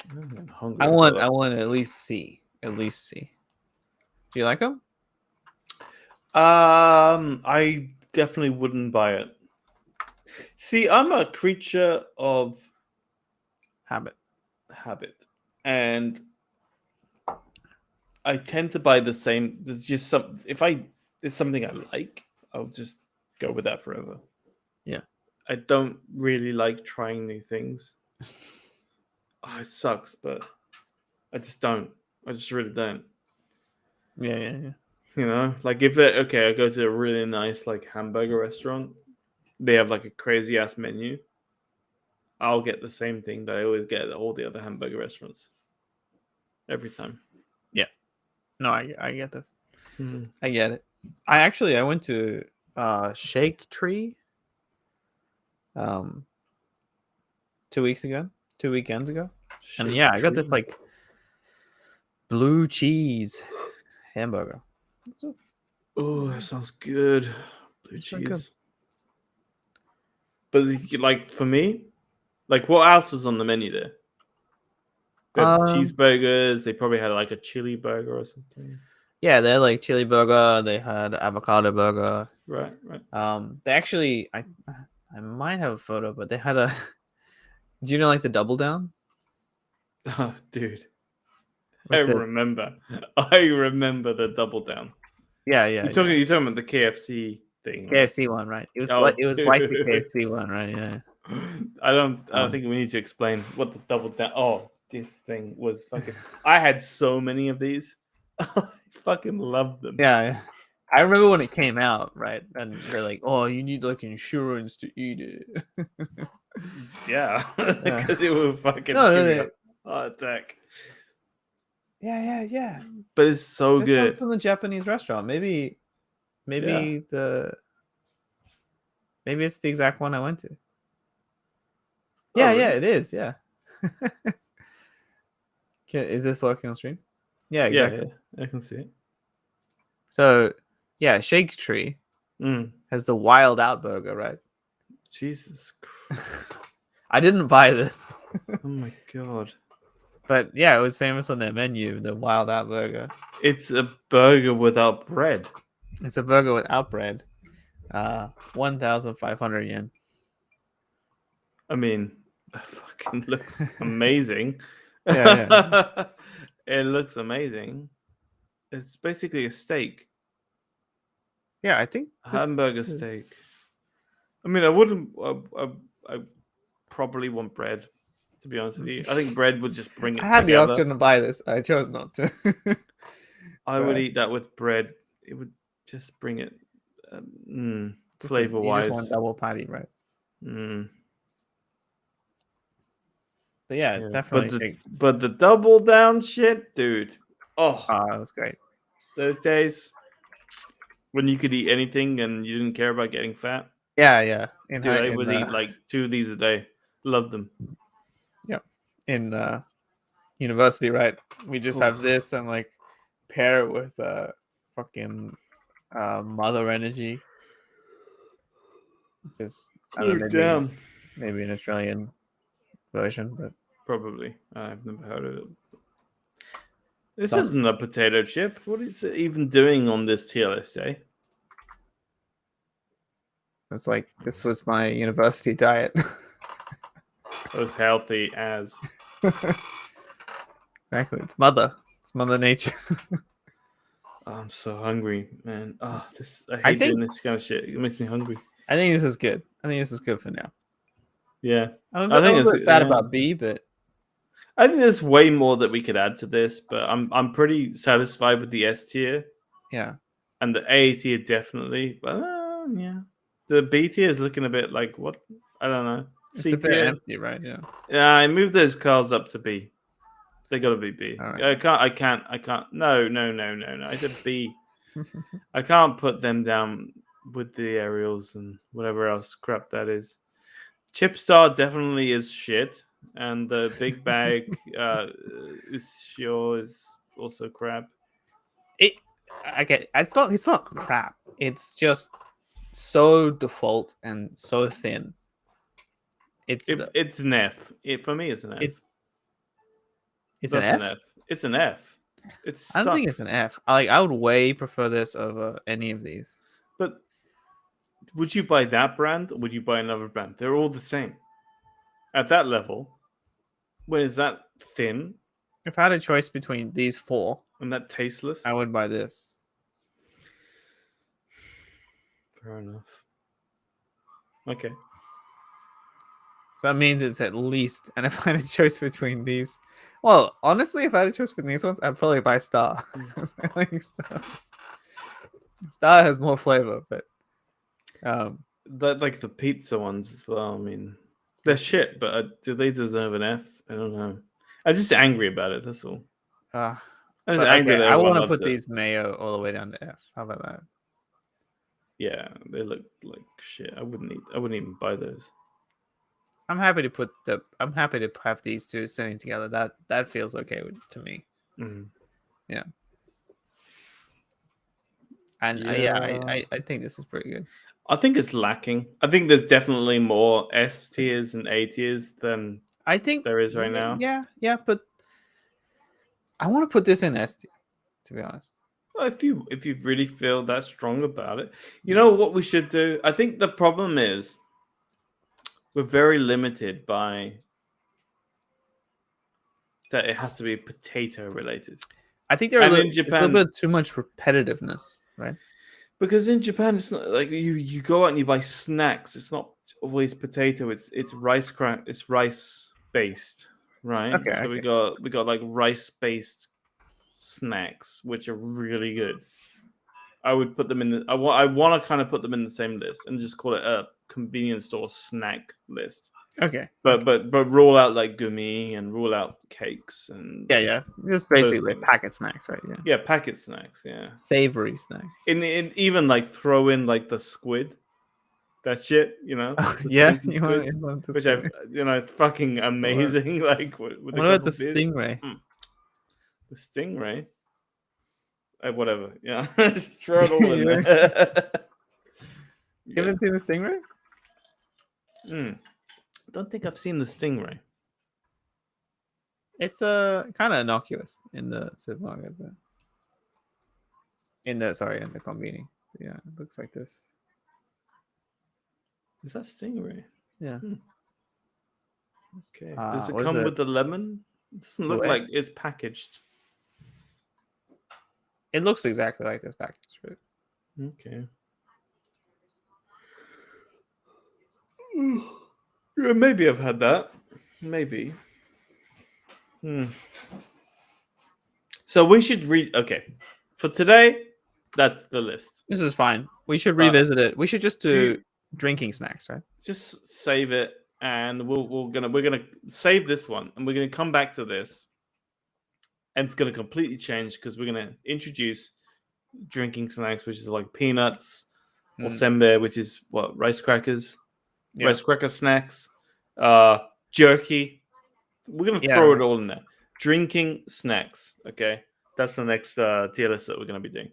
I'm getting hungry. I want to at least see. Do you like them? I definitely wouldn't buy it. See, I'm a creature of habit, and I tend to buy the same. There's just some. If it's something I like, I'll just go with that forever. Yeah, I don't really like trying new things. It sucks, but I just don't. I just really don't. Yeah. You know, like if I go to a really nice like hamburger restaurant, they have like a crazy ass menu. I'll get the same thing that I always get at all the other hamburger restaurants. Every time. Yeah. No, I get that. I get it. I went to Shake Tree 2 weekends ago. And yeah, I got this like blue cheese hamburger. Oh, that sounds good. Blue cheese. But like for me, like what else is on the menu there? They have cheeseburgers. They probably had like a chili burger or something. Yeah, they had like chili burger. They had avocado burger. Right. They actually, I might have a photo, but they had a. Do you know like the double down? Oh, dude, I remember the double down. Yeah. You're talking about the KFC thing. Right? KFC one, right? It was like the KFC one, right? Yeah. I think we need to explain what the double down. Oh, this thing was fucking. I had so many of these. I fucking loved them. Yeah. I remember when it came out, right? And they're like, "Oh, you need like insurance to eat it." Yeah, because it will fucking give you a heart attack. Yeah. But it's so good. It's from the Japanese restaurant. Maybe it's the exact one I went to. Yeah, really? Yeah, it is. Yeah. Is this working on stream? Yeah, exactly. Yeah, I can see it. So, yeah, Shake Tree has the Wild Out burger, right? Jesus Christ. I didn't buy this. Oh my god. But yeah, it was famous on their menu, the Wild Out burger. It's a burger without bread. It's a burger without bread. 1,500 yen. I mean, it fucking looks amazing. Yeah. It looks amazing. It's basically a steak. Yeah, I think hamburger steak. I mean, I wouldn't. I probably want bread. To be honest with you, I think bread would just bring it. I had the option to buy this. I chose not to. I would eat that with bread. It would just bring it. flavor You just want wise. double patty, right? Mm, But yeah, yeah. definitely. But the double down shit, dude. Oh, That's great. those days when you could eat anything and you didn't care about getting fat. Yeah. Dude, I would eat like 2 of these a day. Loved them. yeah, in university, right? We just have Oof. this and like pair it with fucking mother energy. Because I don't know, Damn. maybe an Australian version, but Probably. I've never heard of it. This some isn't a potato chip. What is it even doing on this tier list, eh? it's like this was my university diet. As healthy as. Exactly. It's mother. It's mother nature. Oh, I'm so hungry, man. Oh, I I hate think doing this kind of shit. It makes me hungry. I think this is good. I think this is good for now. Yeah. I'm I think a it's bit sad about B, but I think there's way more that we could add to this, but I'm pretty satisfied with the S tier yeah. and the A tier definitely. But yeah, the B tier is looking a bit like what I don't know. It's C a bit tier. empty, right? Yeah. Yeah, I moved those cards up to B. They gotta be B. All right. I can't. No. I said B. I can't put them down with the aerials and whatever else crap that is. Chipstar definitely is shit, and the big bag Ushio is also crap. It I get it's not crap. It's just so default and so thin. It's an F. For me, it's an F. It's an That's F. an F. It's an F. It I don't think it's sucks. an F. I would way prefer this over any of these. But would you buy that brand or would you buy another brand? They're all the same. At that level, when is that thin If I had a choice between these four, and that tasteless? I would buy this. Fair enough. Okay. So that means it's at least. And if I had a choice between these, well, honestly, if I had a choice between these ones, I'd probably buy Star. I like Star. Star has more flavor, but That like the pizza ones as well. I mean, they're shit, but do they deserve an F? I don't know. I'm just angry about it. That's all. I'm just but angry okay, that I everyone want to loves put it. these mayo all the way down to F. How about that? Yeah, they look like shit. I wouldn't even buy those. I'm happy to have these two sitting together. That feels okay to me. Mm. Yeah. And I think this is pretty good. I think it's lacking. I think there's definitely more S tiers and A tiers than I think there is right now. Yeah, but I want to put this in S tier, to be honest. Well, if you really feel that strong about it, you know what we should do. I think the problem is we're very limited by that. It has to be potato related. I think And in there's a Japan, little bit too much repetitiveness, right? because in Japan it's not like you go out and you buy snacks. It's not always potato. It's rice It's rice based, right? Okay, So okay. we got like rice based snacks, which are really good. I would put them in the. I want to kind of put them in the same list and just call it a convenience store snack list. Okay. But rule out like gummy and rule out cakes and Yeah. Just basically like packet snacks, right? Yeah. yeah, packet snacks. Yeah, Savory snacks. in even like throw in like the squid, that shit. You know, the Yeah. squid, You want which I've it's fucking amazing. Like with what a about couple the beers. stingray? The stingray. Whatever. Yeah, just throw it all in You there. haven't seen the stingray? I don't think I've seen the stingray. It's kind of innocuous in the supermarket, but in the convenience. Yeah, it looks like this. Is that stingray? Yeah. Okay. Does it what is come it? with the lemon? It doesn't look like it's packaged. It looks exactly like this package, but Okay. Yeah, maybe I've had that. Maybe. So we should read. Okay. For today, That's the list. This is fine. We should But revisit it. We should just do two, drinking snacks, right? just save it, and we're gonna save this one, and we're gonna come back to this, and it's gonna completely change because we're gonna introduce drinking snacks, which is like peanuts or sembe, which is what, rice crackers, rice cracker snacks, jerky. We're gonna throw it all in there. Drinking snacks. Okay, that's the next tier list that we're gonna be doing.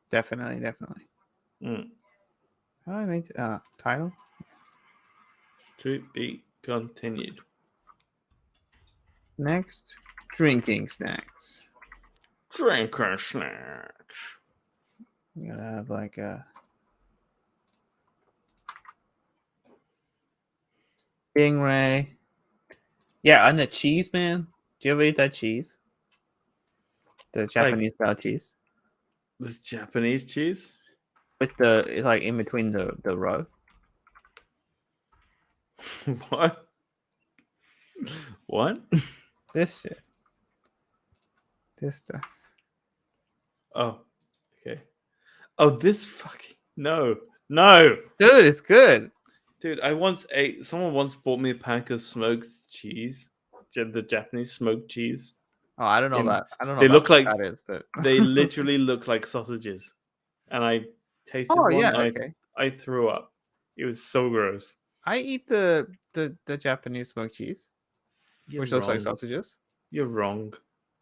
Definitely. How do I make title? To be continued. Next, drinking snacks. Drinking snacks. You gotta have like a stingray. Yeah, and the cheese, man. Do you ever eat that cheese? The Japanese style cheese The Japanese cheese. with it's like in between the row. What? What? This shit. This stuff. Oh, okay. Oh, this fucking no, dude, it's good. Dude, someone once bought me a pack of smoked cheese, the Japanese smoked cheese. Oh, I don't know about. I don't know. They about look what like that is, but they literally look like sausages. And I tasted one. Yeah, okay. I threw up. It was so gross. I eat the Japanese smoked cheese, which looks like sausages. You're wrong.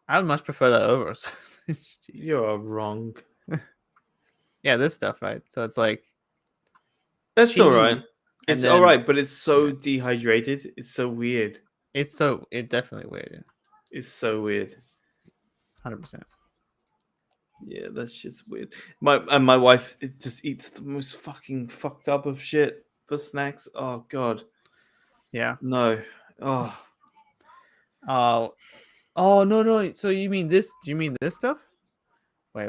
I would much prefer that over sausage cheese. You're wrong. Yeah, this stuff, right? So it's like that's cheese, all right. It's all right, but it's so yeah. dehydrated. It's so weird. It definitely weird. Yeah. It's so weird. 100%. Yeah, that shit's weird. My wife just eats the most fucking fucked up of shit for snacks. Oh god. Yeah. No. Oh. Oh no. So you mean this? Do you mean this stuff? Wait.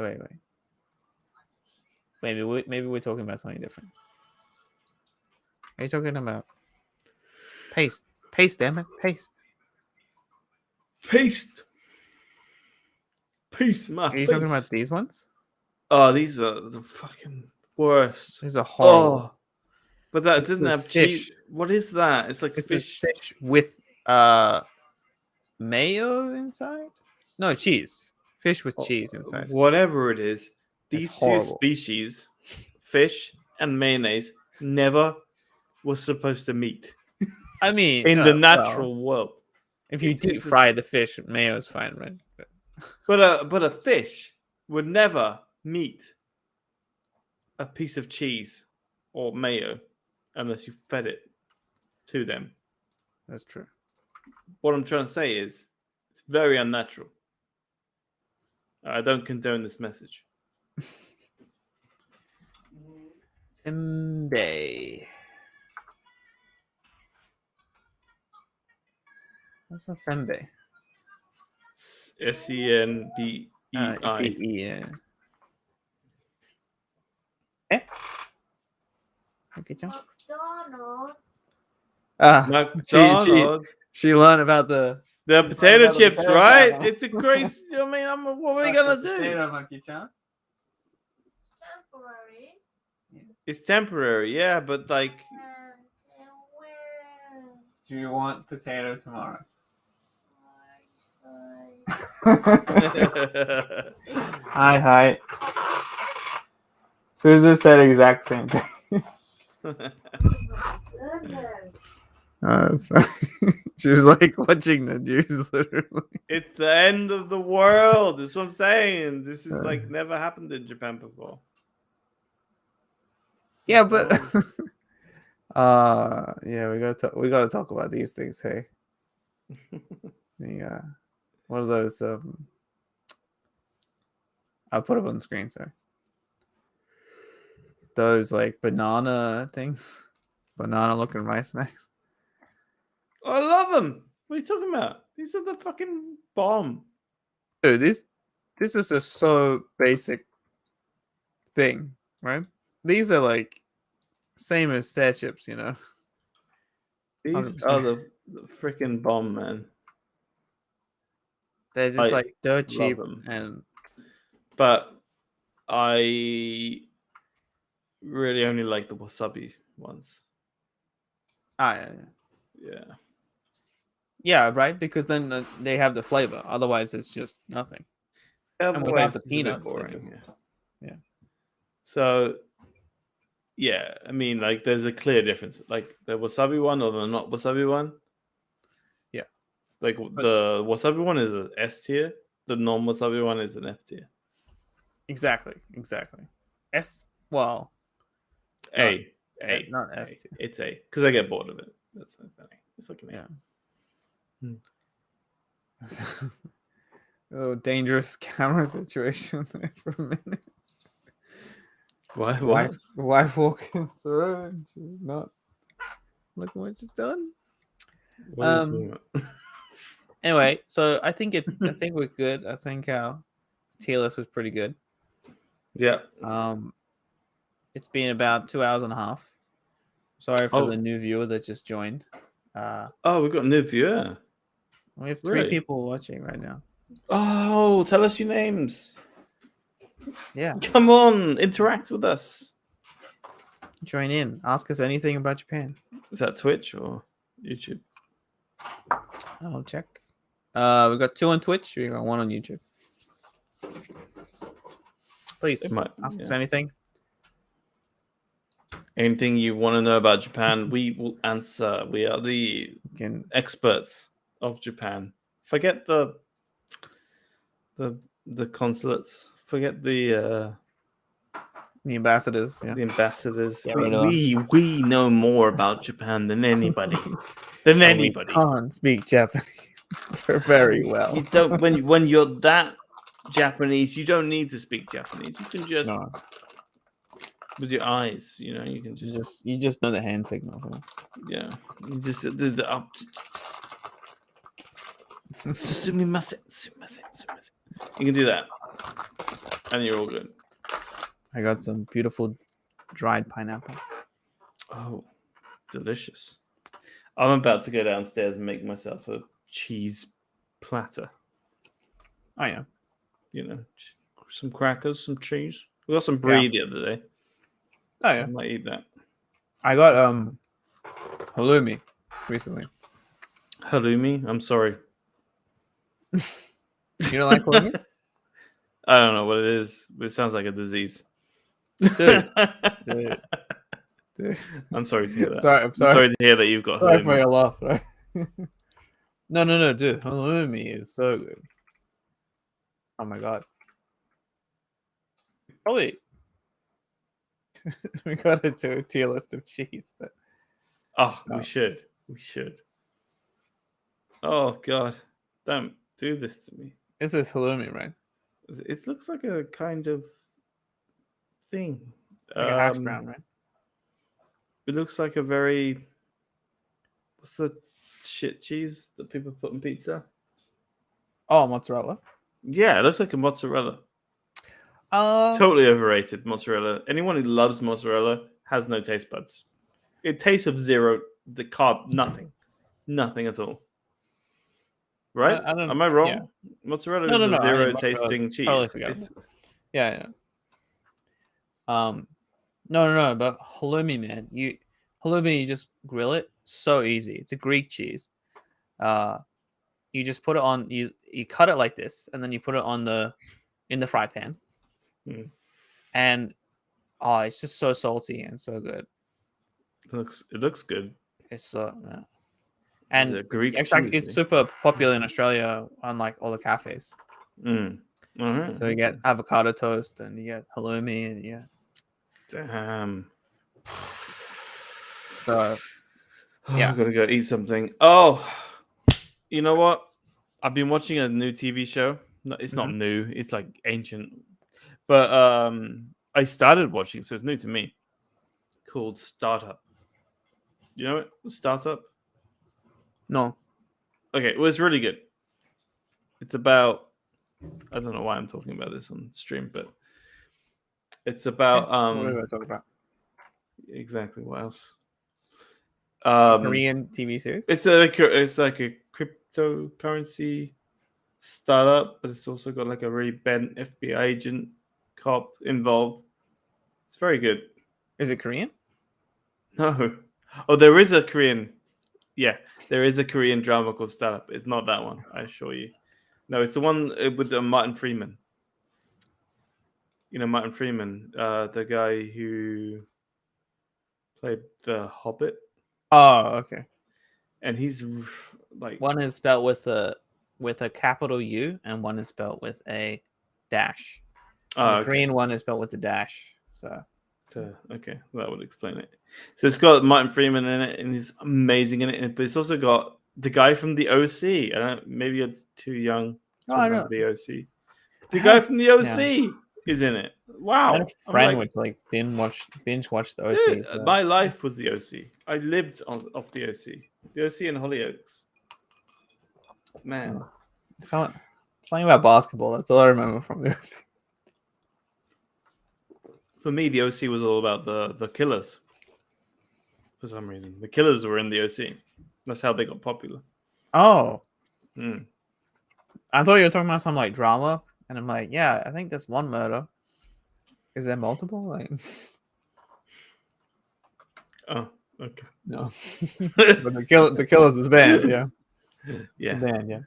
Maybe we're talking about something different. Are you talking about paste? Paste, damn it, paste. My Are you face. talking about these ones? Oh, these are the fucking worst. These are horrible. Oh. But that didn't have fish. cheese. What is that? It's like fish with mayo inside? No, cheese. Fish with cheese inside. Whatever it is. These two horrible. species, fish and mayonnaise, never was supposed to meet. I mean, in the natural world. If you deep fry the fish, mayo is fine, right? But a fish would never meet a piece of cheese or mayo unless you fed it to them. That's true. What I'm trying to say is it's very unnatural. I don't condone this message. Sembe. What's a sembe? SENBEI. Yeah. Okay, John. McDonald's. She learned about the potato chips, right? It's a crazy. I mean, what are we gonna do? Temporary. It's temporary, yeah, but like. Do you want potato tomorrow? Hi. Susan said exact same thing. That's funny. She's like watching the news, literally. It's the end of the world. That's what I'm saying. This is like never happened in Japan before. Yeah, but yeah, we gotta talk about these things. Hey, yeah, one of those. I'll put it on the screen. Sorry, those like banana things, banana looking rice snacks. I love them. What are you talking about? These are the fucking bomb. Dude, this is a so basic thing, right? These are like same as Star Chips, you know. These 100%. are the freaking bomb, man. They're just like dirt cheap them. and but I really only like the wasabi ones. Yeah. Yeah. Yeah, right. Because then they have the flavor. Otherwise, it's just nothing. And without Otherwise, the it's a bit peanuts, boring. yeah. So, yeah, I mean, like, there's a clear difference. Like the wasabi one or the not wasabi one. Yeah. Like the wasabi one is an S tier. The non-wasabi one is an F tier. Exactly. S. Well, A. not S tier. It's A. Because I get bored of it. That's the thing. It's like an A. Yeah. Hmm. A little dangerous camera situation there for a minute. Why? What? Wife walking through and she's not looking what she's done. What are you talking about? Anyway, so I think we're good. I think our tier list was pretty good. Yeah. It's been about 2 hours and a half. Sorry for the Oh. new viewer that just joined. Oh, we've got a new viewer. We have 3 Really? people watching right now. Oh, tell us your names. Yeah, Come on, interact with us. join in. Ask us anything about Japan. Is that Twitch or YouTube? I'll check. We got 2 on Twitch. We got 1 on YouTube. Please ask us anything. Anything you want to know about Japan, we will answer. We are the experts of Japan. Forget the consulates. Forget the ambassadors. Yeah. The ambassadors. Yeah, we know more about Japan than anybody. We can't speak Japanese very well. You don't when you're that Japanese, you don't need to speak Japanese. You can just with your eyes, you know, you can you just know the hand signal. Yeah, you just the up. Sumimasen. You can do that, and you're all good. I got some beautiful dried pineapple. Oh, delicious! I'm about to go downstairs and make myself a cheese platter. Oh yeah, you know, some crackers, some cheese. We got some brie the other day. Oh yeah, I might eat that. I got halloumi recently. Halloumi? I'm sorry. You don't like halloumi? I don't know what it is, but it sounds like a disease. Dude. I'm sorry to hear that. I'm sorry to hear that you've got sorry halloumi. for your loss, right? No, dude. Halloumi is so good. Oh my god. Probably we got to do a tier list of cheese, but we should. Oh god. Don't do this to me. This is halloumi, right? It looks like a kind of thing. Like a hash brown, right? It looks like a very what's the shit cheese that people put in pizza? Oh, mozzarella. Yeah, it looks like a mozzarella. Totally overrated mozzarella. Anyone who loves mozzarella has no taste buds. It tastes of zero, the carb, nothing at all. Right? Am I wrong? Yeah. Mozzarella is a zero tasting cheese. Totally yeah. No, but halloumi, man. You just grill it. So easy. It's a Greek cheese. You just put it on. You cut it like this, and then you put it in the fry pan. And it's just so salty and so good. It looks good. It's so and it's cheese, super popular in Australia on like all the cafes. So you get avocado toast and you get halloumi and damn. So I gotta go eat something. Oh, you know what? I've been watching a new TV show. No, it's not new. It's like ancient. But I started watching, so it's new to me. Called Startup. You know it? Startup? No. Okay, well, it's really good. It's about I don't know why I'm talking about this on stream, but it's about what are we talking about? Exactly. What else? Korean TV series. It's like a cryptocurrency startup, but it's also got like a really bent FBI agent cop involved. It's very good. Is it Korean? No. Oh, there is a Korean. Yeah, there is a Korean drama called Startup. It's not that one, I assure you. No, it's the one with Martin Freeman. You know Martin Freeman, the guy who played the Hobbit, Oh, okay. and he's like One is spelled with a capital U, and one is spelled with a dash. And the okay. Korean one is spelled with a dash. So Okay, that would explain it. So it's got Martin Freeman in it, and he's amazing in it. But it's also got the guy from the OC. I don't. Maybe you're too young to I remember don't. the OC. I The had guy a, from the yeah, OC is in it. I had a Wow! I'm friend like, with like binge watch the dude, OC. So. my life was the OC. I lived off the OC. The OC in Hollyoaks. Man, Something about basketball. That's all I remember from the OC. for me, the OC was all about the killers. For some reason, the killers were in the OC. That's how they got popular. Oh, Mm. I thought you were talking about some like drama, and I'm like, yeah, I think there's one murder. Is there multiple? Like, Oh, okay. no, but the killers is banned. Yeah, Yeah. the band. Yeah,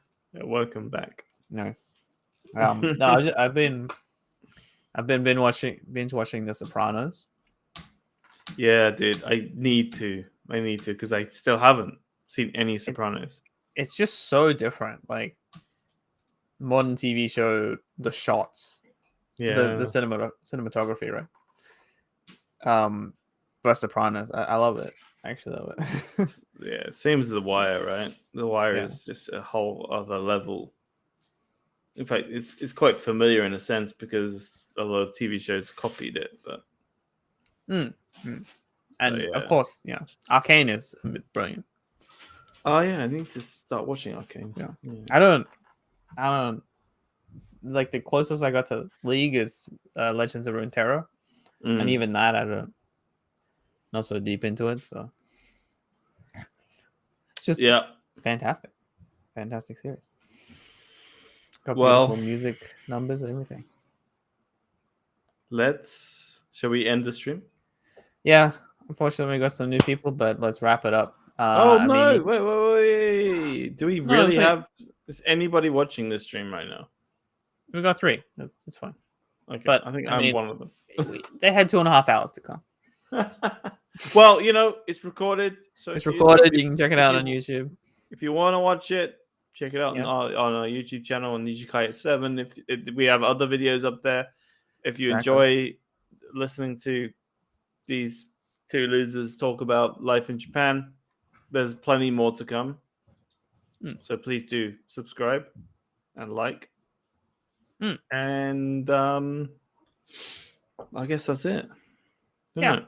Welcome back. nice. No, I've been binge watching The Sopranos. Yeah, dude. I need to because I still haven't seen any Sopranos. It's just so different. Like modern TV show, the shots, the cinematography, right? For Sopranos, I love it. I actually love it. Yeah, same as The Wire, right? The Wire Yeah. is just a whole other level. In fact, it's quite familiar in a sense because a lot of TV shows copied it, but And yeah. of course, Arcane is brilliant. Oh yeah, I need to start watching Arcane. Yeah. I don't like the closest I got to League is Legends of Runeterra, and even that I don't not so deep into it. So it's just fantastic series. Got beautiful music, numbers, and everything. Shall we end the stream? Yeah, unfortunately we got some new people, but let's wrap it up. Wait. Do we really have? Is anybody watching this stream right now? We got 3. It's fine. Okay, but I think I'm one of them. They had 2.5 hours to come. Well, it's recorded, so it's recorded. You can check it out on YouTube. If you want to watch it, check it out on our YouTube channel on Nijikai at 7. If we have other videos up there, if you enjoy listening to these two losers talk about life in Japan, there's plenty more to come. So please do subscribe and like. And I guess that's it. We're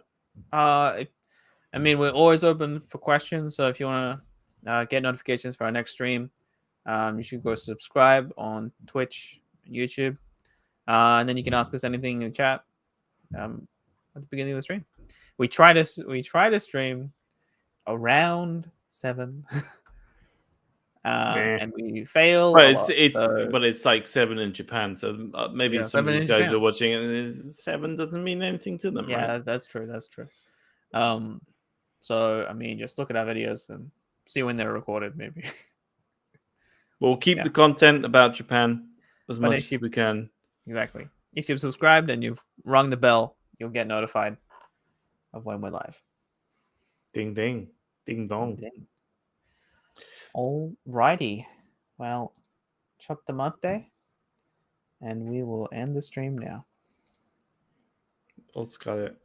always open for questions. So if you want to get notifications for our next stream, you should go subscribe on Twitch, YouTube, and then you can ask us anything in the chat at the beginning of the stream. We try to stream around 7. And we fail. But it's like 7 in Japan, so maybe some of these guys are watching and 7 doesn't mean anything to them. Yeah, right? That's true. So just look at our videos and see when they're recorded. Maybe we'll keep the content about Japan as much as we can. Exactly. If you've subscribed and you've rung the bell, you'll get notified of when we're live. Ding ding, ding dong. Ding. Alrighty. Well, chotte mate, and we will end the stream now. Let's got it.